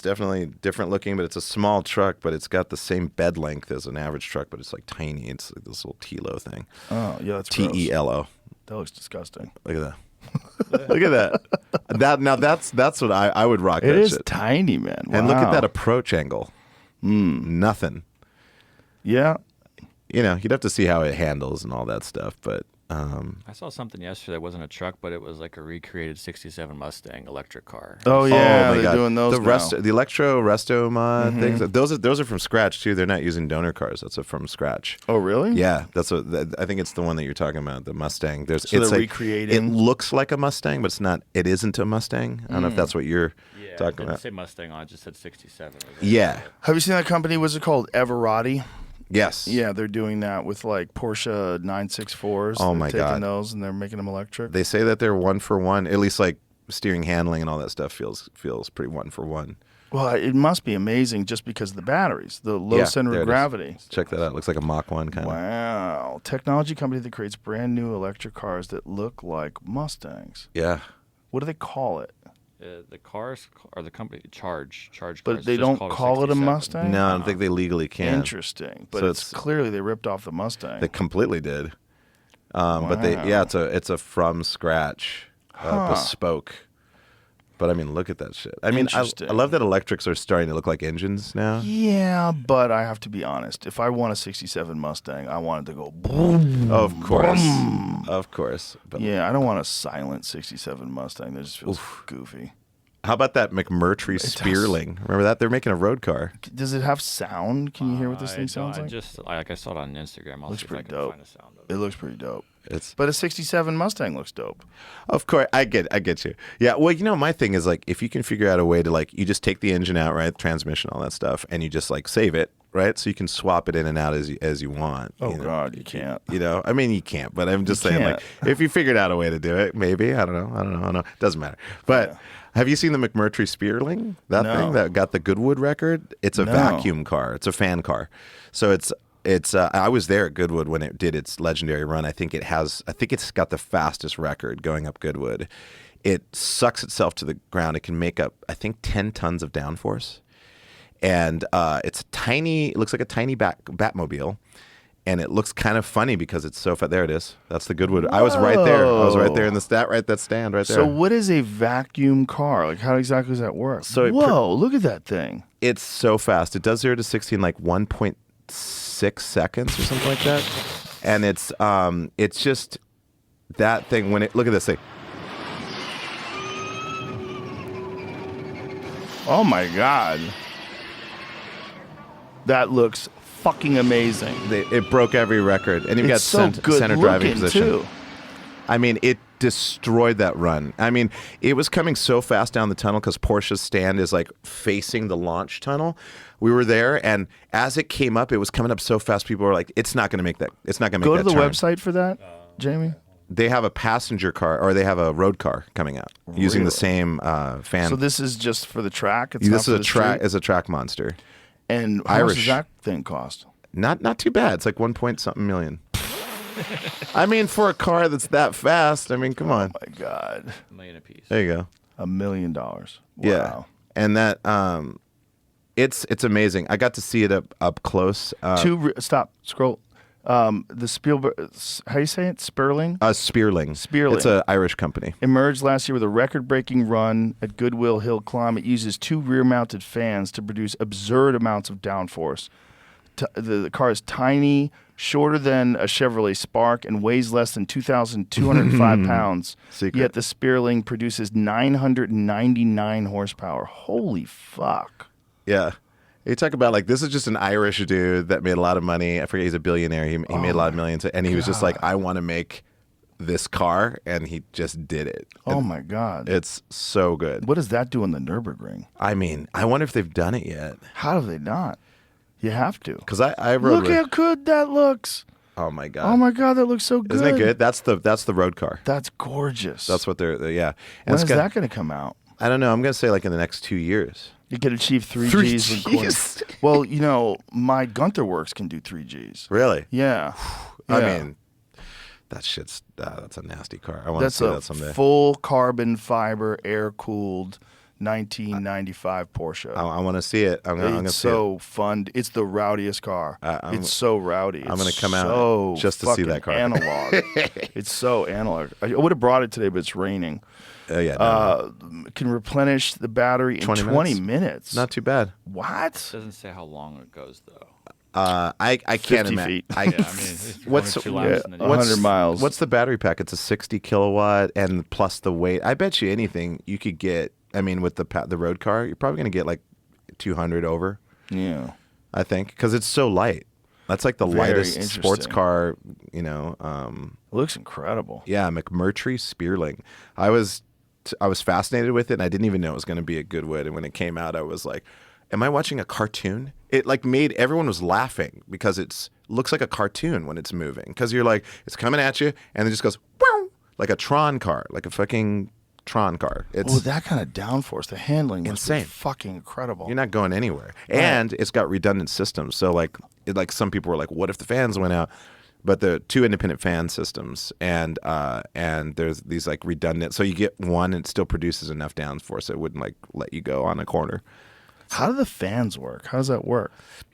definitely different looking. But it's a small truck, but it's got the same bed length as an average truck, but it's like tiny. It's like this little Tilo thing. Oh yeah, that's gross. Telo. That looks disgusting. Look at that. Look at that. That's what I would rock. It that is shit. tiny, man. And look at Wow. that approach angle. Nothing. Yeah, You'd have to see how it handles and all that stuff, but I saw something yesterday. It wasn't a truck, but it was like a recreated '67 Mustang electric car. Oh yeah, my they're God. doing those the now. the electro resto mod things. Those are from scratch too. They're not using donor cars. That's from scratch. Oh really? Yeah, I think it's the one that you're talking about, the Mustang. So it's they're like, recreating? It looks like a Mustang, but it's not. It isn't a Mustang. I don't know if that's what you're Yeah, it talking didn't about. say Mustang on it. Just said '67. Yeah. Have you seen that company? What's it called? Everati. Yes. Yeah, they're doing that with like Porsche 964s. Oh, They're my taking God. those and they're making them electric. They say that they're 1-for-1. At least like steering, handling, and all that stuff feels pretty 1-for-1. Well, it must be amazing just because of the batteries, the low Yeah, center there of it is. gravity. Check that out. Looks like a Mach 1 kind of. Wow. Technology company that creates brand new electric cars that look like Mustangs. Yeah. What do they call it? The cars or the company charge But cars. they just don't called call it a 67. Mustang? No, I don't think they legally can. Interesting. But So it's clearly they ripped off the Mustang. They completely did. But it's a from scratch, bespoke. But I mean, look at that shit. I mean, I Interesting. love that electrics are starting to look like engines now. Yeah, but I have to be honest. If I want a 67 Mustang, I want it to go boom. Of course, of course. But Yeah, I don't want a silent 67 Mustang. That just feels goofy. how about that McMurtry Spearling? Remember that? They're making a road car. Does it have sound? Can you hear what this thing I sounds don't- like? I saw it on Instagram. I'll Looks see if I pretty can dope. find a sound of it. It looks pretty dope. It's But a 67 Mustang looks dope. Of course, I get you. Yeah, well, my thing is like if you can figure out a way to like you just take the engine out, right, transmission, all that stuff, and you just like save it, right, so you can swap it in and out as you want. Oh, you know? God, you can't. I mean, you can't, but I'm just You saying, can't. like, if you figured out a way to do it, maybe. I don't know. Doesn't matter. But have you seen the McMurtry Spearling? That No. thing that got the Goodwood record? It's a No. vacuum car. It's a fan car. So it's. I was there at Goodwood when it did its legendary run. I think it's got the fastest record going up Goodwood. It sucks itself to the ground. It can make up, I think, 10 tons of downforce. And it's tiny. It looks like a tiny Batmobile. And it looks kind of funny because it's so fat. There it is. That's the Goodwood. I was right there. In the that stand right there. So what is a vacuum car? Like how exactly does that work? So it Whoa, look at that thing. It's so fast. It does 0 to 60 in like 1.6 seconds or something like that. And it's just that thing when it look at this thing. Oh my God. That looks fucking amazing. It broke every record, and you've got It's so good center driving looking, position. too. I mean, it destroyed that run. I mean, it was coming so fast down the tunnel because Porsche's stand is like facing the launch tunnel. We were there, and as it came up, it was coming up so fast. People were like, "It's not going to make that. It's not going to make Go that." to the turn." website for that, Jamie. They have a passenger car, or they have a road car coming out using the Really? same fan. So this is just for the track. It's not this for is a the track. street? Is a track monster. And how much Irish. does that thing cost? Not too bad. It's like 1 point something million. I mean, for a car that's that fast, I mean, come on. My God, $1 million a piece. There you go. $1 million. Wow. Yeah, and that it's amazing. I got to see it up close. Stop. Scroll. The Spielberg. How you say it? Sperling. Spearling. Spearling. It's an Irish company. Emerged last year with a record-breaking run at Goodwill Hill Climb. It uses 2 rear-mounted fans to produce absurd amounts of downforce. The car is tiny, shorter than a Chevrolet Spark, and weighs less than 2,205 pounds. Secret. Yet the Spearling produces 999 horsepower. Holy fuck. Yeah. You talk about like this is just an Irish dude that made a lot of money. I forget he's a billionaire. He made a lot of millions, and he was just like, I want to make this car, and he just did it. Oh And my God. it's so good. What does that do in the Nürburgring? I mean, I wonder if they've done it yet. How have they not? You have to. Because I rode Look with. how good that looks. Oh my god! Oh my God, that looks so good. Isn't it good? That's the road car. That's gorgeous. That's what they're yeah. And When it's is got- that going to come out? I don't know. I'm gonna say like in the next 2 years. You can achieve 3 3 Gs. with corners. Gs. Well, my Gunther Works can do 3 Gs. Really? Yeah. I Yeah. mean, that shit's that's a nasty car. I want to That's see a that someday. full carbon fiber, air cooled 1995 Porsche. I want to see it. I'm gonna It's see it. so fun. It's the rowdiest car. It's so rowdy. I'm gonna It's come out so just to see that fucking car. Analog. It's so analog. I would have brought it today, but it's raining. Yeah, no, Can replenish the battery in 20 20 minutes? minutes. not too bad. What? Doesn't say how long it goes though. I can't 50 imagine. feet. Yeah, I mean, it's What's- 1 or 2 yeah, laps and then you- 100 miles. What's the battery pack? It's a 60 kilowatt and plus the weight. I bet you anything you could get. I mean, with the road car, you're probably gonna get like 200 over. Yeah. I think because it's so light. That's like the Very lightest sports interesting. car. It looks incredible. Yeah, McMurtry Spearling. I was fascinated with it, and I didn't even know it was going to be a Goodwood. And when it came out, I was like, "Am I watching a cartoon?" It like made everyone was laughing because looks like a cartoon when it's moving. Because you're like, it's coming at you, and it just goes wow, like a Tron car, like a fucking Tron car. It's Oh, that kind of downforce. The handling must be Insane. fucking incredible. you're not going anywhere, and it's got redundant systems. So like some people were like, "What if the fans went out?" but the 2 independent fan systems, and there's these like redundant. So you get one, and it still produces enough downforce so it wouldn't like let you go on a corner. How do the fans work? How does that work?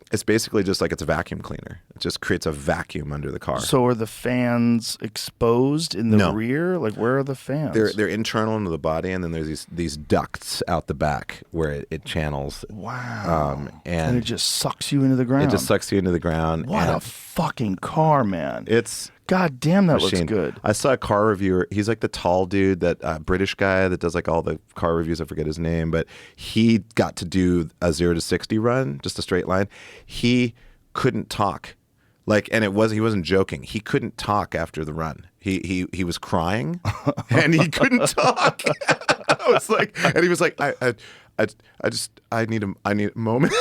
It's basically just like it's a vacuum cleaner. It just creates a vacuum under the car. So are the fans exposed in the No. rear? Like, where are the fans? They're internal into the body, and then there's these ducts out the back where it channels. Wow. And it just sucks you into the ground. It just sucks you into the ground. What and a fucking car, man. It's God damn, that machine. looks good. I saw a car reviewer. He's like the tall dude, that British guy that does like all the car reviews. I forget his name, but he got to do a 0 to 60 run, just a straight line. He couldn't talk, like, and he wasn't joking. He couldn't talk after the run. He was crying, and he couldn't talk. I was like, and he was like, I need a moment.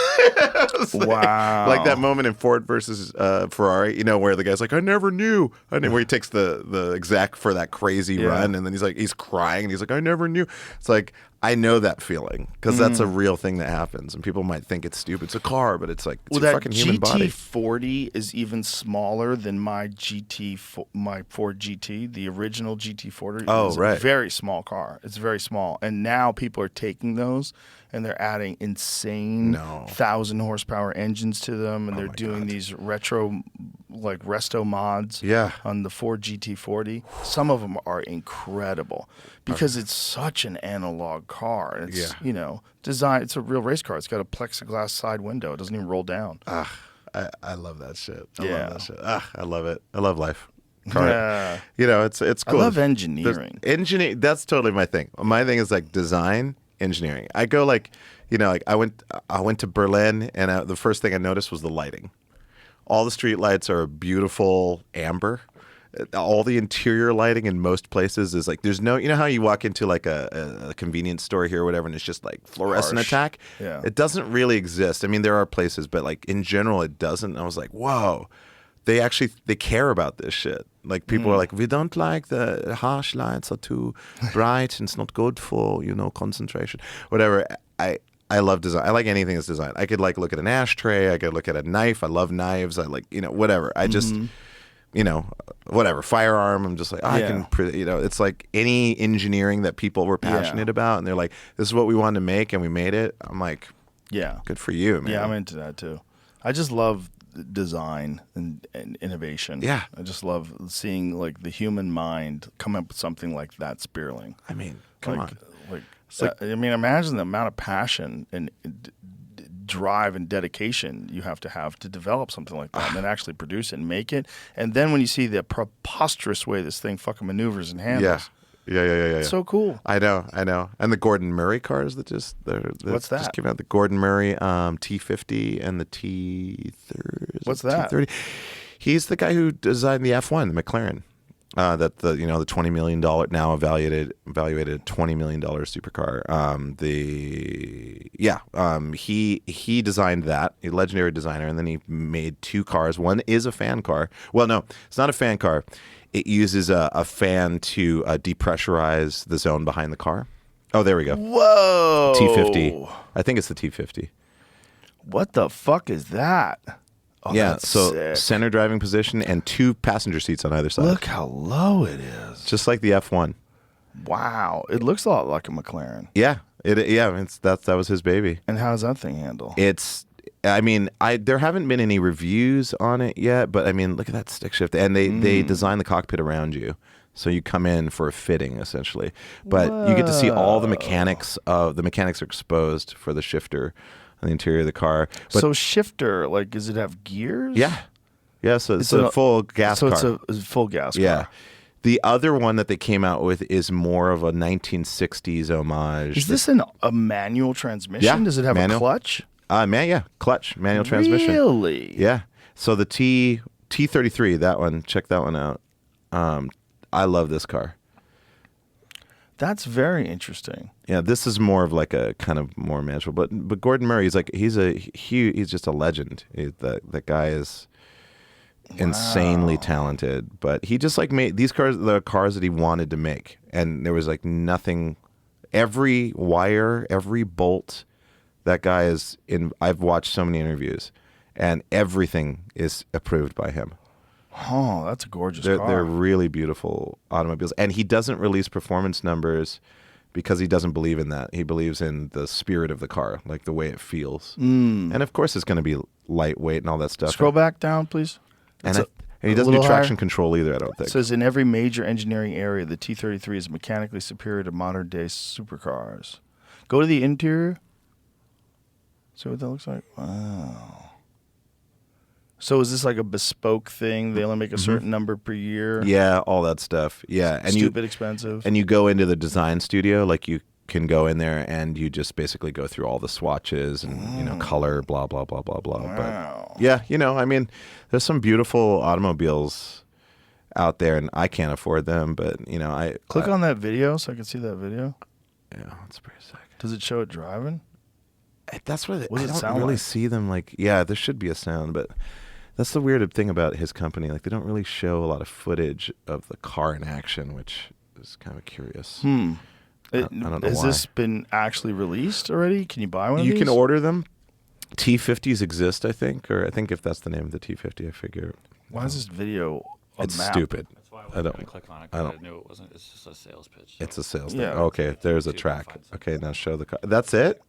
Like, Wow. like that moment in Ford versus Ferrari, where the guy's like, I never knew. Where he takes the exec for that crazy run, and then he's crying, and he's like, I never knew. It's like, I know that feeling, because that's a real thing that happens, and people might think it's stupid. It's a car, but it's like, it's your fucking human body. GT40 is even smaller than my Ford GT, the original GT40. Oh, It's right. a very small car. It's very small. And now people are taking those and they're adding insane 1,000 horsepower engines to them, and they're doing these retro, like resto mods on the Ford GT40. Some of them are incredible because it's such an analog car. It's design. It's a real race car. It's got a plexiglass side window. It doesn't even roll down. I love that shit. I Yeah. love that shit. I love it. I love life. Yeah. It's cool. I love engineering. Engineering, that's totally my thing. My thing is like design, engineering. I go like, I went to Berlin, and the first thing I noticed was the lighting. All the street lights are a beautiful amber. All the interior lighting in most places is like, there's no, how you walk into like a convenience store here or whatever, and it's just like fluorescent Harsh. attack. Yeah. It doesn't really exist. I mean, there are places, but like in general, it doesn't. I was like, whoa, they care about this shit. Like people are like, we don't like the harsh lights are too bright and it's not good for, concentration, whatever. I love design. I like anything that's designed. I could like look at an ashtray. I could look at a knife. I love knives. I like, whatever. I just, whatever, firearm. I'm just like, I can, it's like any engineering that people were passionate about, and they're like, this is what we wanted to make, and we made it. I'm like, good for you, man. Yeah, I'm into that too. I just love design and innovation. Yeah. I just love seeing like the human mind come up with something like that spiraling. I mean, come on. I mean, imagine the amount of passion and drive and dedication you have to develop something like that and then actually produce it and make it. And then when you see the preposterous way this thing fucking maneuvers and handles. Yeah. It's so cool. I know. And the Gordon Murray cars that What's that? just came out. The Gordon Murray T50 and the T30. What's that? T30. He's the guy who designed the F1, the McLaren. That the $20 million now evaluated $20 million supercar. He designed that, a legendary designer, and then he made 2 cars. One is a fan car. Well, no, it's not a fan car. It uses a fan to depressurize the zone behind the car. Oh, there we go. Whoa. T50. I think it's the T50. What the fuck is that? Oh, Yeah, that's so sick. center driving position and 2 passenger seats on either side. Look how low it is. Just like the F1. Wow. It looks a lot like a McLaren. Yeah, that was his baby. And how does that thing handle? There haven't been any reviews on it yet, but I mean, look at that stick shift, and they design the cockpit around you, so you come in for a fitting essentially, but you get to see all the mechanics. Are exposed for the shifter on the interior of the car. But so shifter, like, does it have gears? yeah. So it's a full gas car. So it's a full gas Yeah. car. The other one that they came out with is more of a 1960s homage. Is this a manual transmission? Yeah, Does it have manual. a clutch? Clutch, manual transmission. Really? Yeah. So the T33, that one, check that one out. I love this car. That's very interesting. Yeah, this is more of like a kind of more manageable. But Gordon Murray, he's just a legend. That guy is insanely talented. But he just like made these cars, the cars that he wanted to make, and there was like nothing. Every wire, every bolt, that guy is in. I've watched so many interviews, and everything is approved by him. Oh, that's a gorgeous They're car. really beautiful automobiles, and he doesn't release performance numbers because he doesn't believe in that. He believes in the spirit of the car, like the way it feels. And of course, it's going to be lightweight and all that stuff. Scroll back down, please. And, It's and he a doesn't do little traction higher. control either. I don't think. It says in every major engineering area, the T33 is mechanically superior to modern day supercars. Go to the interior. See what that looks like? Wow. So is this like a bespoke thing? They only make a certain number per year? Yeah, all that stuff. Yeah, and Stupid expensive. And you go into the design studio, like you can go in there and you just basically go through all the swatches and color, blah blah blah blah blah. Wow. But yeah, I mean, there's some beautiful automobiles out there, and I can't afford them, but I Click on that video so I can see that video. Yeah, that's pretty sick. Does it show it driving? That's what What I does it don't sound really like? see them like. Yeah, there should be a sound, but that's the weird thing about his company. Like they don't really show a lot of footage of the car in action, which is kind of curious. I don't know Has why. this been actually released already? Can you buy one of You these? can order them. T50s exist, I think, or I think if that's the name of the T50, I figure Why is this video a it's map? stupid. That's why I I wasn't don't- going to click on it I because I, don't- knew it wasn't. It's just a sales pitch. It's a sales Yeah. thing. Okay, there's a YouTube track. find something. Okay, now show the car. That's it.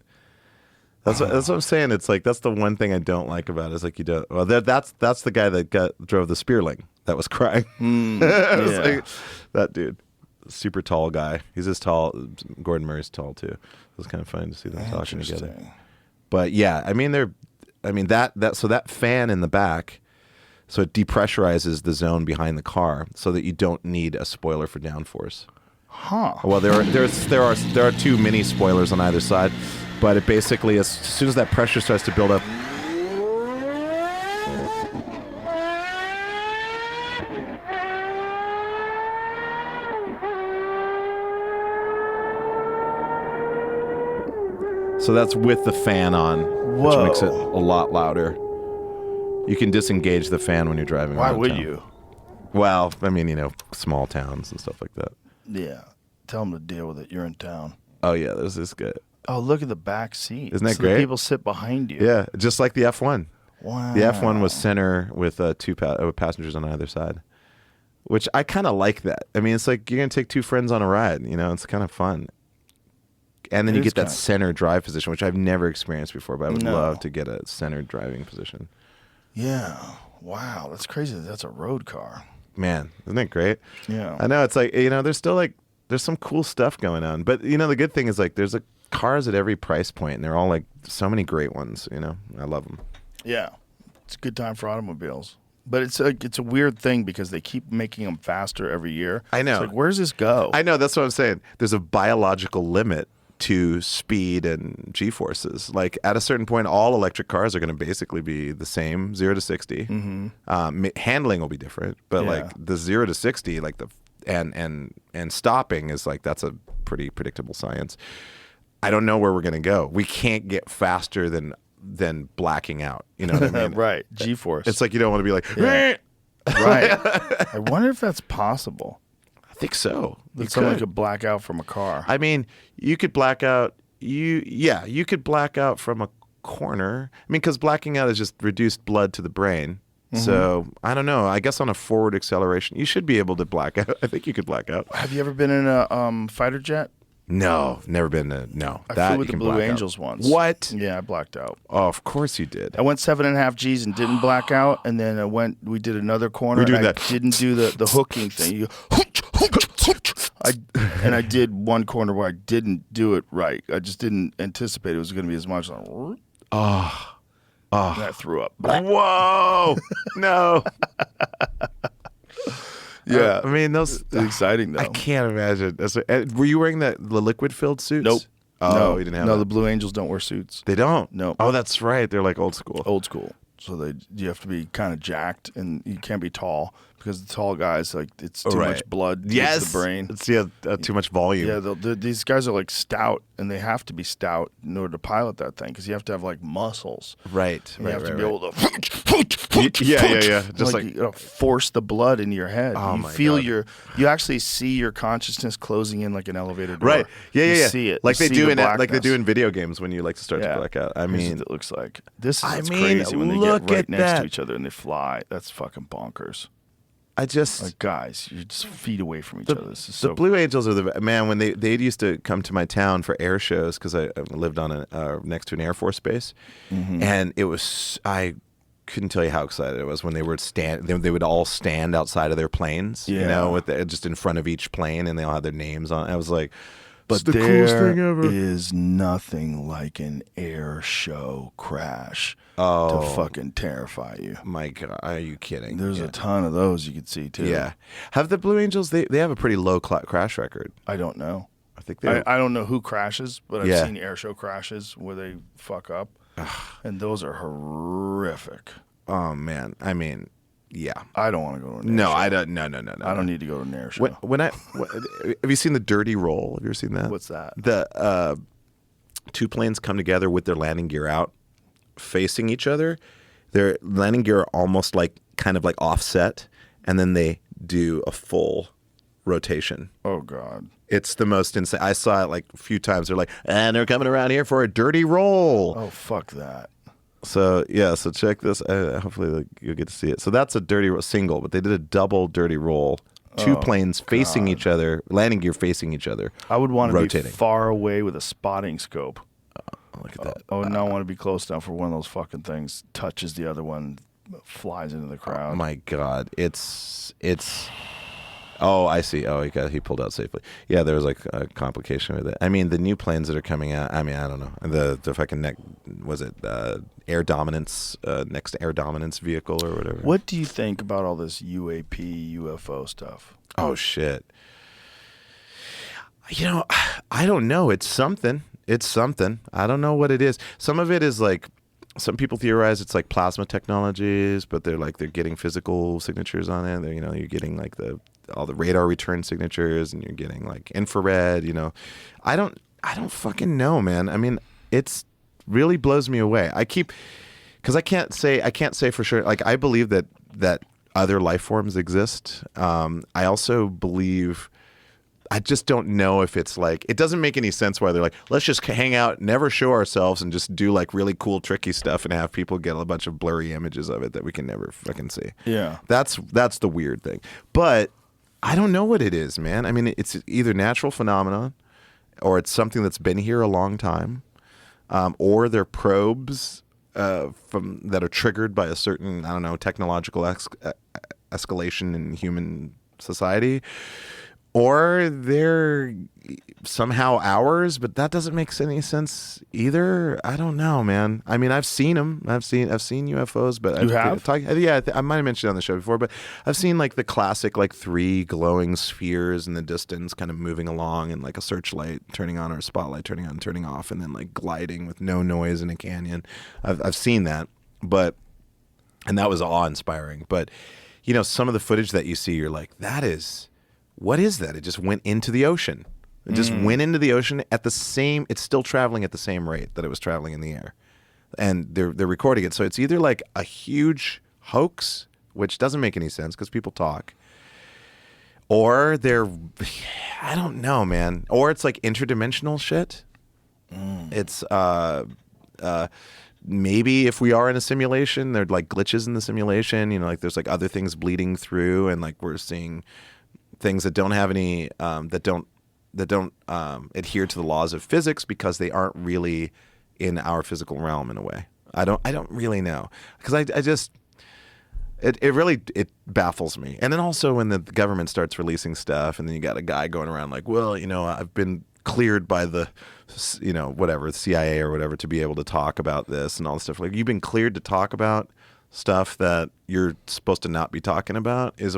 That's what I'm saying. It's like that's the one thing I don't like about it. Is like you don't. Well, that's the guy that drove the Spearling that was crying. It was yeah. like, that dude, super tall guy. He's as tall. Gordon Murray's tall too. It was kind of fun to see them talking together. Interesting. But yeah, I mean so that fan in the back, so it depressurizes the zone behind the car so that you don't need a spoiler for downforce. Huh. Well, there are two mini spoilers on either side, but it basically as soon as that pressure starts to build up. So that's with the fan on, which makes it a Whoa. lot louder. You can disengage the fan when you're driving Why around would town. you? Well, I mean, small towns and stuff like that. Yeah. Tell them to deal with it. You're in town. Oh yeah, there's this guy. Oh, look at the back seat. Isn't that So the great? people sit behind you. Yeah, just like the F1. Wow. The F1 was center with two passengers on either side, which I kind of like that. I mean, it's like you're gonna take two friends on a ride. It's kind of fun. And then It you is get that kinda- center drive position, which I've never experienced before, but I would No. love to get a center driving position. Yeah. Wow. That's crazy. That's a road car. Man, isn't it great? Yeah. I know it's like there's still there's some cool stuff going on, but the good thing is like there's cars at every price point, and they're all like so many great ones. I love them. Yeah. It's a good time for automobiles. But it's a weird thing because they keep making them faster every year. I know. It's like, where's this go? I know, that's what I'm saying. There's a biological limit to speed and G-forces. Like at a certain point, all electric cars are going to basically be the same, 0 to 60. Mm-hmm. Handling will be different, but Yeah. like the 0 to 60, like and stopping is like that's a pretty predictable science. I don't know where we're going to go. We can't get faster than blacking out. You know what I mean? Right. G-force. It's like you don't want to be like, Yeah. Right. I wonder if that's possible. I think so. You That someone could. could black out from a car. I mean, you could black out. You could black out from a corner. I mean, because blacking out is just reduced blood to the brain. So I don't know. I guess on a forward acceleration, you should be able to black out. I think you could black out. Have you ever been in a fighter jet? No, never been to. No, I that flew you with the can Blue black out. Angels once. What? Yeah, I blacked out. Oh, of course you did. I went 7.5 G's and didn't black out, and then we did another corner. We're doing and I that. didn't do the hooking thing. You I did one corner where I didn't do it right. I just didn't anticipate it was going to be as much. And I threw up. Whoa! No. Yeah. I mean those. It's exciting though. I can't imagine. Were you wearing the liquid filled suits? Nope. Oh, no, you didn't have no. that. The Blue Angels don't wear suits. They don't. No. Oh, that's right. They're like old school. Old school. So you have to be kind of jacked, and you can't be tall because the tall guys it's too Right. much blood to Yes. the brain. It's too much volume. Yeah, these guys are like stout, and they have to be stout in order to pilot that thing because you have to have like muscles. Right. And Right. you have to right, be right. able to Yeah. Just like you know, force the blood into your head. Oh you my feel God. you actually see your consciousness closing in like an elevator door. Right. Yeah. You Yeah. see it. Like You they see do the in like they blackness. do in video games when you like to start to black out. I Here's mean, what it looks like. This is I what's mean, crazy when they look get right at next that. to each other and they fly. That's fucking bonkers. Like, guys, you're just feet away from each other. This is The so Blue Angels are the man when they used to come to my town for air shows because I lived on next to an Air Force base, and it was I couldn't tell you how excited I was when they would They would all stand outside of their planes, with just in front of each plane, and they all had their names on. I was like, But it's the coolest thing there ever. is nothing like an air show crash Oh. to fucking terrify you. My God, are you kidding? There's a ton of those you could see too. Yeah. Have the Blue Angels? They have a pretty low crash record. I don't know. I think they. I don't know who crashes, but I've Yeah. seen air show crashes where they fuck up, and those are horrific. Oh man, I mean, yeah. I don't want to go to an air No, show. I don't. No. I don't need to go to an air show. Have you seen the Dirty Roll? Have you ever seen that? What's that? The two planes come together with their landing gear out, facing each other. Their landing gear are almost kind of like offset, and then they do a full rotation. Oh God. It's the most insane. I saw it like a few times. They're like, and they're coming around here for a dirty roll. Oh fuck that. So yeah, so check this. Hopefully you'll get to see it. So that's a dirty single, but they did a double dirty roll. Two planes facing each other, landing gear facing each other. I would want to be rotating. far away with a spotting scope. Look at that. I would not want to be close enough for one of those fucking things touches the other one, flies into the crowd. Oh my God, it's. Oh, I see. Oh, he pulled out safely. Yeah, there was like a complication with it. I mean, the new planes that are coming out. I mean, I don't know. The fucking air dominance, next air dominance vehicle or whatever. What do you think about all this UAP, UFO stuff? Oh shit. I don't know. It's something. I don't know what it is. Some of it is like. Some people theorize it's like plasma technologies, but they're getting physical signatures on it. You're getting like all the radar return signatures, and you're getting like infrared. I don't fucking know, man. I mean, it's really blows me away. Because I can't say for sure. Like I believe that other life forms exist. I also believe. I just don't know if it's like, it doesn't make any sense why they're like, let's just hang out, never show ourselves, and just do like really cool, tricky stuff and have people get a bunch of blurry images of it that we can never fucking see. Yeah. That's the weird thing. But I don't know what it is, man. I mean, it's either natural phenomenon or it's something that's been here a long time, or they're probes that are triggered by a certain, I don't know, technological escalation in human society. Or they're somehow ours, but that doesn't make any sense either. I don't know, man. I mean, I've seen them. I've seen UFOs, but You have? I might have mentioned it on the show before, but I've seen like the classic like 3 glowing spheres in the distance, kind of moving along, and like a searchlight turning on or a spotlight turning on, and turning off, and then like gliding with no noise in a canyon. I've seen that, and that was awe-inspiring. But some of the footage that you see, you're like, what is that? It just went into the ocean. It just went into the ocean it's still traveling at the same rate that it was traveling in the air. And they're recording it. So it's either like a huge hoax, which doesn't make any sense because people talk, or I don't know, man. Or it's like interdimensional shit. It's maybe if we are in a simulation, there's like glitches in the simulation, like there's like other things bleeding through, and like we're seeing things that don't have any that don't adhere to the laws of physics because they aren't really in our physical realm in a way. I don't really know, because I just it really baffles me. And then also when the government starts releasing stuff, and then you got a guy going around like, well, I've been cleared by the whatever, the CIA or whatever, to be able to talk about this and all this stuff. Like, you've been cleared to talk about stuff that you're supposed to not be talking about that's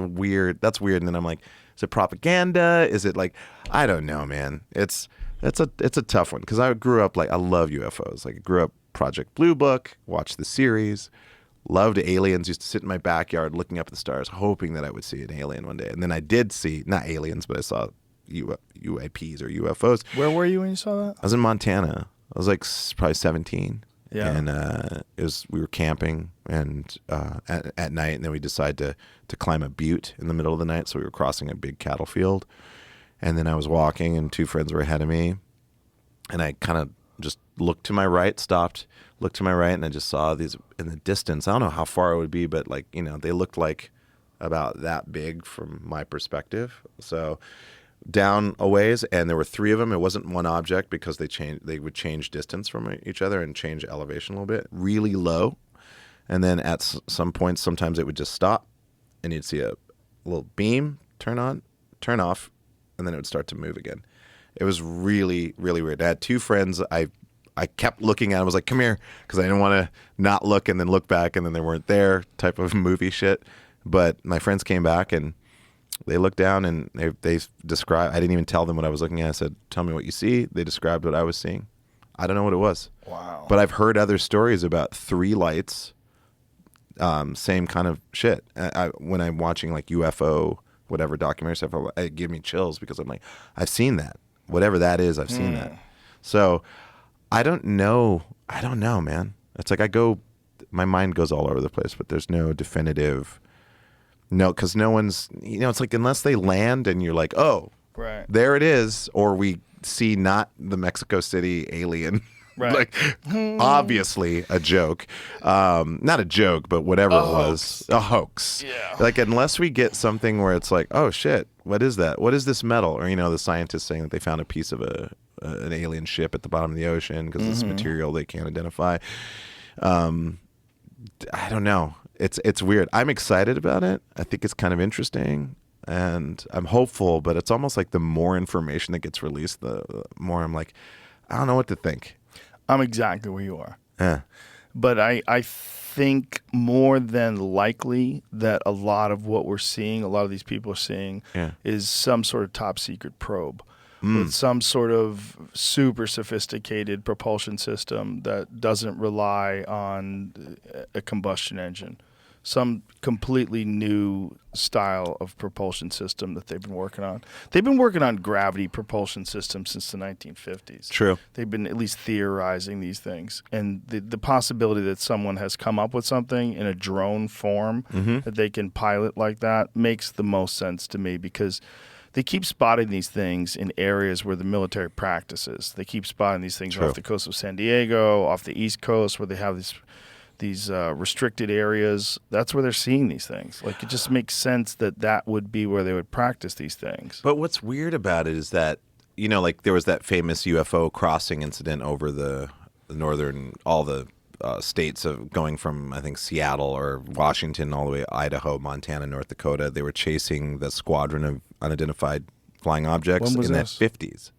weird. And then I'm like, is it propaganda? Is it like, I don't know, man. It's a tough one, because I grew up I love UFOs. Like, I grew up Project Blue Book, watched the series, loved aliens, used to sit in my backyard looking up at the stars, hoping that I would see an alien one day. And then I did see, not aliens, but I saw UAPs or UFOs. Where were you when you saw that? I was in Montana. I was like probably 17. Yeah. And we were camping and at night, and then we decided to climb a butte in the middle of the night. So we were crossing a big cattle field, and then I was walking, and 2 friends were ahead of me, and I kind of just looked to my right, stopped, looked to my right, and I just saw these in the distance. I don't know how far it would be, but they looked like about that big from my perspective. So down a ways, and there were 3 of them. It wasn't one object because they would change distance from each other and change elevation a little bit, really low. And then at some points, sometimes it would just stop, and you'd see a little beam turn on, turn off, and then it would start to move again. It was really, really weird. I had 2 friends. I kept looking at them. I was like, come here, because I didn't want to not look and then look back and then they weren't there type of movie shit. But my friends came back and they looked down and they described, I didn't even tell them what I was looking at. I said, tell me what you see. They described what I was seeing. I don't know what it was. Wow. But I've heard other stories about 3 lights, same kind of shit. When I'm watching like UFO, whatever documentary stuff, it gives me chills because I'm like, I've seen that. Whatever that is, I've seen that. So I don't know, man. It's like my mind goes all over the place, but there's no definitive, because no one's, it's like unless they land and you're like, oh, Right. there it is, or we see not the Mexico City alien. Right. Like, obviously a joke. Not a joke, but whatever it was. A hoax. Yeah. Like, unless we get something where it's like, oh, shit, what is that? What is this metal? Or, the scientists saying that they found a piece of an alien ship at the bottom of the ocean because this material they can't identify. I don't know. It's weird. I'm excited about it. I think it's kind of interesting. And I'm hopeful, but it's almost like the more information that gets released, the more I'm like, I don't know what to think. I'm exactly where you are. Yeah. But I think more than likely that a lot of what we're seeing, a lot of these people are seeing, is some sort of top secret probe with some sort of super sophisticated propulsion system that doesn't rely on a combustion engine. Some completely new style of propulsion system that they've been working on. They've been working on gravity propulsion systems since the 1950s. True. They've been at least theorizing these things. And the possibility that someone has come up with something in a drone form that they can pilot like that makes the most sense to me, because they keep spotting these things in areas where the military practices. They keep spotting these things off the coast of San Diego, off the East Coast, where they have these restricted areas. That's where they're seeing these things. Like, it just makes sense that would be where they would practice these things. But what's weird about it is that, like there was that famous UFO crossing incident over the northern, all the states of going from, I think, Seattle or Washington all the way to Idaho, Montana, North Dakota. They were chasing the squadron of unidentified flying objects in the 50s.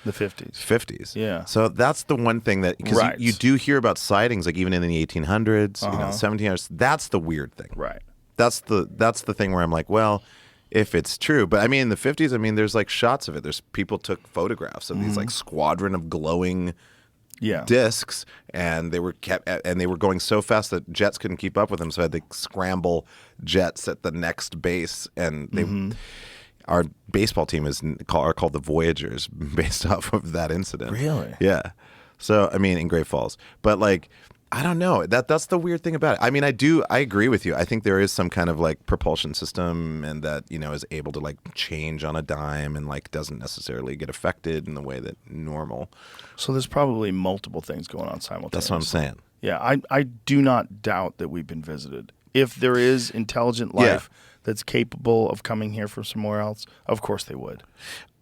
The 50s. 50s. Yeah. So that's the one thing that, because you do hear about sightings, like even in the 1800s, 1700s. That's the weird thing. Right. That's the thing where I'm like, well, if it's true. But I mean, in the 50s, there's like shots of it. There's people took photographs of these like squadron of glowing discs, and they were going so fast that jets couldn't keep up with them, so I had to scramble jets at the next base, and they. Our baseball team are called the Voyagers, based off of that incident. Really? Yeah. So in Great Falls, but like, I don't know. That's the weird thing about it. I agree with you. I think there is some kind of like propulsion system, and that is able to like change on a dime and like doesn't necessarily get affected in the way that normal. So there's probably multiple things going on simultaneously. That's what I'm saying. Yeah, I do not doubt that we've been visited. If there is intelligent life that's capable of coming here from somewhere else, of course they would.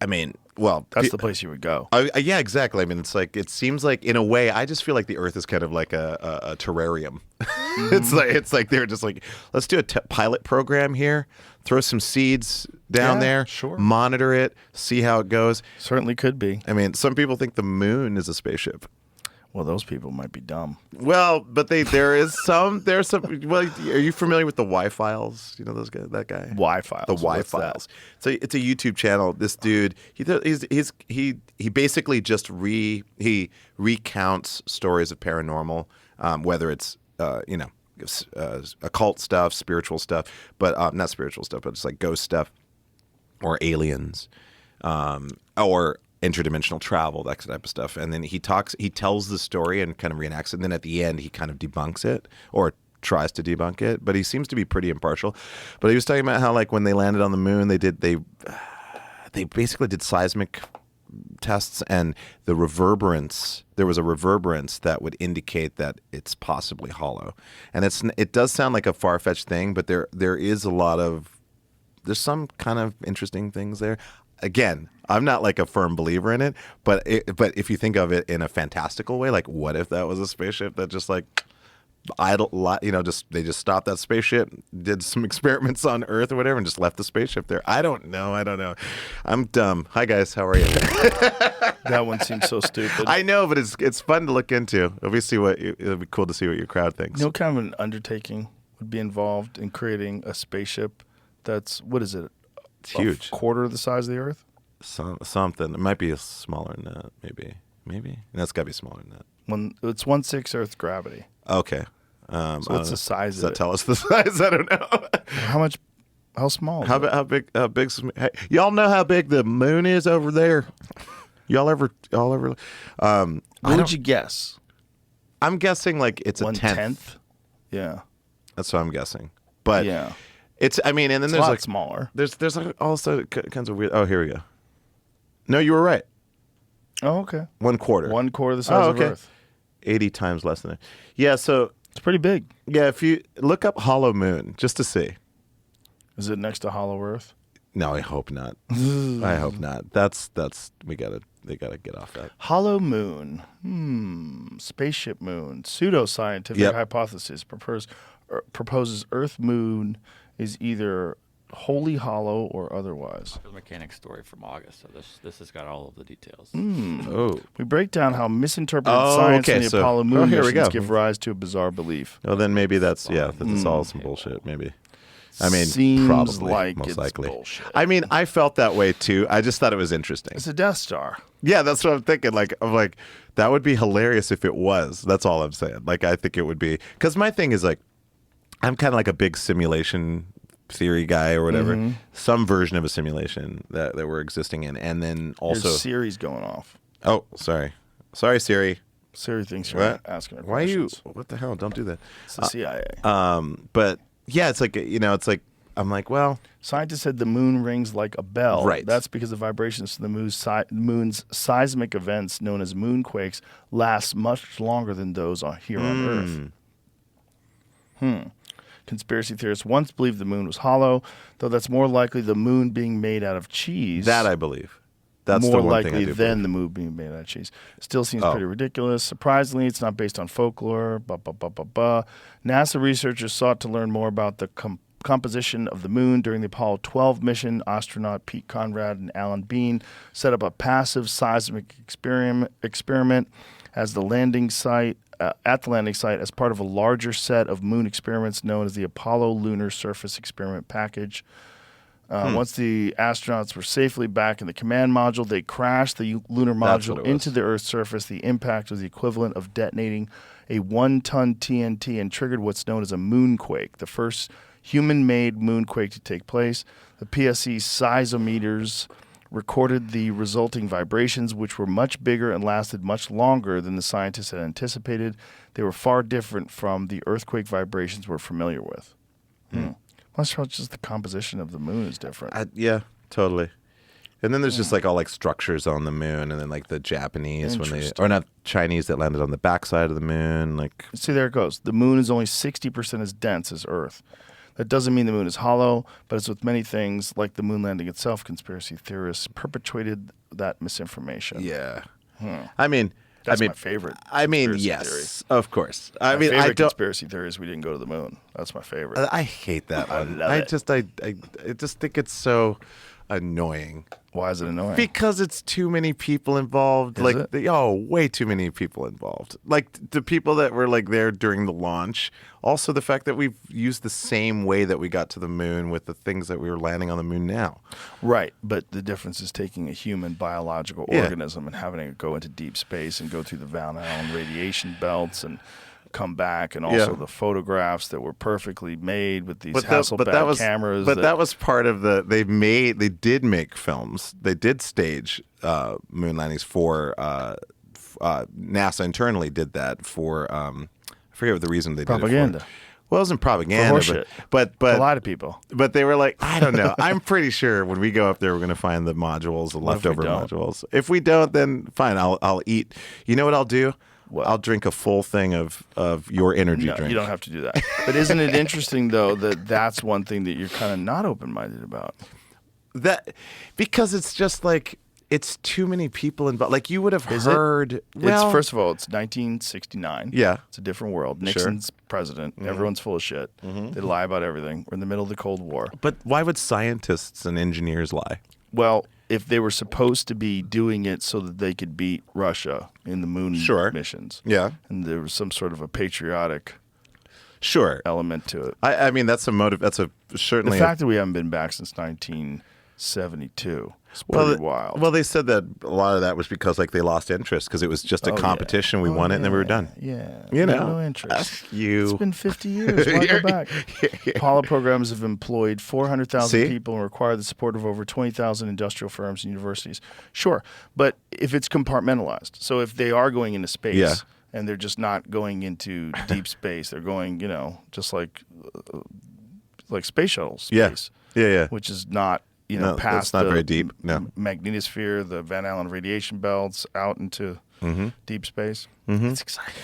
That's the place you would go. Yeah, exactly. It's like, it seems like, in a way, I just feel like the Earth is kind of like a terrarium. It's like they're just like, let's do a pilot program here, throw some seeds down there, sure. Monitor it, see how it goes. Certainly could be. Some people think the moon is a spaceship. Well, those people might be dumb. Well, but there's some. Well, are you familiar with the Y-Files? You know those guys, that guy? Y-Files. The Y-Files. So it's a YouTube channel. This dude, he basically just recounts stories of paranormal, whether it's occult stuff, spiritual stuff, but not spiritual stuff, but it's like ghost stuff, or aliens, or interdimensional travel, that type of stuff. And then he tells the story and kind of reenacts it, and then at the end he kind of debunks it, or tries to debunk it, but he seems to be pretty impartial. But he was talking about how, like, when they landed on the moon, they basically did seismic tests, and the reverberance. There was a reverberance that would indicate that it's possibly hollow, and it does sound like a far-fetched thing, but there is a lot of there's some kind of interesting things there. Again, I'm not like a firm believer in it, but if you think of it in a fantastical way, like what if that was a spaceship that just like idle, they just stopped that spaceship, did some experiments on Earth or whatever, and just left the spaceship there. I don't know. I'm dumb. Hi guys, how are you? That one seems so stupid. I know, but it's fun to look into. It'll be cool to see what your crowd thinks. You know, kind of an undertaking would be involved in creating a spaceship that's, what is it? It's huge. A quarter of the size of the Earth? Something. It might be smaller than that. Maybe. That's got to be smaller than that. It's 1/6 Earth gravity. Okay. So what's the size Does of that it? tell us the size? I don't know. How small is it? How big? Hey, y'all know how big the moon is over there? Y'all ever? What would you guess? I'm guessing like it's a 1/10? Yeah. That's what I'm guessing. But Yeah. it's. I mean, and then It's a there's lot like smaller. there's like also kinds of weird. Oh, here we go. No, you were right. Oh, okay. 1/4. 1/4 of the size of Earth. 80 times less than that. Yeah. So It's pretty big. yeah, if you look up hollow moon just to see. Is it next to Hollow Earth? No, I hope not. I hope not. They gotta get off that. Hollow moon. Spaceship moon. Pseudoscientific Yep. hypothesis proposes Earth moon is either wholly hollow or otherwise. The mechanic story from August. So this has got all of the details. Oh. We break down how misinterpreted Oh, science okay, and the so- Apollo moon here we missions go. give rise to a bizarre belief. Well, then maybe that's all some bullshit. Maybe. I mean, Seems probably, like most it's likely. bullshit. I mean, I felt that way too. I just thought it was interesting. It's a Death Star. Yeah, that's what I'm thinking. I'm like, that would be hilarious if it was. That's all I'm saying. Like, I think it would be. Because my thing is like, I'm kind of like a big simulation theory guy or whatever. Some version of a simulation that we're existing in, and then also. Your Siri's going off. Oh, sorry, Siri. Siri thinks you're What? asking her Why are you? questions. What the hell? Don't do that. It's the CIA. But yeah, it's like it's like I'm like, well, Scientists said the moon rings like a bell. Right. That's because the vibrations from the moon's seismic events, known as moonquakes, last much longer than those here on Earth. Conspiracy theorists once believed the moon was hollow, though that's more likely the moon being made out of cheese. that I believe. That's more the one thing I likely do than believe. the moon being made out of cheese. Still seems Oh. pretty ridiculous. Surprisingly, it's not based on folklore. NASA researchers sought to learn more about the composition of the moon during the Apollo 12 mission. Astronaut Pete Conrad and Alan Bean set up a passive seismic experiment as the landing site. At the landing site, as part of a larger set of moon experiments known as the Apollo Lunar Surface Experiment Package. Once the astronauts were safely back in the command module, they crashed the lunar That's module what it was. into the Earth's surface. The impact was the equivalent of detonating a 1-ton TNT and triggered what's known as a moonquake, the first human-made moonquake to take place. The PSC seismometers recorded the resulting vibrations, which were much bigger and lasted much longer than the scientists had anticipated. They were far different from the earthquake vibrations we're familiar with. Well, that's probably just the composition of the moon is different. Yeah, totally. And then there's just like all like structures on the moon, and then like the Japanese or not Chinese that landed on the backside of the moon, like. See, there it goes. The moon is only 60% as dense as Earth. That doesn't mean the moon is hollow, but as with many things, like the moon landing itself, conspiracy theorists perpetuated that misinformation. Yeah. That's my favorite. I mean, conspiracy yes, theory. of course. My I mean, favorite I don't. conspiracy theory is we didn't go to the moon. That's my favorite. I hate that one. love I it. just think it's so annoying. Why is it annoying? Because it's too many people involved. Is Like, it? way too many people involved. Like the people that were like there during the launch. Also, the fact that we've used the same way that we got to the moon with the things that we were landing on the moon now. Right, but the difference is taking a human biological Yeah. organism and having it go into deep space and go through the Van Allen radiation belts and come back, and also Yeah. the photographs that were perfectly made with these But Hasselblad cameras. that was part of the. They did make films. They did stage moon landings for NASA internally did that for. I forget what the reason they did Propaganda. it for. Well, it wasn't propaganda, For horseshit. but A lot of people. but they were like, I don't know. I'm pretty sure when we go up there, we're going to find the modules, the What if we leftover don't? modules. If we don't, then fine. I'll eat. You know what I'll do? What? I'll drink a full thing of your energy No, drink. you don't have to do that. But isn't it interesting though that that's one thing that you're kind of not open-minded about? That because it's just like it's too many people involved. Like you would have Is it? heard. Well, It's first of all, it's 1969. Yeah. It's a different world. Nixon's president. Everyone's full of shit. They lie about everything. We're in the middle of the Cold War. but why would scientists and engineers lie? Well, if they were supposed to be doing it so that they could beat Russia in the moon Sure. missions. Yeah. And there was some sort of a patriotic Sure. element to it. I mean, that's a motive. That's a The certainly. fact that we haven't been back since 1972 is pretty wild. Well, they said that a lot of that was because like they lost interest because it was just a competition. We won it and then we were done. Yeah. You know, no interest. you. It's been 50 years. Why go back? Apollo programs have employed 400,000 See? people and require the support of over 20,000 industrial firms and universities. Sure, but if it's compartmentalized, so if they are going into space Yeah. and they're just not going into deep space, they're going, just like space shuttle Yeah. space, Yeah. which is not, No, that's past not the very deep, no. magnetosphere, the Van Allen radiation belts, out into deep space. Mm-hmm. It's exciting.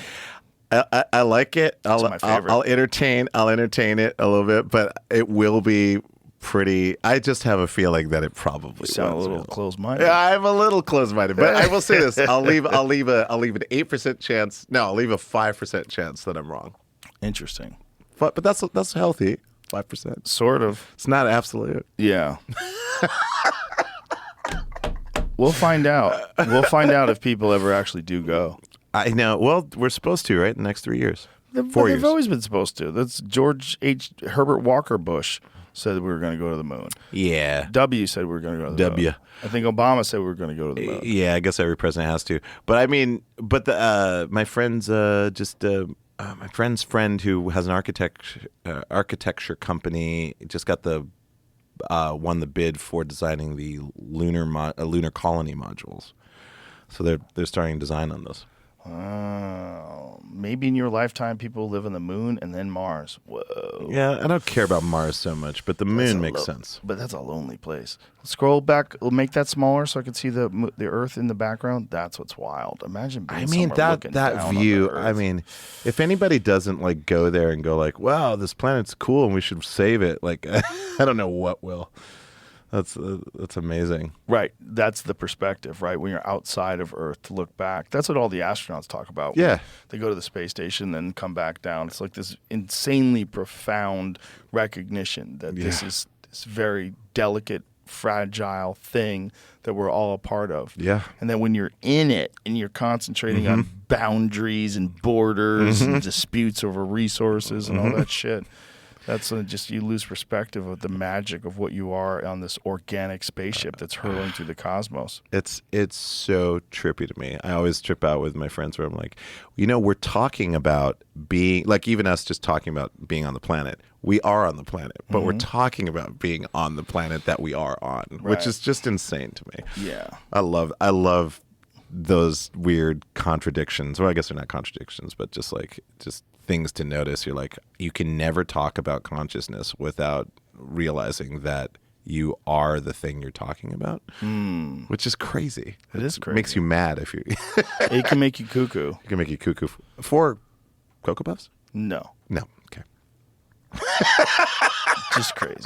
I like it. my favorite. I'll entertain it a little bit, but it will be pretty. I just have a feeling that it probably You sound a was little real. close-minded. Yeah, I'm a little close-minded, but I will say this: I'll leave an 8% chance. No, I'll leave a 5% chance that I'm wrong. Interesting. But that's healthy. 5%. Sort of. It's not absolute. Yeah. We'll find out. We'll find out if people ever actually do go. I know. Well, we're supposed to, right? In the next 3 years. 4 They've years. always been supposed to. That's George Herbert Walker Bush said we were going to go to the moon. Yeah. W said we were going to go to the W. moon. I think Obama said we were going to go to the moon. Yeah, I guess every president has to. But I mean, my friend's my friend's friend who has an architecture company just got won the bid for designing the lunar colony modules. So they're starting design on those. Maybe in your lifetime, people live on the moon and then Mars. Whoa. Yeah, I don't care about Mars so much, but the moon makes sense. But that's a lonely place. Scroll back. We'll make that smaller so I can see the Earth in the background. That's what's wild. Imagine being I mean somewhere looking that down on view. the Earth. I mean, if anybody doesn't like go there and go like, "Wow, this planet's cool and we should save it," like I don't know what will. That's amazing. Right. That's the perspective, right? When you're outside of Earth to look back. That's what all the astronauts talk about. Yeah. They go to the space station, then come back down. It's like this insanely profound recognition that this is this very delicate, fragile thing that we're all a part of. Yeah. And then when you're in it and you're concentrating on boundaries and borders and disputes over resources and all that shit, that's just you lose perspective of the magic of what you are on this organic spaceship that's hurtling through the cosmos. It's so trippy to me. I always trip out with my friends where I'm like, we're talking about being like even us just talking about being on the planet. We are on the planet, but we're talking about being on the planet that we are on, which is just insane to me. Yeah. I love those weird contradictions. Well, I guess they're not contradictions, but just things to notice. You're like, you can never talk about consciousness without realizing that you are the thing you're talking about, which is crazy. It is crazy. Makes you mad if you. It can make you cuckoo. It can make you cuckoo for Cocoa Puffs. No. No, okay. Just crazy.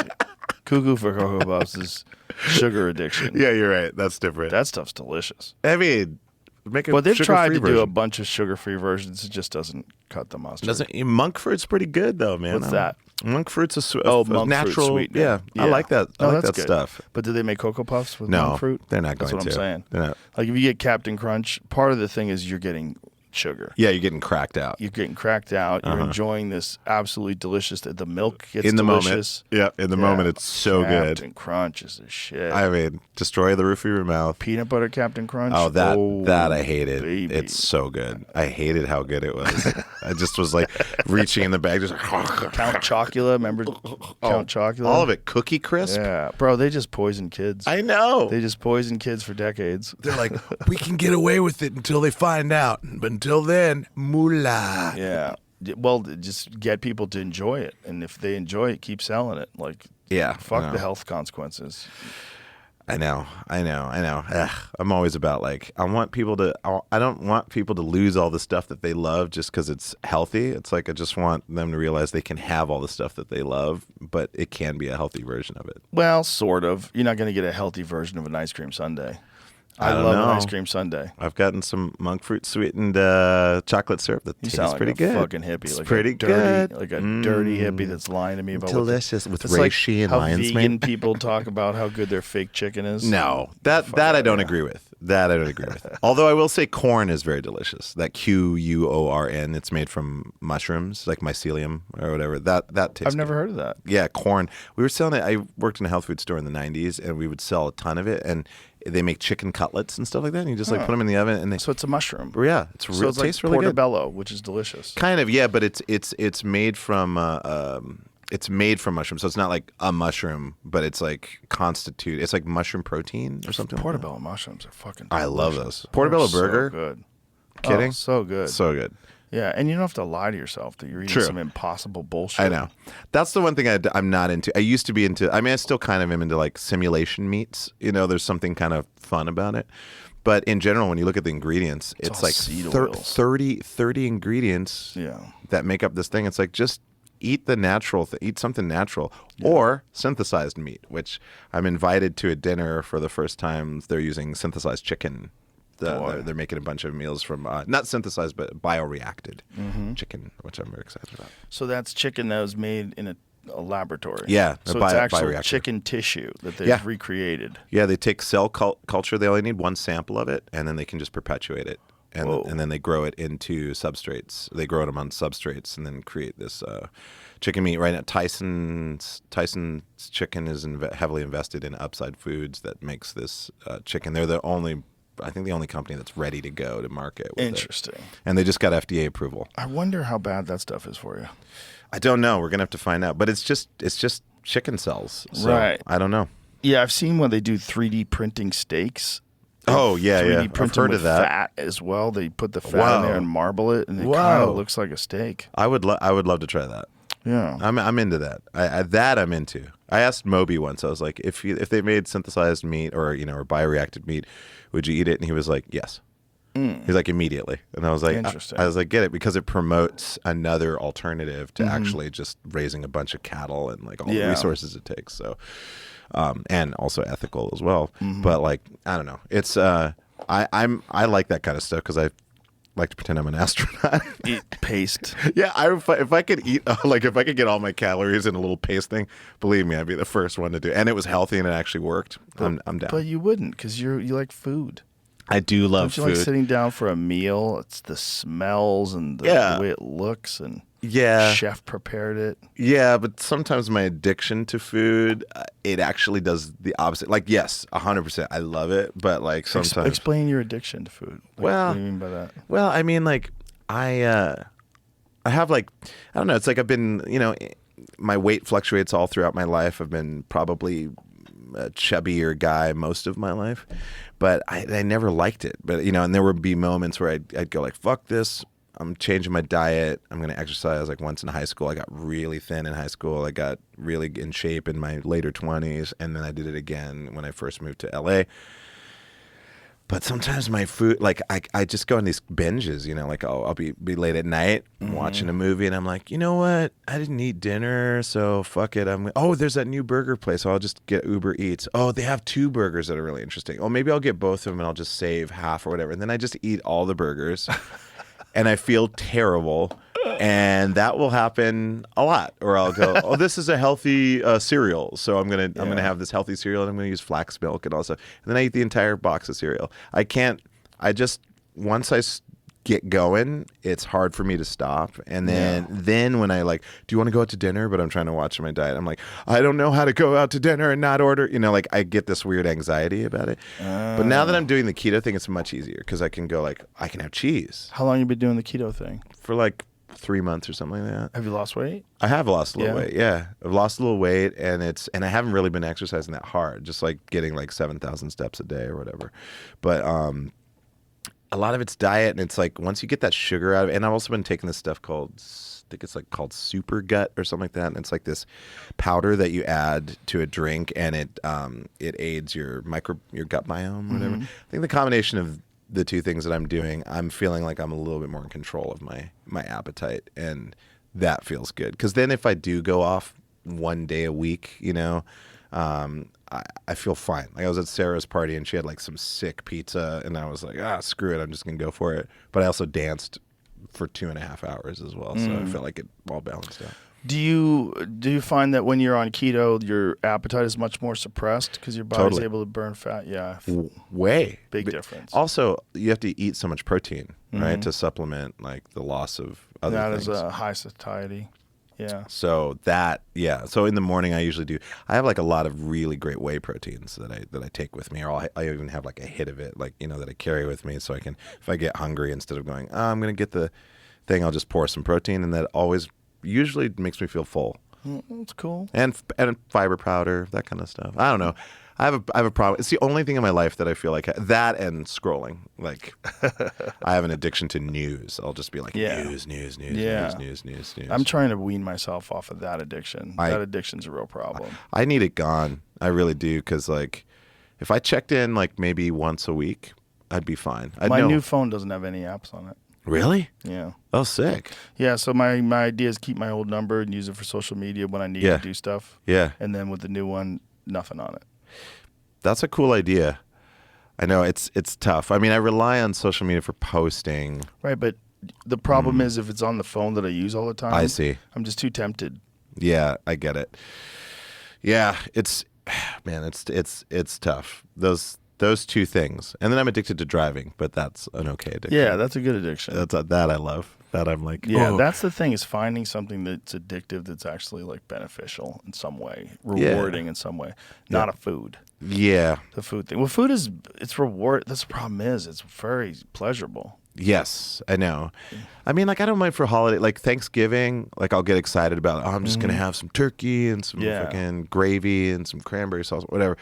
Cuckoo for Cocoa Puffs is sugar addiction. Yeah, you're right. That's different. That stuff's delicious. I mean, make a But they've tried to sugar-free do a version. bunch of sugar-free versions. It just doesn't cut the mustard. Monk fruit's pretty good though, man. What's that? Monk fruit's a monk fruit natural. sweetener. Yeah, I like that. I Oh, like that's that good. stuff. But do they make Cocoa Puffs with No, monk fruit? they're not That's going what I'm to. saying. They're not. Like if you get Captain Crunch, part of the thing is you're getting sugar. Yeah, you're getting cracked out. You're getting cracked out. You're enjoying this absolutely delicious. The milk gets In the delicious. moment. Yeah, in the moment, it's so good. Captain Crunch is the shit. I mean, destroy the roof of your mouth. Peanut butter Captain Crunch. Oh, that I hated. baby. It's so good. I hated how good it was. I just was like reaching in the bag, just Count Chocula. Remember Count Chocula? all of it. Cookie crisp. Yeah, bro. They just poison kids. I know. They just poison kids for decades. They're like, we can get away with it until they find out, but until then, moolah. Yeah. Well, just get people to enjoy it, and if they enjoy it, keep selling it. Like, Yeah, fuck no. the health consequences. I know. Ugh, I'm always about like I don't want people to lose all the stuff that they love just because it's healthy. It's like I just want them to realize they can have all the stuff that they love, but it can be a healthy version of it. Well, sort of. You're not going to get a healthy version of an ice cream sundae. I don't love know. an ice cream sundae. I've gotten some monk fruit sweetened chocolate syrup that You tastes sound like pretty a good. fucking hippie. It's Like pretty a dirty, good. Like a dirty hippie that's lying to me about Delicious with It's reishi like and how lion's vegan mane. people talk about how good their fake chicken is. No, that I don't agree with. That I don't agree with. Although I will say corn is very delicious. That QUORN. It's made from mushrooms, like mycelium or whatever. That tastes. I've never good. heard of that. Yeah, corn. We were selling it. I worked in a health food store in the 90s, and we would sell a ton of it. And they make chicken cutlets and stuff like that. And you just like put them in the oven, and they. So it's a mushroom. Yeah, it's So it's like tastes really good. portobello, which is delicious. Kind of, yeah, but it's made from mushrooms, so it's not like a mushroom, but it's like constitute. It's like mushroom protein or something. Portobello mushrooms are fucking I love delicious. those. Portobello They're burger? So good. Kidding? Oh, so good. So good. Yeah, and you don't have to lie to yourself that you're eating True. some impossible bullshit. I know. That's the one thing I'm not into. I used to be into. I mean, I still kind of am into like simulation meats. You know, there's something kind of fun about it. But in general, when you look at the ingredients, it's all like seed oils. 30 ingredients Yeah. that make up this thing. It's like just eat the natural, eat something natural, or synthesized meat. Which I'm invited to a dinner for the first time. They're using synthesized chicken. They're making a bunch of meals from not synthesized but bioreacted chicken, which I'm very excited about. So that's chicken that was made in a laboratory. Yeah, So a it's actual bioreactor. chicken tissue that they've Yeah. recreated. Yeah, they take cell culture. They only need one sample of it, and then they can just perpetuate it. Whoa. And then they grow it into substrates. They grow them on substrates, and then create this chicken meat. Right now, Tyson's chicken is heavily invested in Upside Foods that makes this chicken. They're the only company that's ready to go to market with Interesting. it. And they just got FDA approval. I wonder how bad that stuff is for you. I don't know. We're gonna have to find out. But it's just chicken cells. So Right. I don't know. Yeah, I've seen when they do 3D printing steaks. Oh, yeah, 3D yeah. I've print them heard with of that. fat as well. They put the fat in Wow. there and marble it, and it kind Wow. of looks like a steak. I would love to try that. Yeah. I'm into that. I'm into. I asked Moby once. I was like, if they made synthesized meat or bioreacted meat, would you eat it? And he was like, yes. He's like, immediately. And I was like, Interesting. I was like, get it, because it promotes another alternative to actually just raising a bunch of cattle and like all the Yeah. resources it takes. So, and also ethical as well. But like, I don't know. It's I like that kind of stuff because I like to pretend I'm an astronaut. Eat paste. Yeah, if I could eat if I could get all my calories in a little paste thing, believe me, I'd be the first one to do. And it was healthy and it actually worked. I'm down. But you wouldn't, because you like food. I do love Don't you food. like sitting down for a meal? It's the smells and the way it looks, and Yeah. chef prepared it. Yeah, but sometimes my addiction to food, it actually does the opposite. Like, yes, 100%, I love it, but like sometimes. Explain your addiction to food. Like, Well- what do you mean by that? Well, I mean, like, I have like, I don't know. It's like I've been, my weight fluctuates all throughout my life. I've been probably a chubbier guy most of my life, but I never liked it. But and there would be moments where I'd go like, fuck this. I'm changing my diet. I'm going to exercise. Like once in high school, I got really thin in high school. I got really in shape in my later 20s. And then I did it again when I first moved to LA. But sometimes my food, like I just go on these binges, like I'll be late at night watching a movie and I'm like, you know what? I didn't eat dinner, so fuck it. There's that new burger place. So I'll just get Uber Eats. Oh, they have 2 burgers that are really interesting. Oh, maybe I'll get both of them and I'll just save half or whatever. And then I just eat all the burgers and I feel terrible. And that will happen a lot. Or I'll go, oh, this is a healthy cereal, so I'm gonna have this healthy cereal, and I'm gonna use flax milk and all stuff. And then I eat the entire box of cereal. Once I get going, it's hard for me to stop. And then when I do you want to go out to dinner? But I'm trying to watch my diet. I'm like, I don't know how to go out to dinner and not order. I get this weird anxiety about it. But now that I'm doing the keto thing, it's much easier because I can go I can have cheese How long you been doing the keto thing? for 3 months or something like that. Have you lost weight? I have lost a little Yeah. weight. Yeah, I've lost a little weight, and I haven't really been exercising that hard. Just getting 7,000 steps a day or whatever. But a lot of it's diet, and it's like once you get that sugar out of it, and I've also been taking this stuff called, I think it's like called Super Gut or something like that, and it's like this powder that you add to a drink, and it aids your gut biome, whatever. I think the combination of the two things that I'm doing, I'm feeling like I'm a little bit more in control of my appetite, and that feels good. Because then if I do go off one day a week, I feel fine. Like I was at Sarah's party and she had like some sick pizza, and I was like, screw it, I'm just gonna go for it. But I also danced for 2.5 hours as well, so I felt like it all balanced out. Do you find that when you're on keto, your appetite is much more suppressed because your body's Totally. able to burn fat? Yeah, Way big difference. Also, you have to eat so much protein, right, to supplement like the loss of other That things. is a high satiety. Yeah. So So in the morning, I usually do. I have like a lot of really great whey proteins that I take with me, or I even have like a hit of it, like that I carry with me, so I can, if I get hungry, instead of going, I'm gonna get the thing, I'll just pour some protein, and that always usually makes me feel full. That's cool. And fiber powder, that kind of stuff. I don't know. I have a problem. It's the only thing in my life that I feel like that, and scrolling. Like I have an addiction to news. I'll just be like news. I'm trying to wean myself off of that addiction. That addiction's a real problem. I need it gone. I really do, because like if I checked in like maybe once a week, I'd be fine. My new phone doesn't have any apps on it. Really? Yeah. Oh, sick. Yeah, so my idea is keep my old number and use it for social media when I need to do stuff. Yeah. And then with the new one, nothing on it. That's a cool idea. I know it's tough. I mean, I rely on social media for posting. Right, but the problem is if it's on the phone that I use all the time. I see. I'm just too tempted. Yeah, I get it. Yeah, it's tough. Those two things. And then I'm addicted to driving, but that's an okay addiction. Yeah, that's a good addiction. That I love. That I'm like, yeah, oh. That's the thing, is finding something that's addictive that's actually like beneficial in some way, rewarding in some way, not a food. Yeah. The food thing. Well, food is, it's reward. That's the problem is it's very pleasurable. Yes, I know. I mean, like, I don't mind for holiday, like Thanksgiving, like I'll get excited about, I'm just going to have some turkey and some fucking gravy and some cranberry sauce, whatever.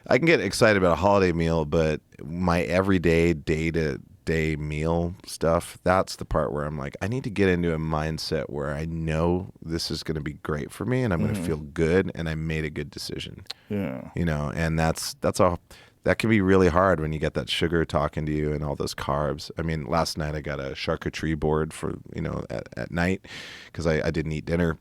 I can get excited about a holiday meal, but my everyday, day-to-day meal stuff, that's the part where I'm like, I need to get into a mindset where I know this is going to be great for me and I'm going to feel good and I made a good decision. Yeah. And that's all. That can be really hard when you get that sugar talking to you and all those carbs. I mean, last night I got a charcuterie board for, at night because I didn't eat dinner.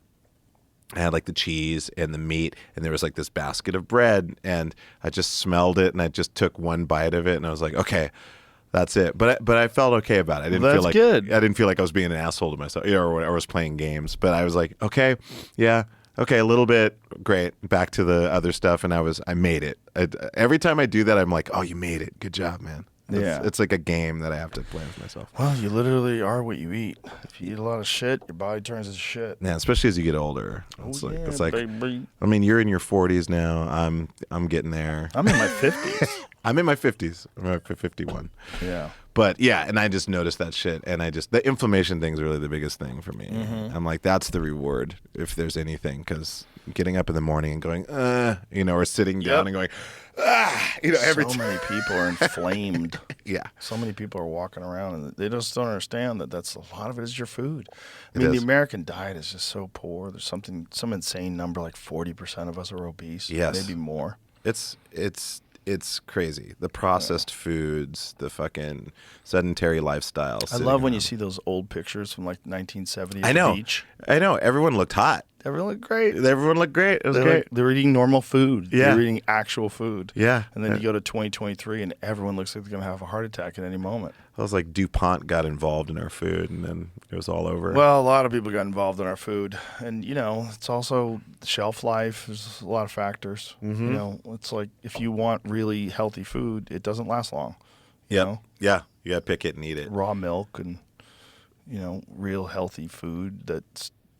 I had like the cheese and the meat, and there was like this basket of bread, and I just smelled it and I just took one bite of it and I was like, okay, that's it. But I felt okay about it. I didn't feel like good. I didn't feel like I was being an asshole to myself, or I was playing games. But I was like, okay, yeah. Okay, a little bit, great. Back to the other stuff, and I made it. Every time I do that, I'm like, oh, you made it. Good job, man. It's like a game that I have to play with myself. Well, you literally are what you eat. If you eat a lot of shit, your body turns into shit. Yeah, especially as you get older. It's like baby. I mean, you're in your 40s now. I'm getting there. I'm in my 50s. I'm in my 50s. I'm 51. Yeah. But yeah, and I just noticed that shit, and the inflammation thing is really the biggest thing for me. I'm like, that's the reward if there's anything, because getting up in the morning and going, or sitting down and going, every so many people are inflamed. Yeah. So many people are walking around and they just don't understand that that's a lot of it is your food. I It mean, the is. American diet is just so poor. There's some insane number, like 40% of us are obese. Yes. Maybe more. It's crazy. The processed foods, the fucking sedentary lifestyle. I love when you see those old pictures from like 1970s I know. beach. I know. Everyone looked hot. Everyone looked great. Everyone looked great. It was great. They're eating normal food. Yeah. They're eating actual food. Yeah. And then you go to 2023 and everyone looks like they're going to have a heart attack at any moment. It was like DuPont got involved in our food, and then it was all over. Well, a lot of people got involved in our food. And, it's also shelf life. There's a lot of factors. It's like if you want really healthy food, it doesn't last long. Yeah. Yeah. You got to pick it and eat it. Raw milk and, real healthy food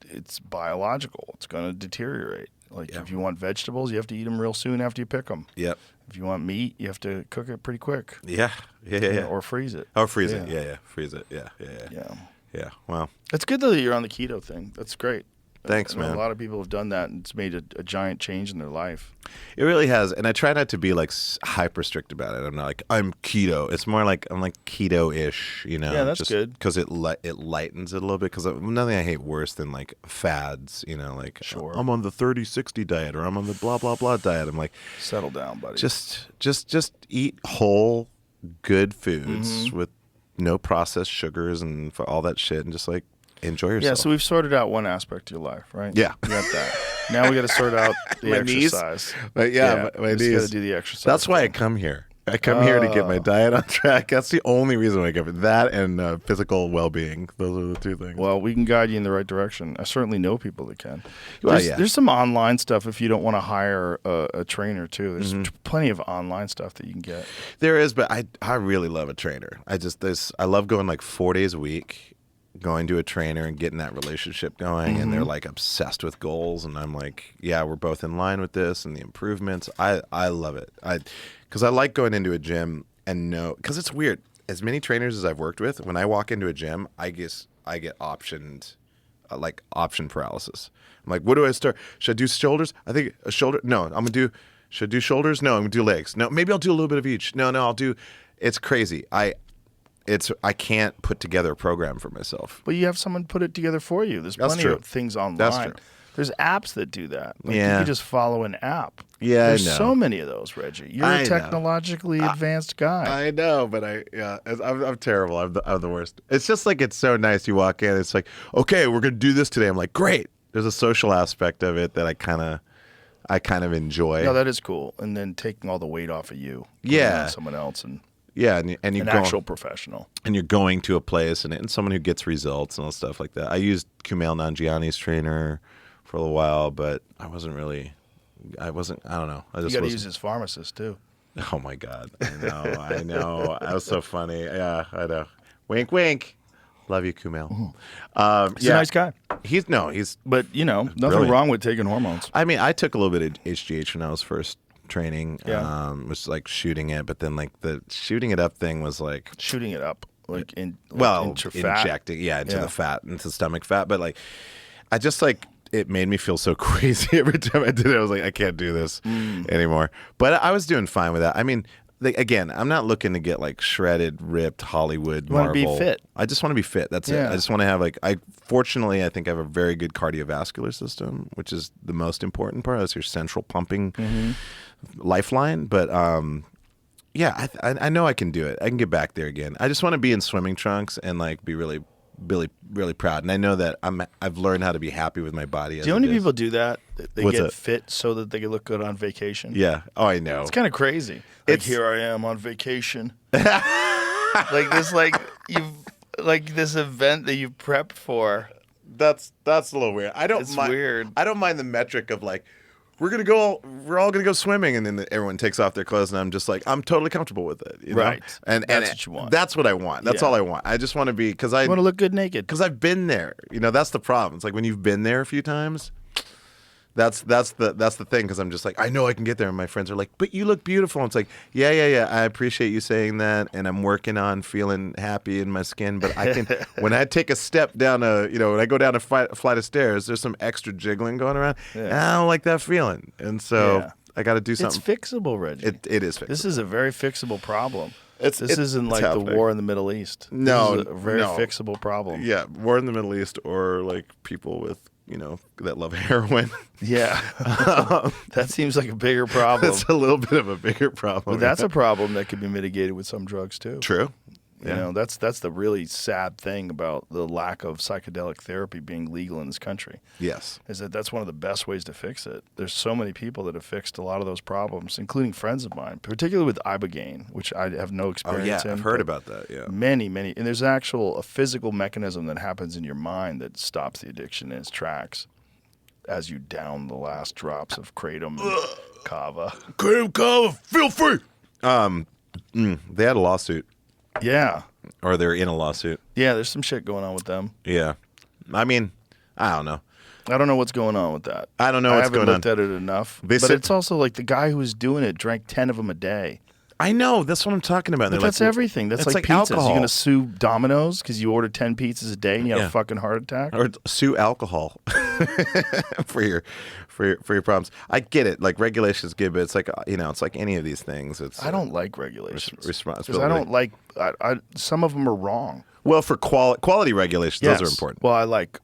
it's biological. It's going to deteriorate. Like if you want vegetables, you have to eat them real soon after you pick them. Yep. If you want meat, you have to cook it pretty quick. Yeah. Yeah. Or freeze it. Oh, freeze it. Yeah. Freeze it. Yeah. Yeah. Yeah. Well, It's good though that you're on the keto thing. That's great. Thanks, I know man. A lot of people have done that, and it's made a giant change in their life. It really has, and I try not to be like hyper strict about it. I'm not like I'm keto. It's more like I'm like keto-ish, you know. Yeah, that's just good. because it lightens it a little bit. Because nothing I hate worse than like fads, you know. Like Sure. I'm on the 30-60 diet, or I'm on the blah blah blah diet. I'm like, Settle down, buddy. just eat whole, good foods with no processed sugars and for all that shit, and just like enjoy yourself. Yeah, so we've sorted out one aspect of your life, right? Yeah. We got that. Now we got to sort out the My knees? exercise. But my we just knees. got to do the exercise. That's why I thing. come here. I come here to get my diet on track. That's the only reason why I come here. That and physical well-being. Those are the two things. Well, we can guide you in the right direction. I certainly know people that can. Well, yeah. There's some online stuff if you don't want to hire a trainer too. There's plenty of online stuff that you can get. There is, but I really love a trainer. I love going like 4 days a week, going to a trainer and getting that relationship going, and they're like obsessed with goals, and I'm like, yeah, we're both in line with this and the improvements. I love it. Because I like going into a gym and because it's weird. As many trainers as I've worked with, when I walk into a gym, I get optioned, like option paralysis. I'm like, what do I start? Should I do shoulders? I think a shoulder. No, I'm gonna do. Should I do shoulders? No, I'm gonna do legs. No, maybe I'll do a little bit of each. No, I'll do. It's crazy. I can't put together a program for myself. But you have someone put it together for you. There's That's plenty true. of things online. That's true. There's apps that do that. Like you Yeah. can just follow an app. Yeah, There's I know. so many of those, Reggie. You're I a know. technologically advanced guy. I know, but I'm terrible. I'm the worst. It's just like it's so nice. You walk in, it's like, okay, we're gonna do this today. I'm like, great. There's a social aspect of it that I kind of enjoy. No, that is cool. And then taking all the weight off of you. putting it Yeah. on someone else and yeah, and you an go, actual professional. and you're going to a place and someone who gets results and all stuff like that. I used Kumail Nanjiani's trainer for a little while, but I don't know. I You just got to wasn't. use his pharmacist too. Oh my God. I know. That was so funny. Yeah, I know. Wink, wink. Love you, Kumail. He's a nice guy. He's But, nothing brilliant. wrong with taking hormones. I mean, I took a little bit of HGH when I was first training. Yeah. Was like shooting it, but then like the shooting it up thing was like, Shooting it up well, into fat. injecting, into the fat, into stomach fat. But like, I just like, it made me feel so crazy every time I did it. I was like, I can't do this anymore. But I was doing fine with that. I mean, again, I'm not looking to get like shredded, ripped Hollywood You wanna be marble. fit. I just want to be fit. That's it. Yeah. I just want to have fortunately, I think I have a very good cardiovascular system, which is the most important part. That's your central pumping lifeline. But yeah, I know I can do it. I can get back there again. I just want to be in swimming trunks and like be really, really, really proud. And I know that I've learned how to be happy with my body. Do you know how many people do that? They What's get that? fit so that they can look good on vacation. Yeah. Oh, I know. It's kind of crazy. Like, It's- here I am on vacation. like this event that you prepped for. That's a little weird. It's weird. I don't mind the metric of like we're all gonna go swimming, and then everyone takes off their clothes, and I'm just like I'm totally comfortable with it, you know? Right. And That's what you want. That's what I want. That's Yeah. all I want. I just want to be because You want to look good naked. I've been there. You know, that's the problem. It's like when you've been there a few times. That's the thing, because I'm just like, I know I can get there, and my friends are like, but you look beautiful. And it's like, yeah, I appreciate you saying that, and I'm working on feeling happy in my skin. But I can, when I take a step down when I go down a flight of stairs, there's some extra jiggling going around, and I don't like that feeling, and so Yeah. I got to do It's something. fixable, Reggie. It is fixable. This is a very fixable problem. It's isn't like happening. the war in the Middle East. No, this is a very no. fixable problem. Yeah, war in the Middle East, or like people with that love heroin. Yeah. That seems like a bigger problem. It's a little bit of a bigger problem. But that's a problem that could be mitigated with some drugs too. true. You know, that's the really sad thing about the lack of psychedelic therapy being legal in this country. Yes. Is that's one of the best ways to fix it. There's so many people that have fixed a lot of those problems, including friends of mine, particularly with ibogaine, which I have no Oh experience yeah, in. I've heard but about that. Yeah. many, and there's a physical mechanism that happens in your mind that stops the addiction in its tracks as you down the last drops of kratom and kava. Kratom Kava, feel free. They had a lawsuit, Yeah. or they're in a lawsuit. Yeah, there's some shit going on with them. Yeah. I mean, I don't know. I don't know what's going on with that. I don't know I what's haven't going looked at it enough. They but said- it's also like the guy who was doing it drank 10 of them a day. I know. That's what I'm talking about. But that's everything. That's it's like pizzas. alcohol. You're going to sue Domino's because you ordered 10 pizzas a day and you had a fucking heart attack? Or sue alcohol for your problems. I get it. Like regulations good, but it's like it's like any of these things. It's I don't like regulations. responsibility. Because I don't like some of them are wrong. Well, for quality regulations, Yes. those are important. Well, I like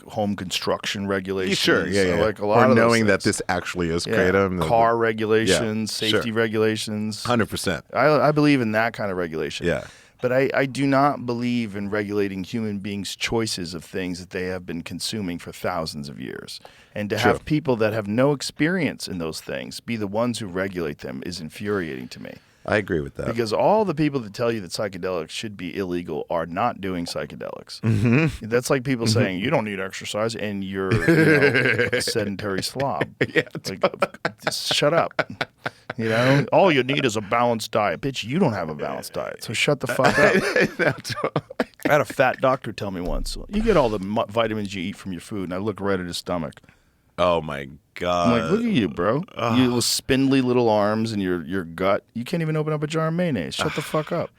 home construction regulations. Sure, yeah. I like a lot or of those knowing that things. this actually is Yeah. kratom. Car regulations, Yeah, safety sure. regulations. 100%. I believe in that kind of regulation. Yeah. But I do not believe in regulating human beings' choices of things that they have been consuming for thousands of years. And to have people that have no experience in those things be the ones who regulate them is infuriating to me. I agree with that. Because all the people that tell you that psychedelics should be illegal are not doing psychedelics. Mm-hmm. That's like people saying, you don't need exercise and you're a sedentary slob. Just shut up. All you need is a balanced diet. Bitch, you don't have a balanced diet, so shut the fuck up. I had a fat doctor tell me once, you get all the vitamins you eat from your food, and I look right at his stomach. Oh my God. I'm like, look at you, bro. You little spindly little arms and your gut. You can't even open up a jar of mayonnaise. Shut the fuck up.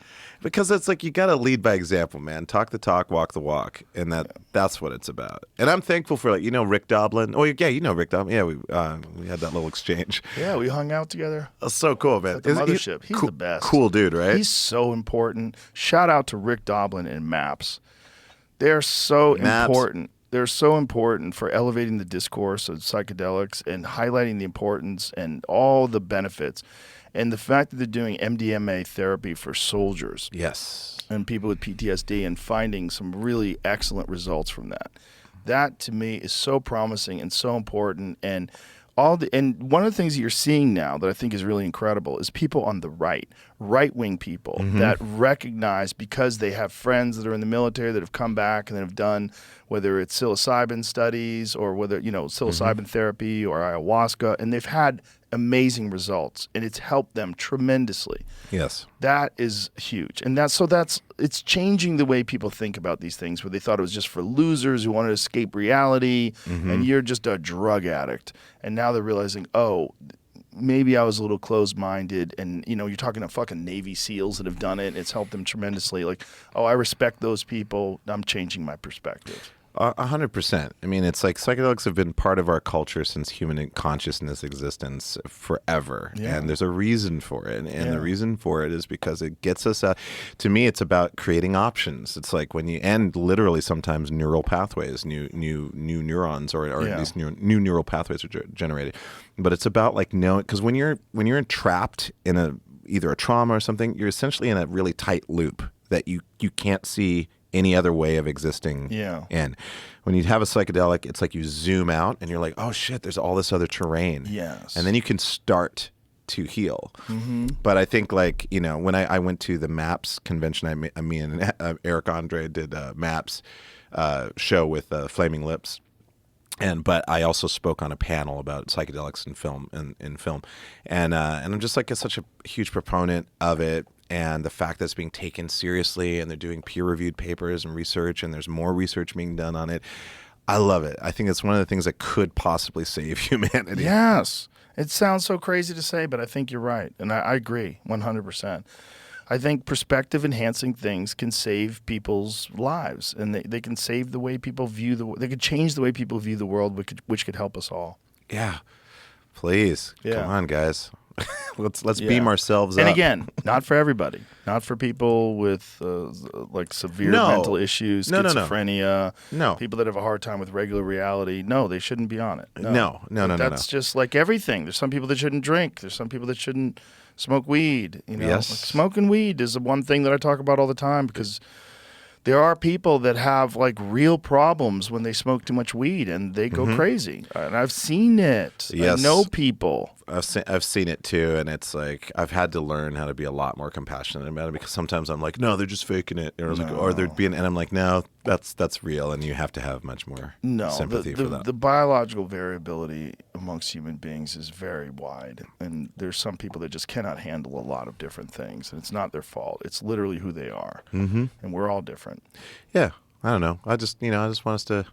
Because it's like you got to lead by example, man. Talk the talk, walk the walk, and that's what it's about. And I'm thankful for Rick Doblin. Oh yeah, you know Rick Doblin. Yeah, we had that little exchange. Yeah, we hung out together. That's so cool, man. Like the mothership. He's the best. Cool dude, right? He's so important. Shout out to Rick Doblin and MAPS. They're so important. They're so important for elevating the discourse of psychedelics and highlighting the importance and all the benefits. And the fact that they're doing MDMA therapy for soldiers. Yes. And people with PTSD and finding some really excellent results from that. That to me is so promising and so important. And one of the things that you're seeing now that I think is really incredible is people on the right-wing people that recognize, because they have friends that are in the military that have come back and that have done, whether it's psilocybin studies or whether, psilocybin therapy or ayahuasca, and they've had amazing results, and it's helped them tremendously. Yes. That is huge. And it's changing the way people think about these things, where they thought it was just for losers who wanted to escape reality, and you're just a drug addict. And now they're realizing, maybe I was a little closed-minded, and, you're talking to fucking Navy SEALs that have done it, and it's helped them tremendously. Like, I respect those people. I'm changing my perspective. 100%. I mean, it's like psychedelics have been part of our culture since human consciousness existence forever. Yeah. And there's a reason for it. And the reason for it is because it gets us to me, it's about creating options. It's like and literally sometimes neural pathways, new neurons, or at least new neural pathways are generated. But it's about like knowing, because when you're entrapped in either a trauma or something, you're essentially in a really tight loop that you can't see any other way of existing in. When you have a psychedelic, it's like you zoom out and you're like, oh shit, there's all this other terrain. Yes. And then you can start to heal. But I think when I went to the MAPS convention, me and Eric Andre did a MAPS show with Flaming Lips. But I also spoke on a panel about psychedelics in film, and I'm just like such a huge proponent of it, and the fact that it's being taken seriously, and they're doing peer-reviewed papers and research, and there's more research being done on it. I love it. I think it's one of the things that could possibly save humanity. Yes, it sounds so crazy to say, but I think you're right, and I agree 100%. I think perspective-enhancing things can save people's lives, and they can save the way people view they could change the way people view the world, which could help us all. Yeah, please, Yeah. come on, guys. Let's beam ourselves and up. And again, not for everybody. Not for people with like severe mental issues, schizophrenia, people that have a hard time with regular reality. No, they shouldn't be on it. No. That's just like everything. There's some people that shouldn't drink. There's some people that shouldn't smoke weed. Yes. Like smoking weed is the one thing that I talk about all the time, because there are people that have like real problems when they smoke too much weed and they go crazy. And I've seen it. Yes. I know people. I've seen it too, and it's like I've had to learn how to be a lot more compassionate about it, because sometimes I'm like, no, they're just faking it, or they're being, and I'm like, no, that's real, and you have to have much more sympathy for that. The biological variability amongst human beings is very wide, and there's some people that just cannot handle a lot of different things, and it's not their fault. It's literally who they are, and we're all different. Yeah, I don't know. I just want us to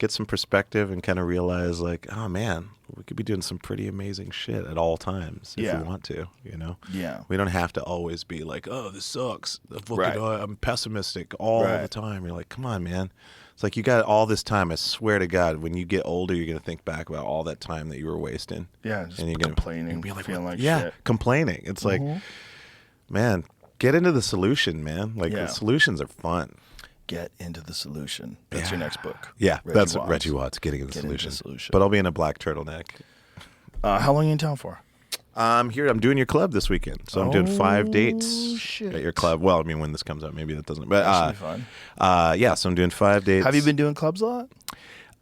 get some perspective and kind of realize like, oh man, we could be doing some pretty amazing shit at all times if we want to, you know? Yeah. We don't have to always be like, oh, this sucks. Right. I'm pessimistic all the time. You're like, come on, man. It's like you got all this time. I swear to God, when you get older, you're going to think back about all that time that you were wasting. Yeah, just and you're complaining, be like, feeling like yeah, shit. complaining. It's like, man, get into the solution, man. Like the solutions are fun. Get into the solution. That's your next book. Yeah, Reggie that's Watts. Reggie Watts, getting into the Get into solution. the solution. But I'll be in a black turtleneck. How long are you in town for? I'm doing your club this weekend. So I'm doing 5 dates shit. at your club. Well, I mean, when this comes out, maybe that doesn't. But That should be fun. yeah, so I'm doing 5 dates. Have you been doing clubs a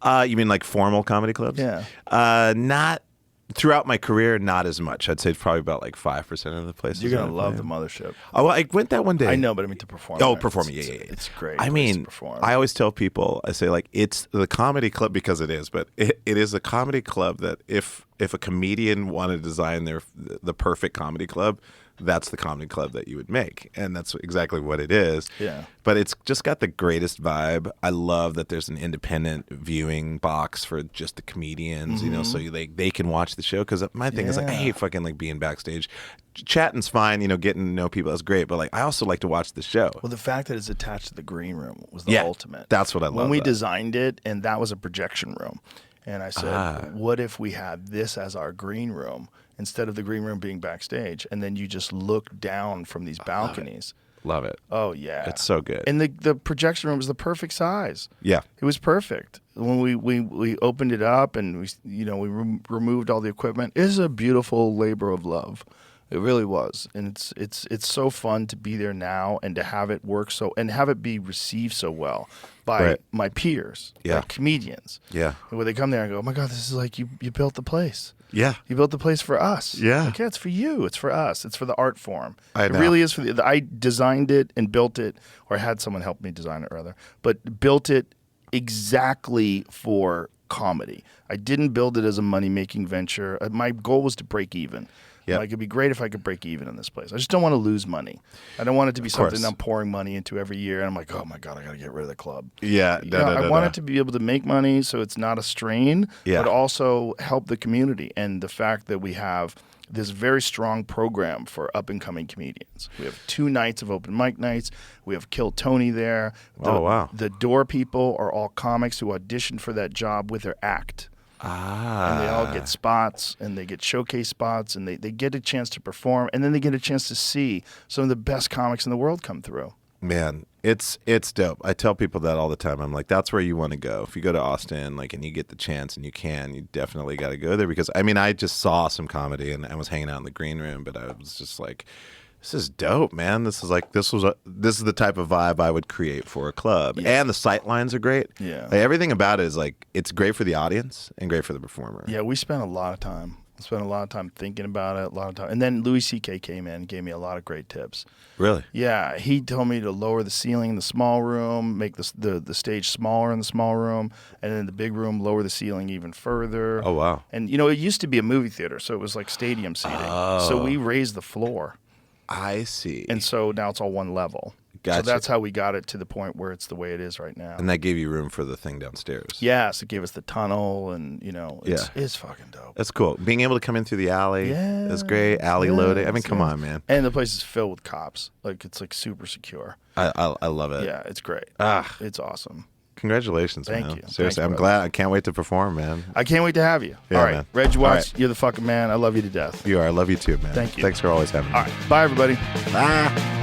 lot? You mean like formal comedy clubs? Yeah. Not throughout my career, not as much. I'd say probably about like 5% of the places. You're gonna I've love been. the mothership. Oh, well, I went that one day. I know, but I mean to perform. Oh, there. performing, yeah. It's great. I place mean, to perform. I always tell people, I say like it's the comedy club because it is, but it is a comedy club that if a comedian wanted to design the perfect comedy club, that's the comedy club that you would make, and that's exactly what it is. Yeah. But it's just got the greatest vibe. I love that there's an independent viewing box for just the comedians, you know, so they can watch the show. Because my thing is like I hate fucking like being backstage. Chatting's fine, you know, getting to know people is great, but like I also like to watch the show. Well, the fact that it's attached to the green room was the ultimate. That's what I love. When we that. designed it, and that was a projection room, and I said, what if we had this as our green room instead of the green room being backstage, and then you just look down from these balconies. Love it. Oh yeah, It's so good. And the projection room was the perfect size. Yeah. It was perfect when we opened it up and we removed all the equipment. It is a beautiful labor of love. It really was, and it's so fun to be there now and to have it work and have it be received so well by my peers, like comedians. Yeah. And when they come there and go, oh my God, this is like you built the place. Yeah. You built the place for us. Yeah. Like, yeah, it's for you. It's for us. It's for the art form. I know. It really is I designed it and built it, or I had someone help me design it rather, but built it exactly for comedy. I didn't build it as a money-making venture. My goal was to break even. Yep. Like, it'd be great if I could break even in this place. I just don't want to lose money. I don't want it to be something course. I'm pouring money into every year, and I'm like, oh my God, I got to get rid of the club. Yeah. I want it to be able to make money so it's not a strain, but also help the community. And the fact that we have this very strong program for up-and-coming comedians. We have 2 nights of open mic nights. We have Kill Tony there. Oh, wow. The door people are all comics who auditioned for that job with their act. And they all get spots, and they get showcase spots, and they get a chance to perform, and then they get a chance to see some of the best comics in the world come through. Man, it's dope. I tell people that all the time. I'm like, that's where you want to go. If you go to Austin, like, and you get the chance and you definitely got to go there because, I mean, I just saw some comedy and I was hanging out in the green room, but I was just like, this is dope, man. This is the type of vibe I would create for a club. Yeah. And the sight lines are great. Yeah. Like, everything about it is like, it's great for the audience and great for the performer. Yeah, we spent a lot of time. Thinking about it, and then Louis C.K. came in and gave me a lot of great tips. Really? Yeah, he told me to lower the ceiling in the small room, make the stage smaller in the small room, and then in the big room, lower the ceiling even further. Oh, wow. And, it used to be a movie theater, so it was like stadium seating. Oh. So we raised the floor. I see. And so now it's all one level. Gotcha. So that's how we got it to the point where it's the way it is right now. And that gave you room for the thing downstairs. Yes, it gave us the tunnel, and it's fucking dope. That's cool. Being able to come in through the alley is great. Alley loading. I mean, come on, man. And the place is filled with cops. Like, it's like super secure. I love it. Yeah, it's great. It's awesome. Congratulations, Thank man. you. Seriously, Thanks, I'm glad. I can't wait to perform, man. I can't wait to have you. Yeah, All right, man. Reggie All Watts, right. you're the fucking man. I love you to death. You are. I love you too, man. Thank you. Thanks for always having me. All right, bye, everybody. Bye.